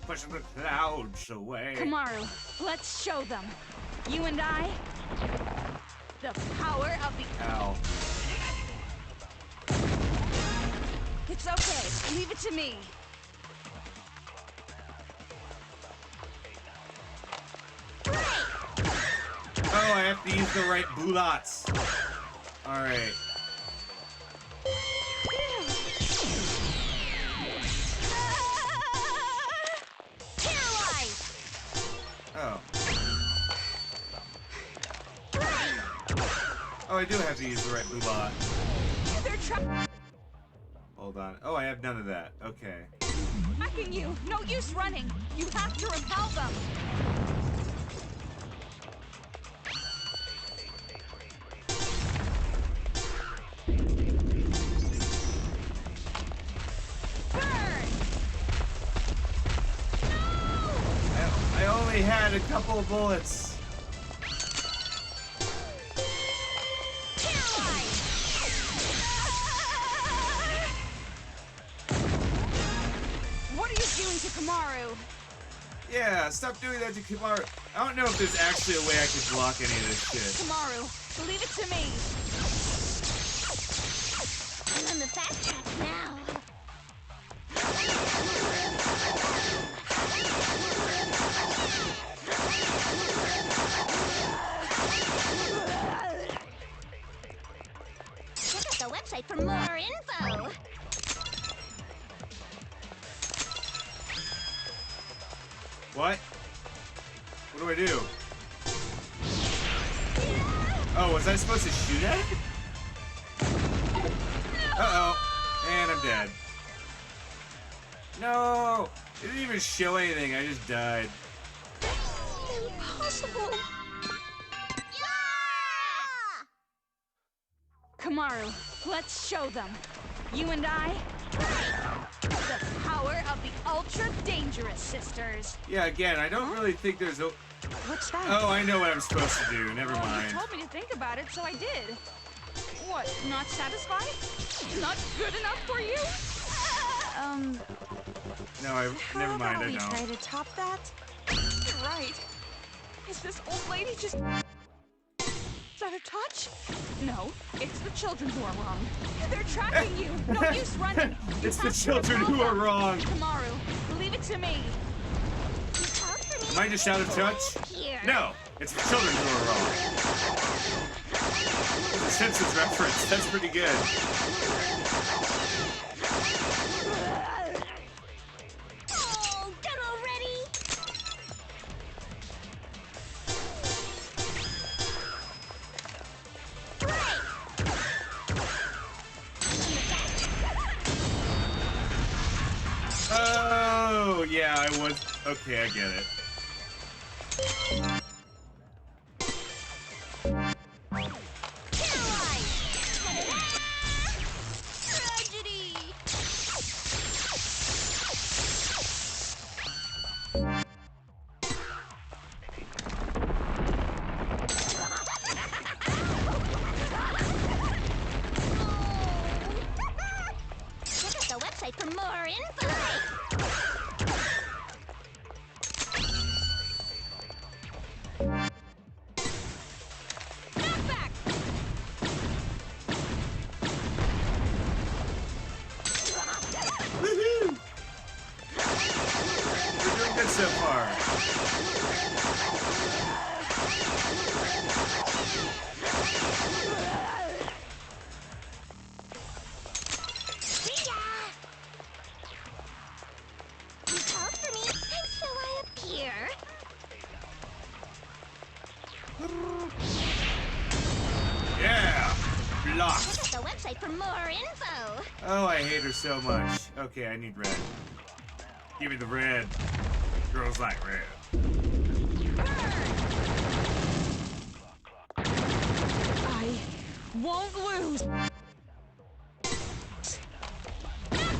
Pushing the clouds away. Kamaru, let's show them. You and I. The power of the. Ow. It's okay. Leave it to me. Oh, I have to use the right bullets. Alright. Oh. Oh, I do have to use the right bullet. They're Hold on. Oh, I have none of that. Okay. tracking you. No use running. You have to repel them. I only had a couple of bullets. What are you doing to Kamaru? Yeah, stop doing that to Kamaru. I don't know if there's actually a way I could block any of this shit. Kamaru, leave it to me. I'm on the fast track now. Check out the website for more info. What? What do I do? Oh, was I supposed to shoot at it? Uh-oh. And I'm dead. No! It didn't even show anything. I just died. Impossible. Kamaru, let's show them. You and I, the power of the ultra-dangerous sisters. Yeah, again, I don't really think there's a... What's that? Oh, I know what I'm supposed to do. Never Well, mind. you told me to think about it, so I did. What, not satisfied? Not good enough for you? No, never mind, I we don't. try to top that? You're right. Is this old lady just... Is that a touch? No, it's the children who are wrong. They're tracking you. No use running. It's the children who are wrong. Kamaru, leave it to me. Am I just out of touch? No, it's the children who are wrong. It's a Simpsons reference. That's pretty good. Oh, done already? Oh, yeah, I was... Okay, I get it. website for more info. Back! Woohoo! We're doing good so far. See ya! You called for me, and so I appear. Yeah! Blocked. Check out the website for more info. Oh, I hate her so much. Okay, I need red. Give me the red. Girls like red. I won't lose.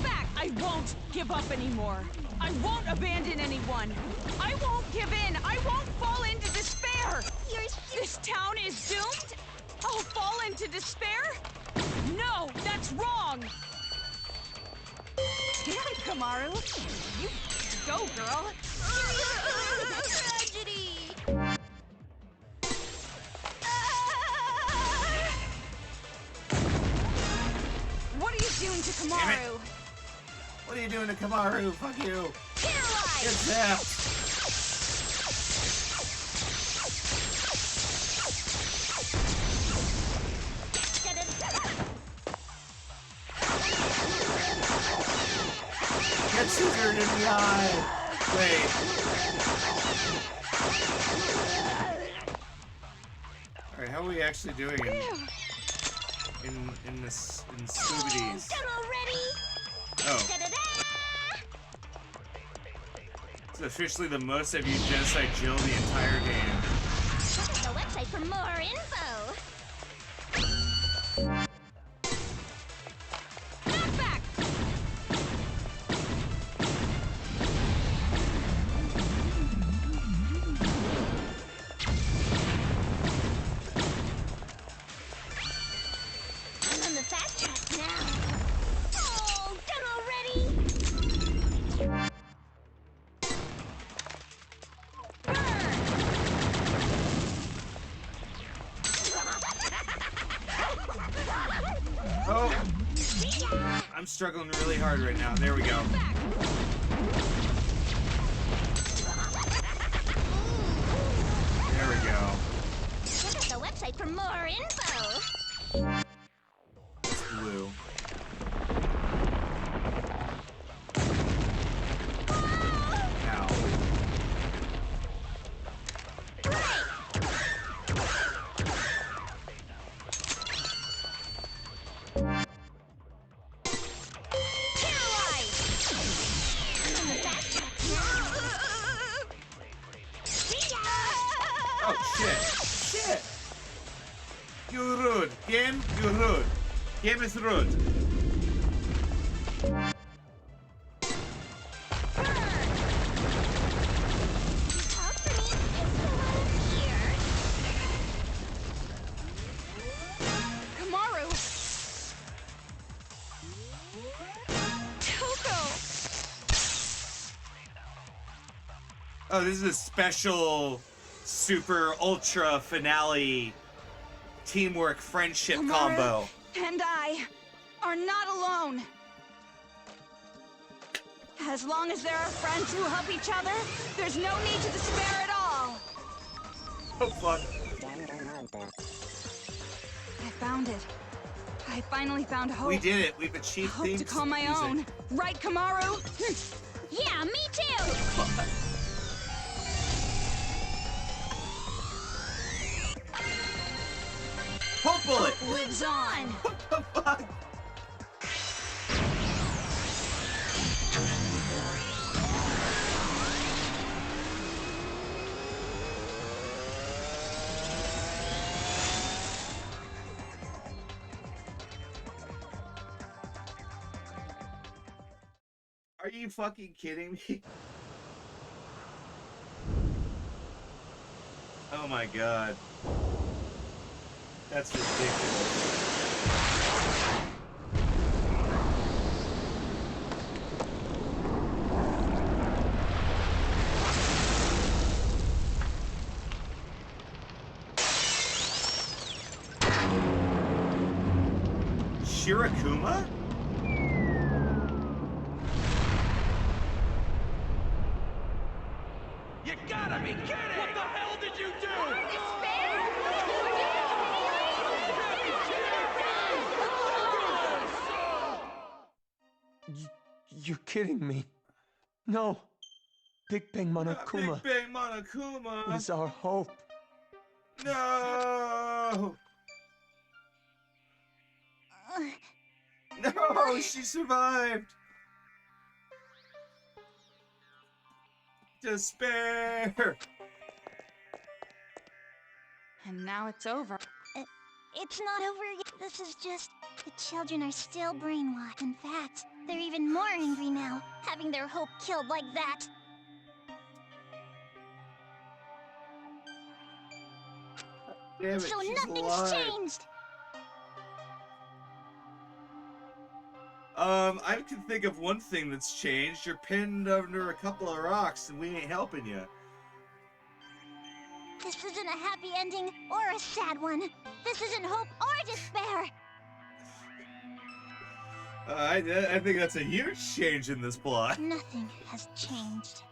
Back! I won't give up anymore. I won't abandon anyone. I won't give in. I won't fall into despair. This town is doomed? I'll fall into despair? No, that's wrong. Damn, Kamaru. You go, girl. Tragedy. What are you doing to Kamaru? What are you doing to Kamaru? Fuck you. Paralyzed. Get zapped. Get scissored in the eye. Wait. All right, how are we actually doing in this in Scooby-D's? Done already. Oh, Da-da-da. it's officially the most I've used Genocide Jill the entire game. Check out the website for more info. Back! I'm on the fast track now. Oh, done already. Oh, I'm struggling really hard right now. There we go. There we go. Check out the website for more info. It's blue. Ow. Paralyzed. I'm on the fast track now. See ya. Oh shit! Shit! You rude. Game, you rude. Game is rude. Talk for me, and so I appear. Kamaru! Toko! Oh, this is a special, super, ultra finale teamwork friendship Kamaru combo. and I are not alone. As long as there are friends who help each other, there's no need to despair at all. Oh fuck. I found it. I finally found hope. We did it. We've achieved Hope to things. call my own. Right, Kamaru? Yeah, me too. Hope bullet. Lives on. What the fuck? Are you fucking kidding me? Oh my god. That's ridiculous. Shirokuma? You gotta be kidding! What the hell did you do? You're kidding me. No. Big Bang Monokuma Big Bang Monokuma. is our hope. No. No, she survived. Despair. And now it's over. It's not over yet. This is just... The children are still brainwashed. In fact, they're even more angry now, having their hope killed like that. Damn it, So she's nothing's alive. changed. I can think of one thing that's changed. You're pinned under a couple of rocks and we ain't helping you. This isn't a happy ending or a sad one. This isn't hope or despair. I think that's a huge change in this plot. Nothing has changed.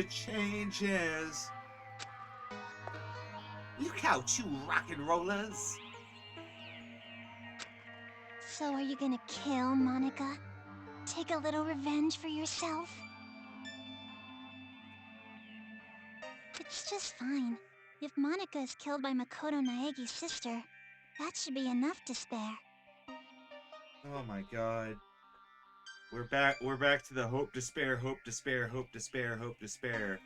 Changes. Look out, you rock and rollers. So are you gonna kill Monica? Take a little revenge for yourself? It's just fine. If Monica is killed by Makoto Naegi's sister, that should be enough despair. Oh my god. We're back to the hope, despair, hope, despair, hope, despair, hope, despair.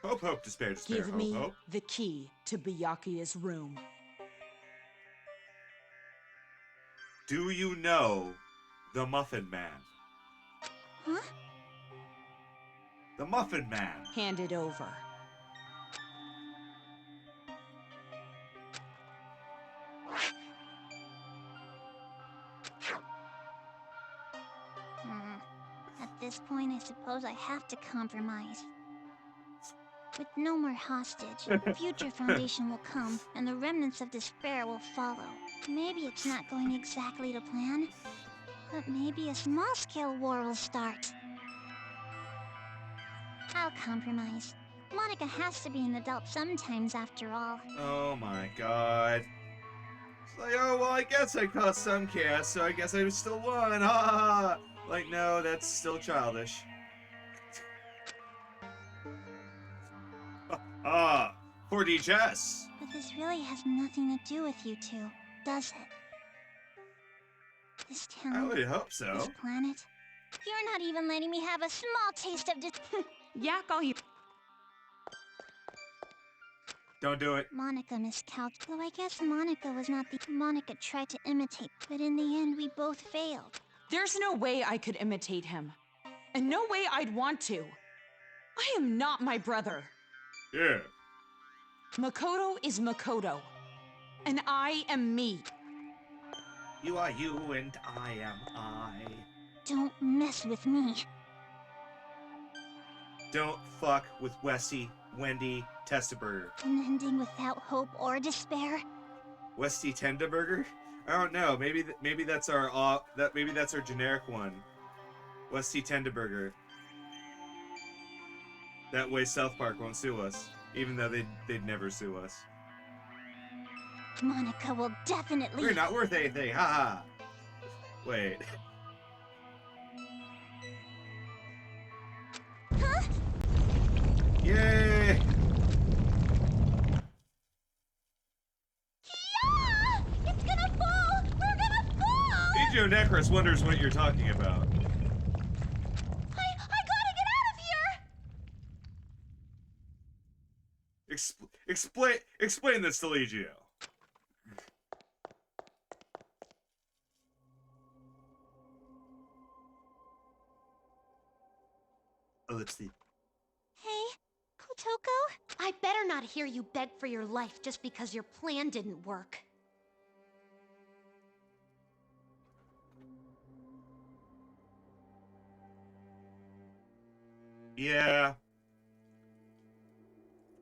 Hope, hope, despair, despair, Give hope, me hope. the key to Byakuya's room. Do you know the Muffin Man? Huh? The Muffin Man. Hand it over. At this point, I suppose I have to compromise. With no more hostage, the future foundation will come, and the remnants of despair will follow. Maybe it's not going exactly to plan, but maybe a small-scale war will start. I'll compromise. Monica has to be an adult sometimes, after all. Oh my god. It's like, oh, well, I guess I caused some chaos, so I guess I still won. Ha! Like, no, that's still childish. Ah, 4D chess. But this really has nothing to do with you two, does it? This town, I would hope so. this planet. You're not even letting me have a small taste of Yak all you. Don't do it. Monica miscalculated. Though I guess Monica was not the... Monica tried to imitate, but in the end we both failed. There's no way I could imitate him. And no way I'd want to. I am not my brother. Yeah. Makoto is Makoto. And I am me. You are you and I am I. Don't mess with me. Don't fuck with Wendy Testaburger. An ending without hope or despair? Westy Tendaburger? I don't know. Maybe that's our maybe that's our generic one. Westy Tendaburger. That way South Park won't sue us, even though they'd never sue us. Monica will definitely... We're not worth anything, haha. Wait. Huh? Yay! Yeah! It's gonna fall! We're gonna fall! Ijo Necros wonders what you're talking about. I gotta get out of here! Explain this to Legio. Let's see. Hey, Kotoko? I better not hear you beg for your life just because your plan didn't work. Yeah.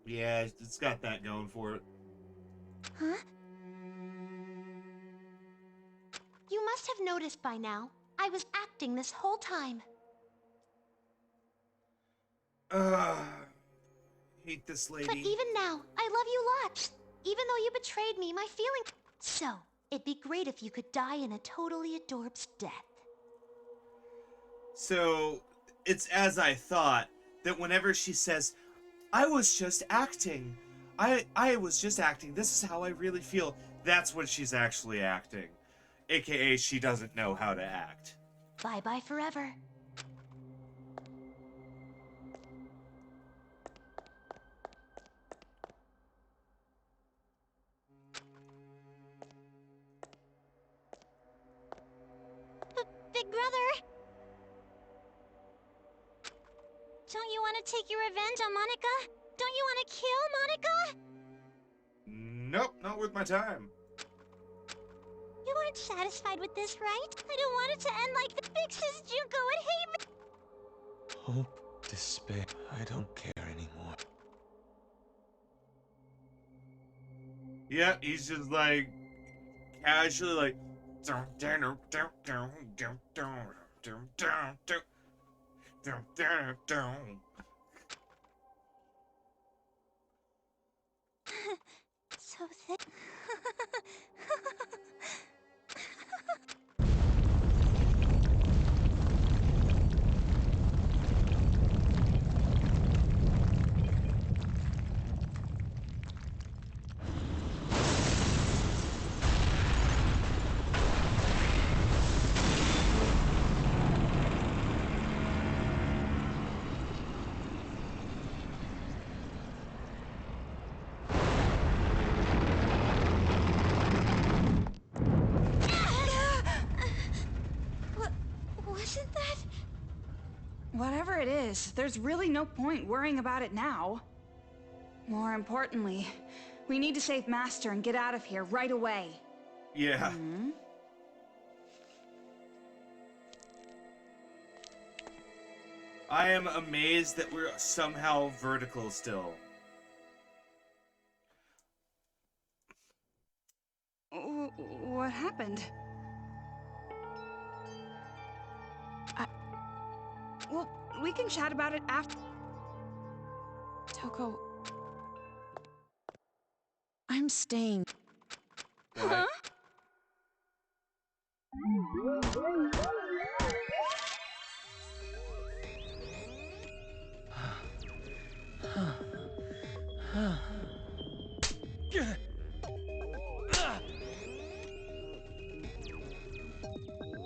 Yeah, it's got that going for it. Huh? You must have noticed by now, I was acting this whole time. Hate this lady. But even now, I love you lots. Even though you betrayed me, my feeling... So, it'd be great if you could die in a totally adorbs death. So, it's as I thought, that whenever she says, I was just acting. I was just acting. This is how I really feel. That's when she's actually acting. AKA, she doesn't know how to act. Bye-bye forever. Big brother! Don't you want to take your revenge on Monica? Don't you want to kill Monica? Nope, not with my time. You aren't satisfied with this, right? I don't want it to end like the Big Sis Junko would hate me. Hope, despair. I don't care anymore. Yeah, he's just like casually like So thick. Wasn't that? Whatever it is, there's really no point worrying about it now. More importantly, we need to save Master and get out of here right away. yeah. I am amazed that we're somehow vertical still. What happened? Well, we can chat about it after. Toko... I'm staying. Huh?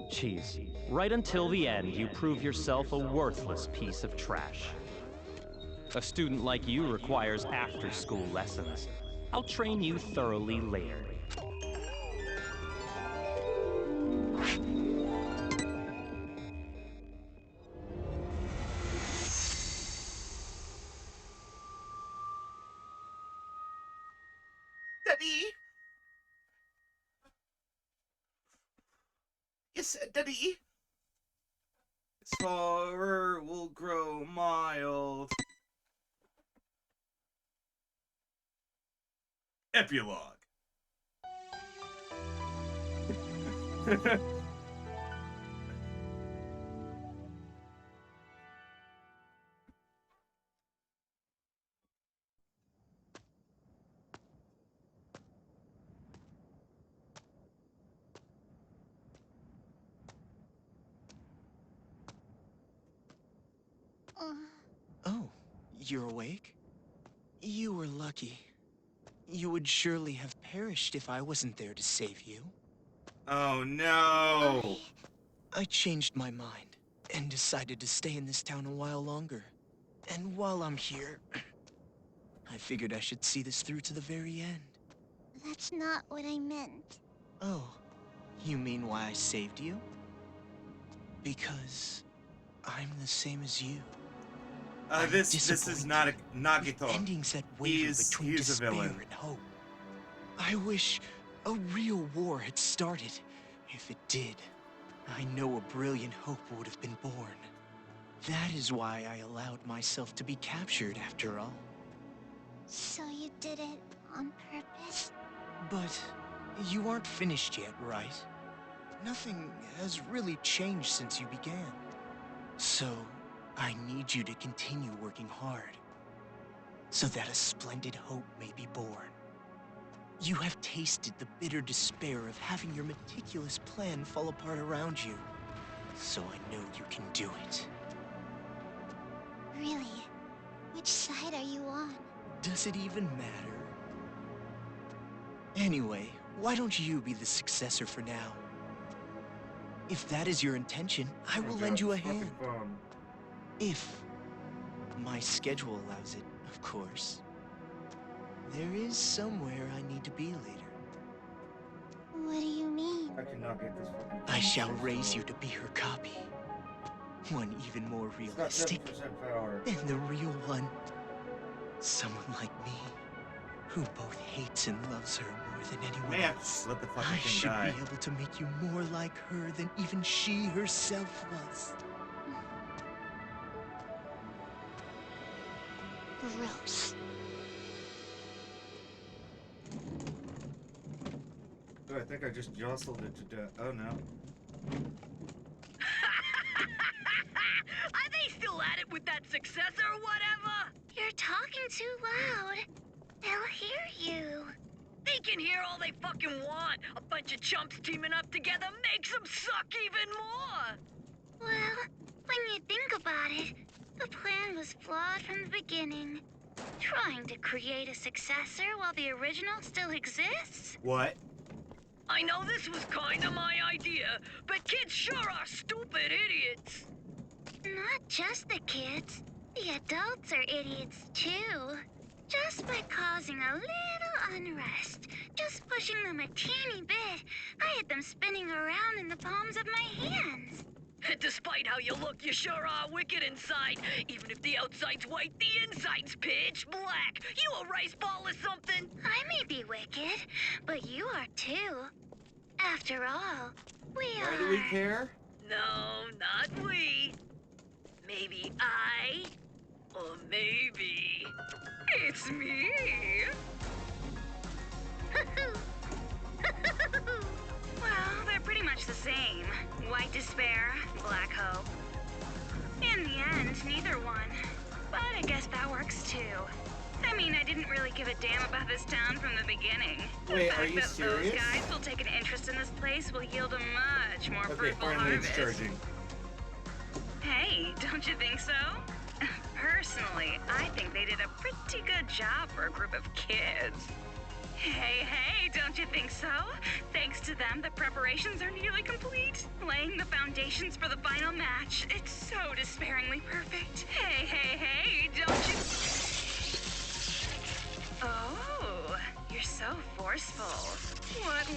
Cheese. Right until the end, you prove yourself a worthless piece of trash. A student like you requires after-school lessons. I'll train you thoroughly later. Daddy! Yes, Daddy! Sorrow will grow mild. Epilogue. Oh, you're awake? You were lucky. You would surely have perished if I wasn't there to save you. Oh no! I changed my mind and decided to stay in this town a while longer. And while I'm here, I figured I should see this through to the very end. That's not what I meant. Oh, you mean why I saved you? Because I'm the same as you. This is not a Nagito. Endings that waver between he's a despair villain. and hope. I wish a real war had started. If it did, I know a brilliant hope would have been born. That is why I allowed myself to be captured after all. So you did it on purpose? But you aren't finished yet, right? Nothing has really changed since you began. So, I need you to continue working hard, so that a splendid hope may be born. You have tasted the bitter despair of having your meticulous plan fall apart around you, so I know you can do it. Really? Which side are you on? Does it even matter? Anyway, why don't you be the successor for now? If that is your intention, I will lend you a hand. If my schedule allows it, of course. There is somewhere I need to be later. What do you mean? I cannot get this fucking I shall raise you to be her copy. One even more realistic than the real one. Someone like me, who both hates and loves her more than anyone May have to else. let the fucking I thing should die. be able to make you more like her than even she herself was. Gross. Oh, I think I just jostled it to death. Oh no. Are they still at it with that successor or whatever? You're talking too loud. They'll hear you. They can hear all they fucking want. A bunch of chumps teaming up together makes them suck even more. Well, when you think about it, the plan was flawed from the beginning. Trying to create a successor while the original still exists? What? I know this was kinda my idea, but kids sure are stupid idiots. Not just the kids. The adults are idiots too. Just by causing a little unrest, just pushing them a teeny bit, I had them spinning around in the palms of my hands. Despite how you look, you sure are wicked inside. Even if the outside's white, the inside's pitch black. You a rice ball or something? I may be wicked, but you are too. After all, we are... Why do we care? No, not we. Maybe I, or maybe it's me. Well, they're pretty much the same. White despair, black hope. In the end, neither one. But I guess that works too. I mean, I didn't really give a damn about this town from the beginning. Wait, the are fact you that serious? those guys will take an interest in this place will yield a much more Okay, fruitful finally it's harvest. charging. Hey, don't you think so? Personally, I think they did a pretty good job for a group of kids. Hey, don't you think so? Thanks to them, the preparations are nearly complete. Laying the foundations for the final match. It's so despairingly perfect. Hey, don't you... Oh, you're so forceful. What?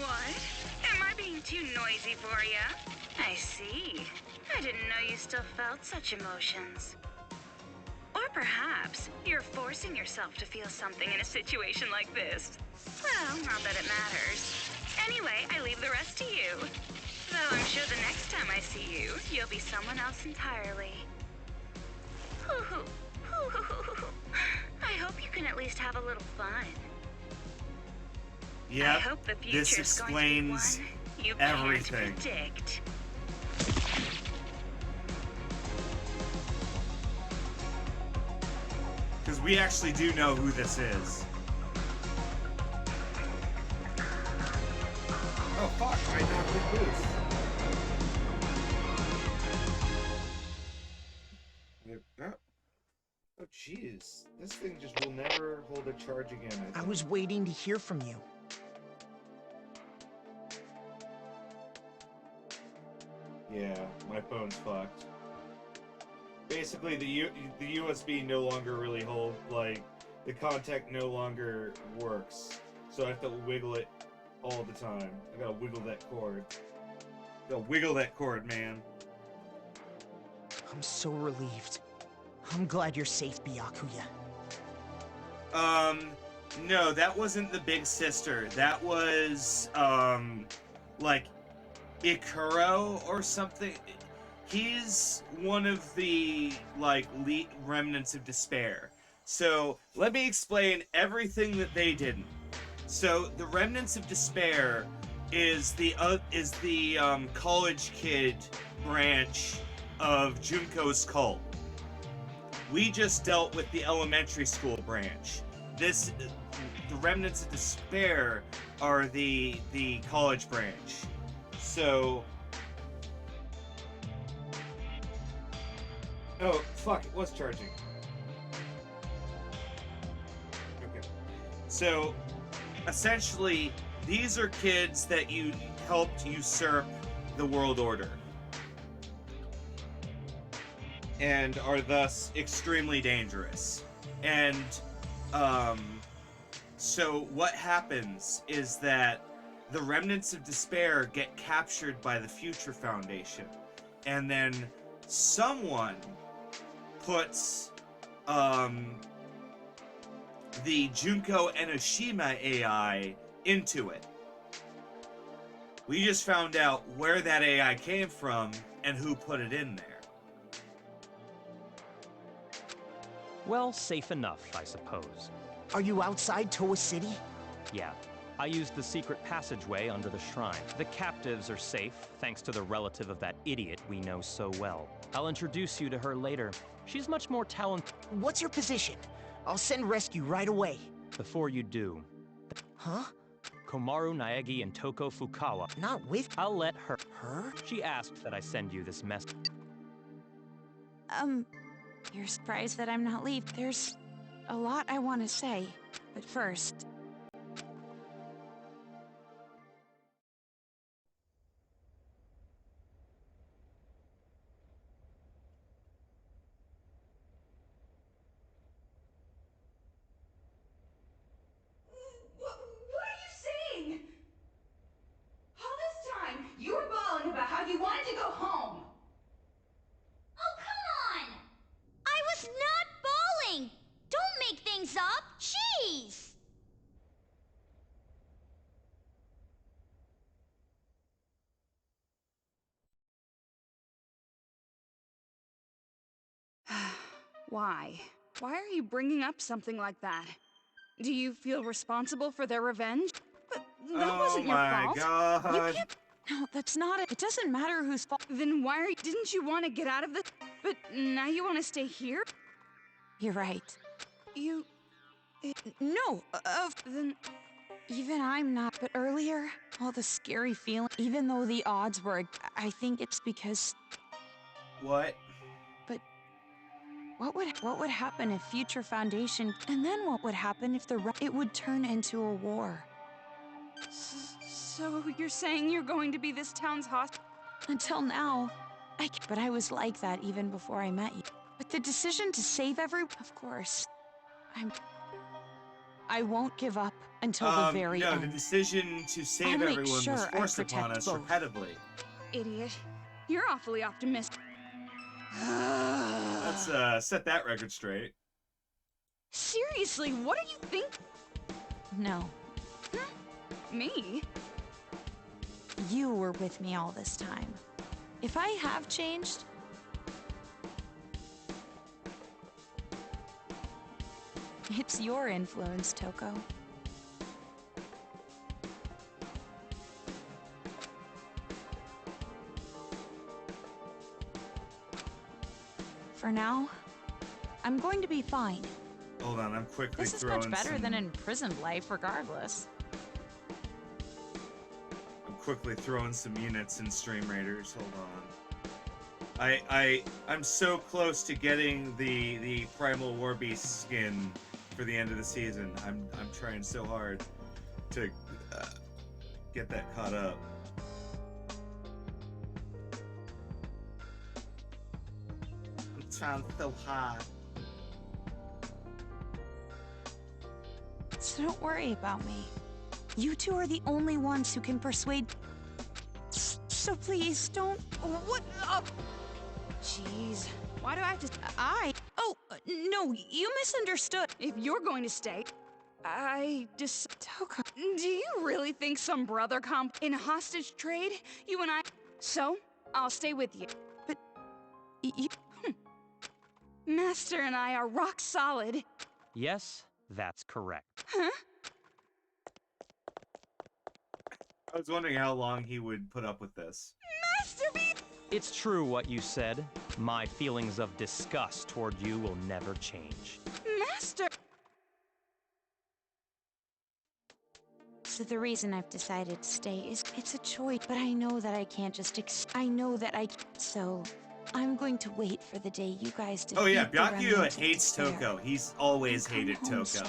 Am I being too noisy for you? I see. I didn't know you still felt such emotions. Or perhaps you're forcing yourself to feel something in a situation like this. Well, not that it matters. Anyway, I leave the rest to you. Though I'm sure the next time I see you, you'll be someone else entirely. I hope you can at least have a little fun. Yep, I hope the this future's going to be explains one you everything. can't predict. Because we actually do know who this is. Oh fuck, I knocked the booth. Oh jeez, this thing just will never hold a charge again. I was waiting to hear from you. Yeah, my phone's fucked. Basically, the USB no longer really holds, like, the contact no longer works. So I have to wiggle it all the time. I gotta wiggle that cord. Gotta wiggle that cord, man. I'm so relieved. I'm glad you're safe, Byakuya. No, that wasn't the big sister. That was, like, Ikuro or something. He's one of the, like, remnants of despair. So, let me explain everything that they didn't. So the Remnants of Despair is the college kid branch of Junko's cult. We just dealt with the elementary school branch. The Remnants of Despair are the college branch. So, oh fuck, it was charging. Okay. So, essentially, these are kids that you helped usurp the world order, and are thus extremely dangerous. And so what happens is that the Remnants of Despair get captured by the Future Foundation, and then someone puts the Junko Enoshima AI into it. We just found out where that AI came from and who put it in there. Well, safe enough, I suppose. Are you outside Toa City? Yeah. I used the secret passageway under the shrine. The captives are safe, thanks to the relative of that idiot we know so well. I'll introduce you to her later. She's much more talented. What's your position? I'll send rescue right away. Before you do. Huh? Komaru Naegi and Toko Fukawa. Not with... I'll let her... Her? She asked that I send you this message. You're surprised that I'm not leaving. There's a lot I want to say, but first... What are you saying? All this time, you were bawling about how you wanted to go home. Oh, come on! I was not bawling! Don't make things up! Jeez! Why? Why are you bringing up something like that? Do you feel responsible for their revenge? But that wasn't your fault. Oh my god. You can't... No, that's not it. It doesn't matter whose fault. Then why are you... Didn't you want to get out of this? But now you want to stay here? You're right. You... No, Then... even I'm not. But earlier, all the scary feeling, even though the odds were... I think it's because... What? But... What would happen if Future Foundation... And then what would happen if it would turn into a war? So you're saying you're going to be this town's hostage? Until now, but I was like that even before I met you. But the decision to save of course, I won't give up until the very no, end. the decision to save I'll make everyone sure was I forced upon protect us both. repeatedly. Idiot. You're awfully optimistic. Let's set that record straight. Seriously, what do you think? No. Me? You were with me all this time. If I have changed... It's your influence, Toko. For now, I'm going to be fine. Hold on, I'm quickly This is throwing much better some... than imprisoned life, regardless. I'm quickly throwing some units in Stream Raiders. Hold on. I'm so close to getting the Primal Warbeast skin for the end of the season. I'm trying so hard to get that caught up. I'm trying so hard. So don't worry about me. You two are the only ones who can persuade... So please, don't... What up? Jeez. Why do I have to... Oh, no, you misunderstood. If you're going to stay, I just... Toko... Do you really think some brother comp in a hostage trade? You and I... So, I'll stay with you. But... You... Master and I are rock solid. Yes, that's correct. Huh? I was wondering how long he would put up with this. It's true what you said. My feelings of disgust toward you will never change. Master! So the reason I've decided to stay is it's a choice, but I know that I can't just so I'm going to wait for the day you guys defeat Oh yeah, the Byakuya remnants of hates despair Toko. He's always and come hated home Toko. safe.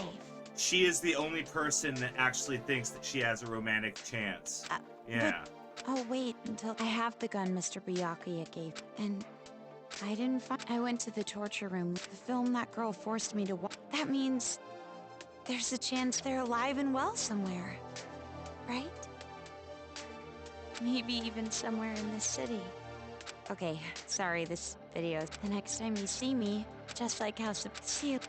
She is the only person that actually thinks that she has a romantic chance. Yeah. I'll wait until I have the gun Mr. Byakuya gave. And I didn't find... I went to the torture room. The film that girl forced me to watch. That means there's a chance they're alive and well somewhere. Right? Maybe even somewhere in this city. Okay, sorry, this video. The next time you see me, just like how... See you.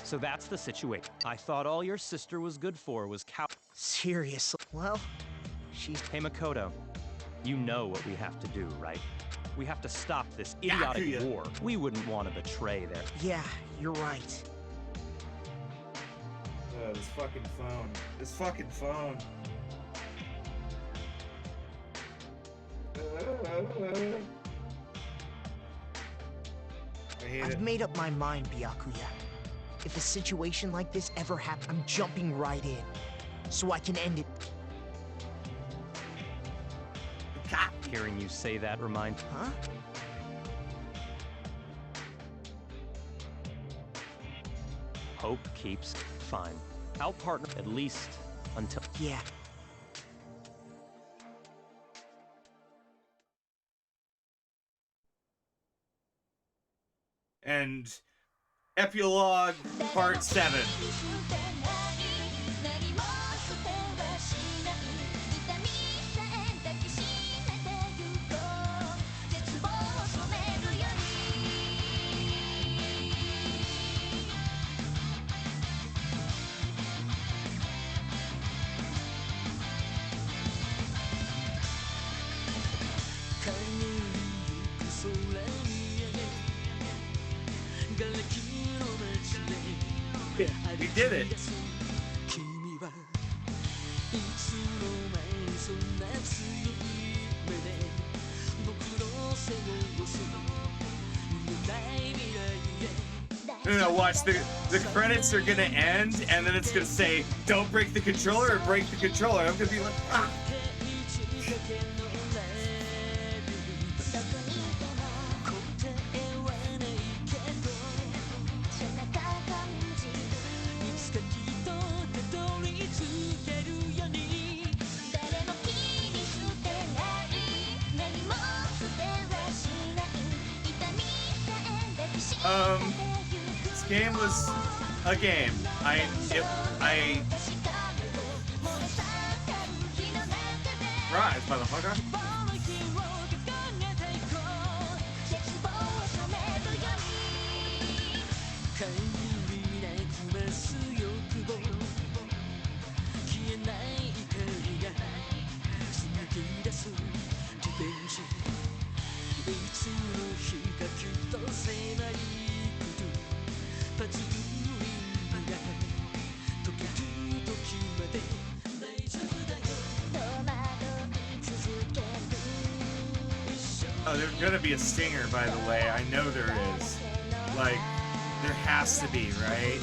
So that's the situation. I thought all your sister was good for was cow- Seriously? Well, she's... Hey Makoto, you know what we have to do, right? We have to stop this idiotic Byakuya. war. We wouldn't want to betray their... Yeah, you're right. This fucking phone. This fucking phone. I hate I've it. made up my mind, Byakuya. If a situation like this ever happens, I'm jumping right in. So I can end it. Hearing you say that reminds... Huh? Hope keeps... Fine. I'll partner at least until... Yeah. And epilogue part 7. Yeah, we did it. No, watch, the credits are gonna end, and then it's gonna say, don't break the controller or break the controller. I'm gonna be like, ah. This game was a game. Rise, motherfucker. Oh, there's gonna be a stinger, by the way. I know there is. Like, there has to be, right?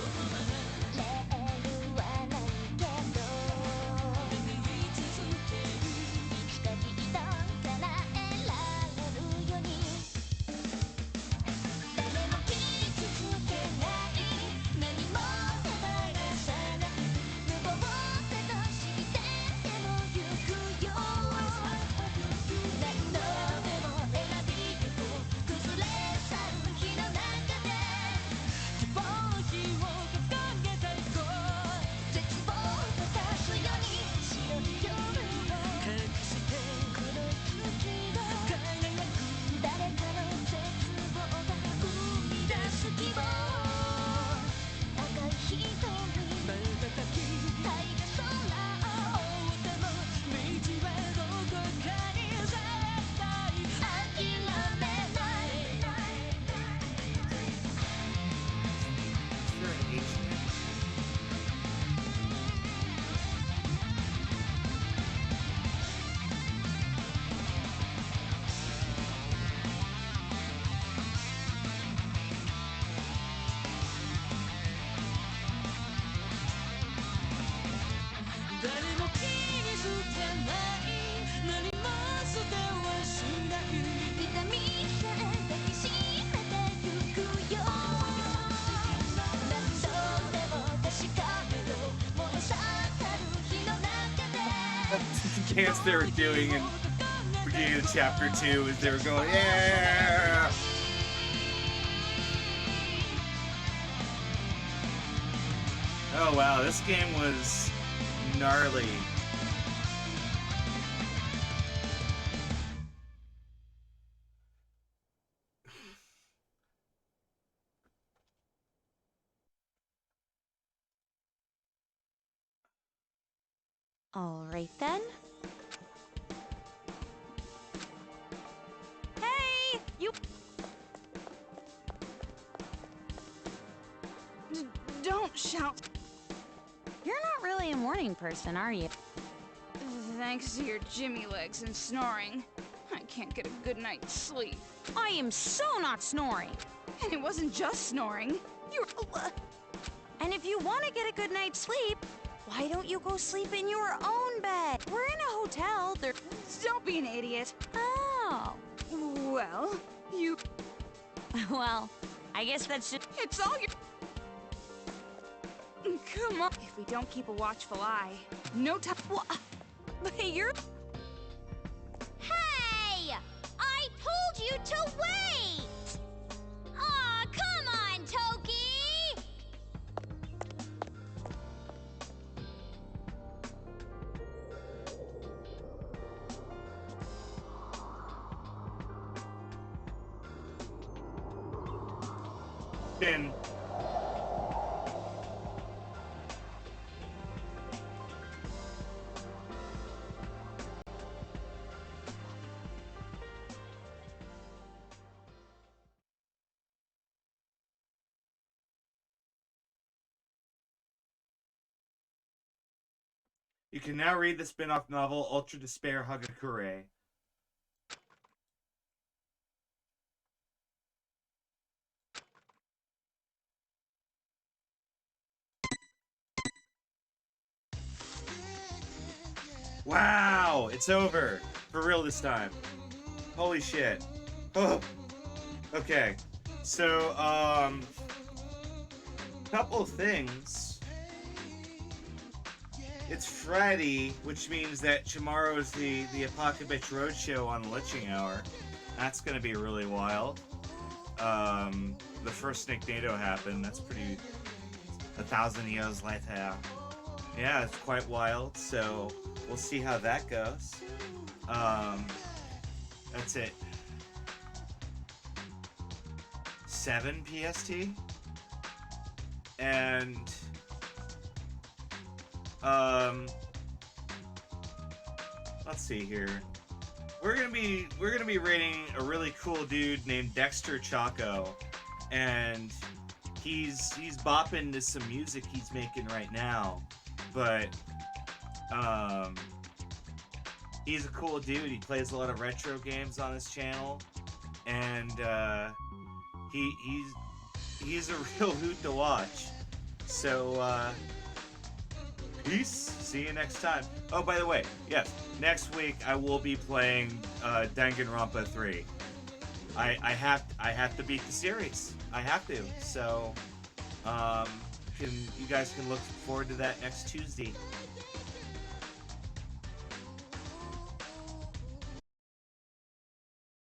chants they were doing in the beginning of chapter 2 as they were going, yeah! Oh wow, this game was gnarly. All right then. Hey, you. Don't shout. You're not really a morning person, are you? Thanks to your Jimmy legs and snoring, I can't get a good night's sleep. I am so not snoring. And it wasn't just snoring. You're. And if you want to get a good night's sleep, why don't you go sleep in your own bed? We're in a hotel. Don't be an idiot. Oh. Well, you. Well, I guess that's just. It's all your. Come on. If we don't keep a watchful eye, no time. But you're. Hey! I told you to wait! Aw, come on, Toki! Then you can now read the spin-off novel Ultra Despair Hagakure. Wow, it's over. For real this time. Holy shit. Oh. Okay. So, couple of things. It's Friday, which means that tomorrow's the Apocalypse Roadshow on the Litching Hour. That's gonna be really wild. The first Nick NATO happened. That's pretty. 1,000 years later. Yeah, it's quite wild. So we'll see how that goes. That's it. 7 PST, and let's see here. We're gonna be rating a really cool dude named Dexter Chaco, and he's bopping to some music he's making right now, but he's a cool dude. He plays a lot of retro games on his channel, and he's a real hoot to watch. So peace. See you next time. Oh, by the way, yes, next week I will be playing Danganronpa 3. I have to beat the series. I have to. So you guys can look forward to that next Tuesday.